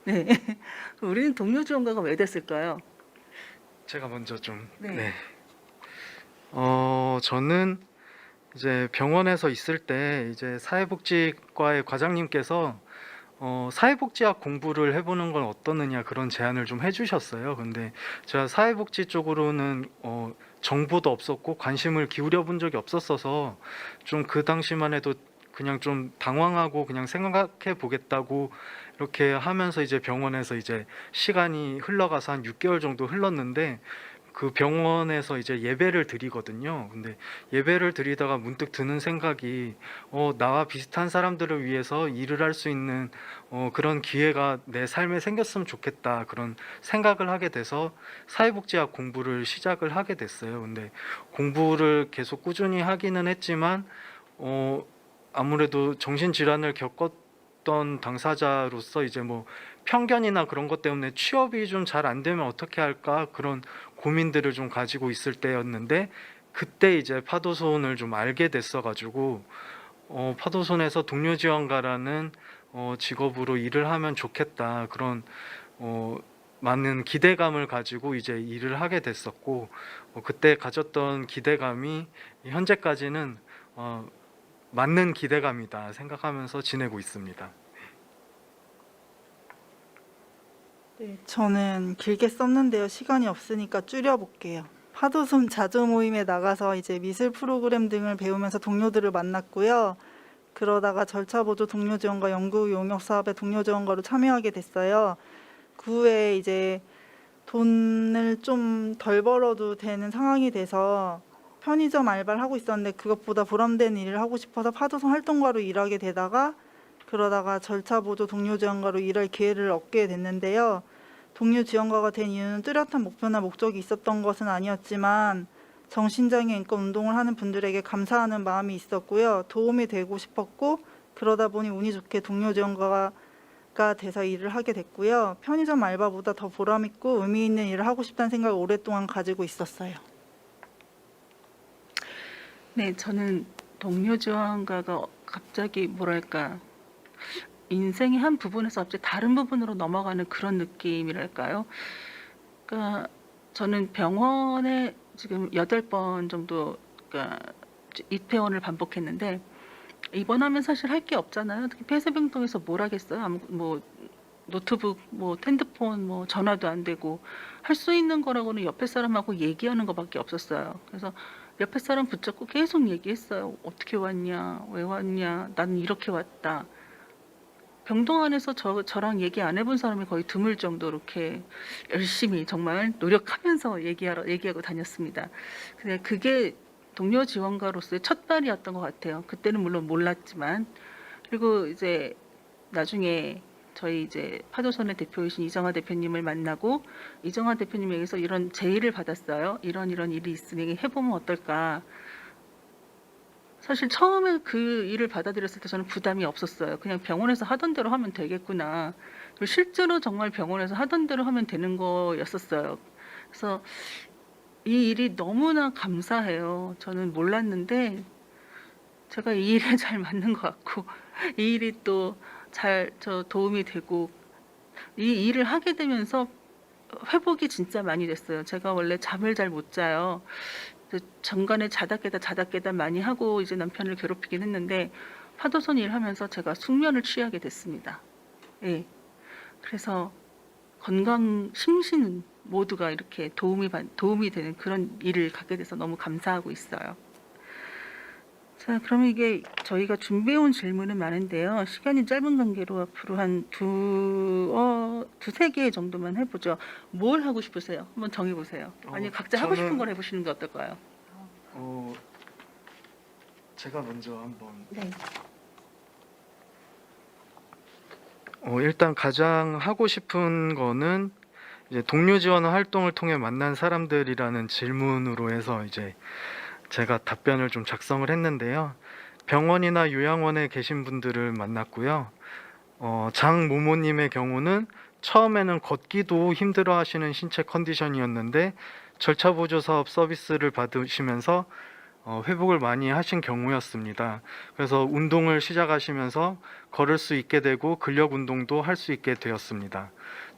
네. 우리는 동료 지원가가 왜 됐을까요? 제가 먼저 좀 네. 저는 이제 병원에서 있을 때 이제 사회복지과의 과장님께서 사회복지학 공부를 해보는 건 어떠느냐 그런 제안을 좀 해주셨어요. 근데 제가 사회복지 쪽으로는 정보도 없었고 관심을 기울여 본 적이 없었어서 좀 그 당시만 해도 그냥 좀 당황하고 그냥 생각해 보겠다고 이렇게 하면서 이제 병원에서 이제 시간이 흘러가서 한 6개월 정도 흘렀는데 그 병원에서 이제 예배를 드리거든요. 근데 예배를 드리다가 문득 드는 생각이 나와 비슷한 사람들을 위해서 일을 할 수 있는 그런 기회가 내 삶에 생겼으면 좋겠다 그런 생각을 하게 돼서 사회복지학 공부를 시작을 하게 됐어요. 근데 공부를 계속 꾸준히 하기는 했지만 아무래도 정신질환을 겪었던 당사자로서 이제 뭐 편견이나 그런 것 때문에 취업이 좀 잘 안 되면 어떻게 할까 그런 고민들을 좀 가지고 있을 때였는데 그때 이제 파도손을 좀 알게 됐어가지고 파도손에서 동료 지원가라는 직업으로 일을 하면 좋겠다 그런 많은 기대감을 가지고 이제 일을 하게 됐었고 그때 가졌던 기대감이 현재까지는 맞는 기대감이다 생각하면서 지내고 있습니다. 네, 저는 길게 썼는데요. 시간이 없으니까 줄여볼게요. 파도손 자조 모임에 나가서 이제 미술 프로그램 등을 배우면서 동료들을 만났고요. 그러다가 절차보조 동료 지원과 연구 용역 사업에 동료 지원가로 참여하게 됐어요. 그 후에 이제 돈을 좀 덜 벌어도 되는 상황이 돼서 편의점 알바를 하고 있었는데 그것보다 보람된 일을 하고 싶어서 파도손 활동가로 일하게 되다가 그러다가 절차보조 동료 지원가로 일할 기회를 얻게 됐는데요. 동료 지원가가 된 이유는 뚜렷한 목표나 목적이 있었던 것은 아니었지만 정신장애 인권 운동을 하는 분들에게 감사하는 마음이 있었고요. 도움이 되고 싶었고 그러다 보니 운이 좋게 동료 지원가가 돼서 일을 하게 됐고요. 편의점 알바보다 더 보람 있고 의미 있는 일을 하고 싶다는 생각을 오랫동안 가지고 있었어요. 네, 저는 동료 지원가가 갑자기 뭐랄까 인생의 한 부분에서 갑자기 다른 부분으로 넘어가는 그런 느낌이랄까요? 그러니까 저는 병원에 지금 8번 정도 그러니까 입회원을 반복했는데 입원하면 사실 할 게 없잖아요. 특히 폐쇄병동에서 뭘 하겠어요? 뭐 노트북, 뭐 핸드폰, 뭐 전화도 안 되고 할 수 있는 거라고는 옆에 사람하고 얘기하는 것밖에 없었어요. 그래서 옆에 사람 붙잡고 계속 얘기했어요. 어떻게 왔냐, 왜 왔냐, 나는 이렇게 왔다. 병동 안에서 저랑 얘기 안 해본 사람이 거의 드물 정도로 이렇게 열심히 정말 노력하면서 얘기하고 다녔습니다. 근데 그게 동료 지원가로서의 첫 발이었던 것 같아요. 그때는 물론 몰랐지만. 그리고 이제 나중에 저희 이제 파도손의 대표이신 이정화 대표님을 만나고 이정화 대표님에게서 이런 제의를 받았어요. 이런 일이 있으니 해보면 어떨까. 사실 처음에 그 일을 받아들였을 때 저는 부담이 없었어요. 그냥 병원에서 하던 대로 하면 되겠구나. 그리고 실제로 정말 병원에서 하던 대로 하면 되는 거였었어요. 그래서 이 일이 너무나 감사해요. 저는 몰랐는데 제가 이 일에 잘 맞는 것 같고 이 일이 또 잘 도움이 되고 이 일을 하게 되면서 회복이 진짜 많이 됐어요. 제가 원래 잠을 잘 못 자요. 중간에 자다 깨다 많이 하고 이제 남편을 괴롭히긴 했는데 파도선 일하면서 제가 숙면을 취하게 됐습니다. 예. 그래서 건강, 심신 모두가 이렇게 도움이 되는 그런 일을 갖게 돼서 너무 감사하고 있어요. 자, 그러면 이게 저희가 준비해온 질문은 많은데요. 시간이 짧은 관계로 앞으로 한 두세 개 정도만 해보죠. 뭘 하고 싶으세요? 한번 정해보세요. 아니 각자 하고 싶은 저는- 걸 해보시는 게 어떨까요? 제가 먼저 한번 네. 일단 가장 하고 싶은 거는 이제 동료 지원 활동을 통해 만난 사람들이라는 질문으로 해서 이제 제가 답변을 좀 작성을 했는데요. 병원이나 요양원에 계신 분들을 만났고요. 장모모님의 경우는 처음에는 걷기도 힘들어 하시는 신체 컨디션이었는데 절차 보조 사업 서비스를 받으시면서 회복을 많이 하신 경우였습니다. 그래서 운동을 시작하시면서 걸을 수 있게 되고 근력 운동도 할 수 있게 되었습니다.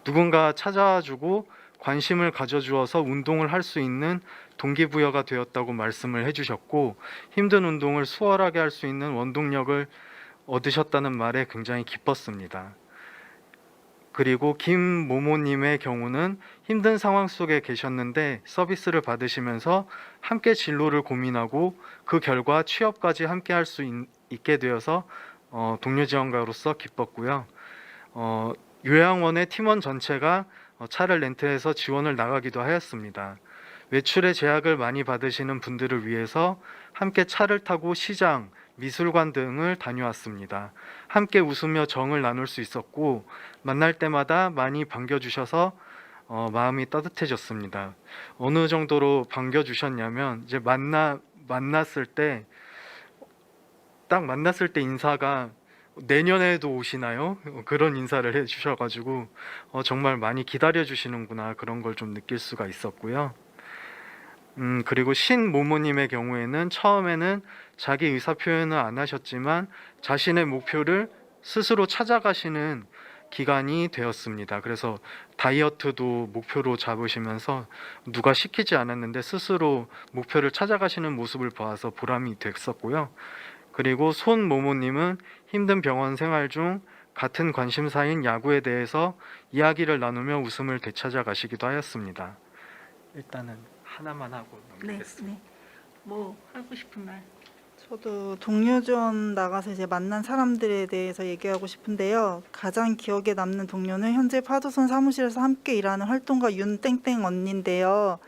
누군가 찾아주고 관심을 가져주어서 운동을 할 수 있는 동기부여가 되었다고 말씀을 해주셨고 힘든 운동을 수월하게 할 수 있는 원동력을 얻으셨다는 말에 굉장히 기뻤습니다. 그리고 김모모님의 경우는 힘든 상황 속에 계셨는데 서비스를 받으시면서 함께 진로를 고민하고 그 결과 취업까지 함께 할 수 있게 되어서 동료 지원가로서 기뻤고요. 요양원의 팀원 전체가 차를 렌트해서 지원을 나가기도 하였습니다. 외출의 제약을 많이 받으시는 분들을 위해서 함께 차를 타고 시장, 미술관 등을 다녀왔습니다. 함께 웃으며 정을 나눌 수 있었고 만날 때마다 많이 반겨주셔서 마음이 따뜻해졌습니다. 어느 정도로 반겨주셨냐면 이제 만났을 때 딱 만났을 때 인사가 내년에도 오시나요? 그런 인사를 해주셔가지고 정말 많이 기다려주시는구나 그런 걸 좀 느낄 수가 있었고요. 그리고 신모모님의 경우에는 처음에는 자기 의사 표현을 안 하셨지만 자신의 목표를 스스로 찾아가시는 기간이 되었습니다. 그래서 다이어트도 목표로 잡으시면서 누가 시키지 않았는데 스스로 목표를 찾아가시는 모습을 봐서 보람이 됐었고요. 그리고 손모모님은 힘든 병원 생활 중 같은 관심사인 야구에 대해서 이야기를 나누며 웃음을 되찾아 가시기도 하였습니다. 일단은 하나만 하고 네, 넘기겠습니다. 네. 뭐 하고 싶은 말? 저도 동료 지원 나가서 이제 만난 사람들에 대해서 얘기하고 싶은데요. 가장 기억에 남는 동료는 현재 파도선 사무실에서 함께 일하는 활동가 윤땡땡 언니인데요.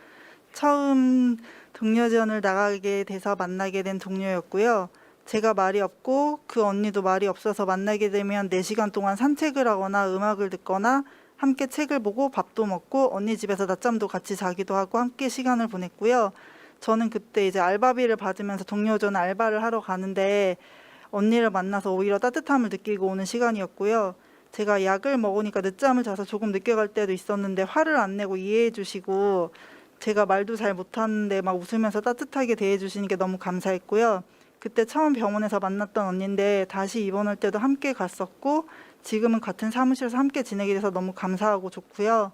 처음 동료 지원을 나가게 돼서 만나게 된 동료였고요. 제가 말이 없고 그 언니도 말이 없어서 만나게 되면 4시간 동안 산책을 하거나 음악을 듣거나 함께 책을 보고 밥도 먹고 언니 집에서 낮잠도 같이 자기도 하고 함께 시간을 보냈고요. 저는 그때 이제 알바비를 받으면서 동료 지원 알바를 하러 가는데 언니를 만나서 오히려 따뜻함을 느끼고 오는 시간이었고요. 제가 약을 먹으니까 늦잠을 자서 조금 늦게 갈 때도 있었는데 화를 안 내고 이해해 주시고 제가 말도 잘 못하는데 막 웃으면서 따뜻하게 대해 주시는 게 너무 감사했고요. 그때 처음 병원에서 만났던 언니인데 다시 입원할 때도 함께 갔었고 지금은 같은 사무실에서 함께 지내게 돼서 너무 감사하고 좋고요.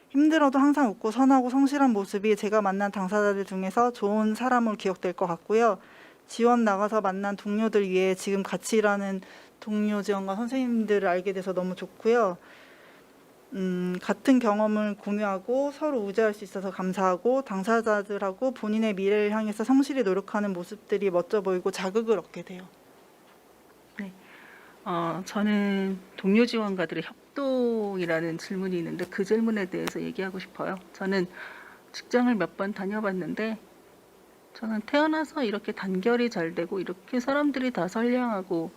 힘들어도 항상 웃고 선하고 성실한 모습이 제가 만난 당사자들 중에서 좋은 사람으로 기억될 것 같고요. 지원 나가서 만난 동료들 위해 지금 같이 일하는 동료 지원과 선생님들을 알게 돼서 너무 좋고요. 같은 경험을 공유하고 서로 우대할 수 있어서 감사하고 당사자들하고 본인의 미래를 향해서 성실히 노력하는 모습들이 멋져 보이고 자극을 얻게 돼요. 저는 동료 지원가들의 협동이라는 질문이 있는데 그 질문에 대해서 얘기하고 싶어요. 저는 직장을 몇 번 다녀봤는데 저는 태어나서 이렇게 단결이 잘 되고 이렇게 사람들이 다 선량하고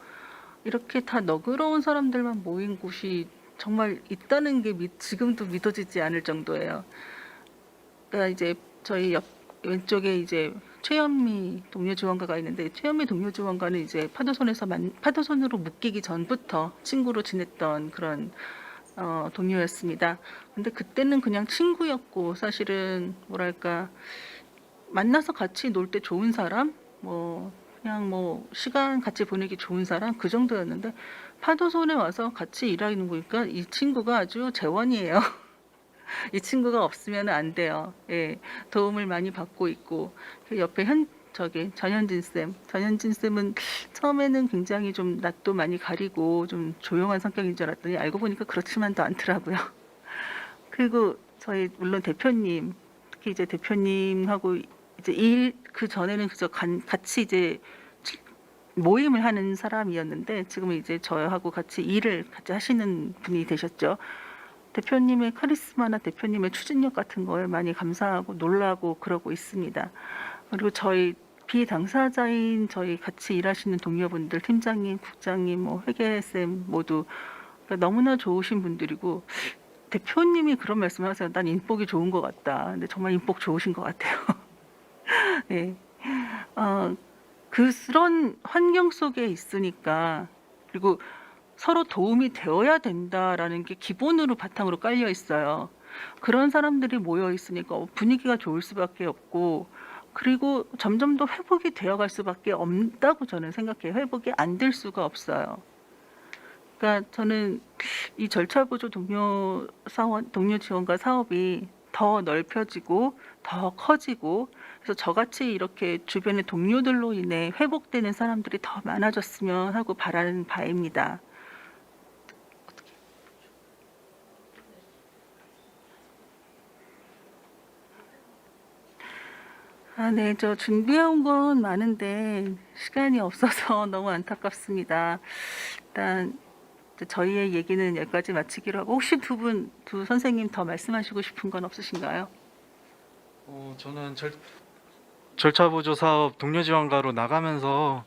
이렇게 다 너그러운 사람들만 모인 곳이 정말 있다는 게 지금도 믿어지지 않을 정도예요. 그러니까 이제 저희 왼쪽에 이제 최현미 동료 지원가가 있는데 최현미 동료 지원가는 이제 파도선으로 묶이기 전부터 친구로 지냈던 그런 동료였습니다. 근데 그때는 그냥 친구였고 사실은 뭐랄까 만나서 같이 놀 때 좋은 사람, 뭐 그냥 뭐 시간 같이 보내기 좋은 사람 그 정도였는데 파도손에 와서 같이 일하는 거니까 이 친구가 아주 재원이에요. 이 친구가 없으면 안 돼요. 예, 도움을 많이 받고 있고 그 옆에 전현진 쌤은 처음에는 굉장히 좀 낯도 많이 가리고 좀 조용한 성격인 줄 알았더니 알고 보니까 그렇지만도 않더라고요. 그리고 저희 물론 대표님, 특히 이제 대표님하고 이제 그 전에는 그저 같이 이제 모임을 하는 사람이었는데 지금은 이제 저하고 같이 일을 같이 하시는 분이 되셨죠. 대표님의 카리스마나 대표님의 추진력 같은 거에 많이 감사하고 놀라고 그러고 있습니다. 그리고 저희 비당사자인 저희 같이 일하시는 동료분들, 팀장님, 국장님, 뭐 회계쌤 모두 그러니까 너무나 좋으신 분들이고 대표님이 그런 말씀을 하세요. 난 인복이 좋은 것 같다. 근데 정말 인복 좋으신 것 같아요. 네. 그런 환경 속에 있으니까 그리고 서로 도움이 되어야 된다라는 게 기본으로 바탕으로 깔려 있어요. 그런 사람들이 모여 있으니까 분위기가 좋을 수밖에 없고 그리고 점점 더 회복이 되어갈 수밖에 없다고 저는 생각해요. 회복이 안 될 수가 없어요. 그러니까 저는 이 절차보조 동료 지원과 사업이 더 넓혀지고 더 커지고 그래서 저같이 이렇게 주변의 동료들로 인해 회복되는 사람들이 더 많아졌으면 하고 바라는 바입니다. 네, 저 준비해온 건 많은데 시간이 없어서 너무 안타깝습니다. 일단 저희의 얘기는 여기까지 마치기로 하고 혹시 두 선생님 더 말씀하시고 싶은 건 없으신가요? 저는 절차보조 사업 동료 지원가로 나가면서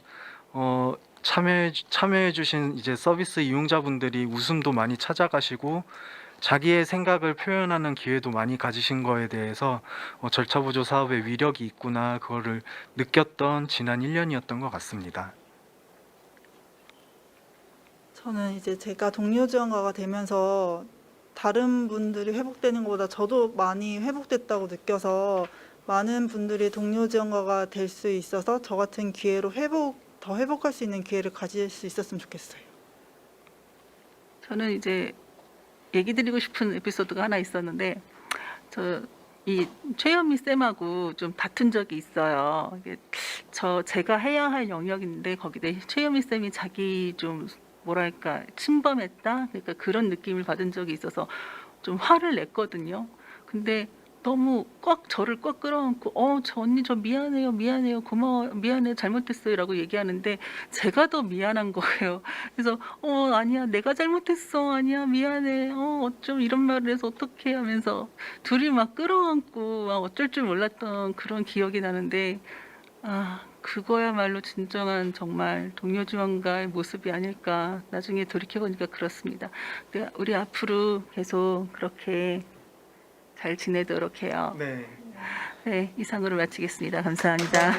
참여해주신 이제 서비스 이용자분들이 웃음도 많이 찾아가시고 자기의 생각을 표현하는 기회도 많이 가지신 거에 대해서 절차보조 사업의 위력이 있구나 그거를 느꼈던 지난 1년이었던 것 같습니다. 저는 이제 제가 동료 지원가가 되면서 다른 분들이 회복되는 것보다 저도 많이 회복됐다고 느껴서 많은 분들이 동료 지원가가 될 수 있어서 저 같은 기회로 더 회복할 수 있는 기회를 가질 수 있었으면 좋겠어요. 저는 이제 얘기 드리고 싶은 에피소드가 하나 있었는데 이 최현미 쌤하고 좀 다툰 적이 있어요. 이게 제가 해야 할 영역인데 거기다 최현미 쌤이 자기 좀 뭐랄까 침범했다 그러니까 그런 느낌을 받은 적이 있어서 좀 화를 냈거든요. 근데 너무 저를 꽉 끌어안고 저 언니 저 미안해요 고마워요 미안해요 잘못했어요라고 얘기하는데 제가 더 미안한 거예요. 그래서 아니야 내가 잘못했어 아니야 미안해 어쩜 이런 말을 해서 어떡해 하면서 둘이 막 끌어안고 막 어쩔 줄 몰랐던 그런 기억이 나는데 그거야말로 진정한 정말 동료 지원가의 모습이 아닐까 나중에 돌이켜보니까 그렇습니다. 우리 앞으로 계속 그렇게 잘 지내도록 해요. 네. 네, 이상으로 마치겠습니다. 감사합니다.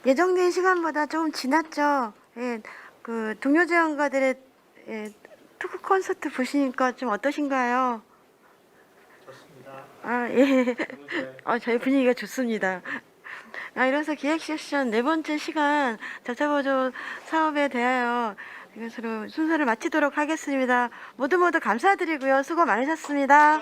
예정된 시간보다 조금 지났죠. 예, 그 동료 지원가들의 토크 콘서트 보시니까 좀 어떠신가요? 좋습니다. 예. 저희 분위기가 좋습니다. 이로써 기획 세션 4번째 시간 절차보조 사업에 대하여 이것으로 순서를 마치도록 하겠습니다. 모두 감사드리고요. 수고 많으셨습니다.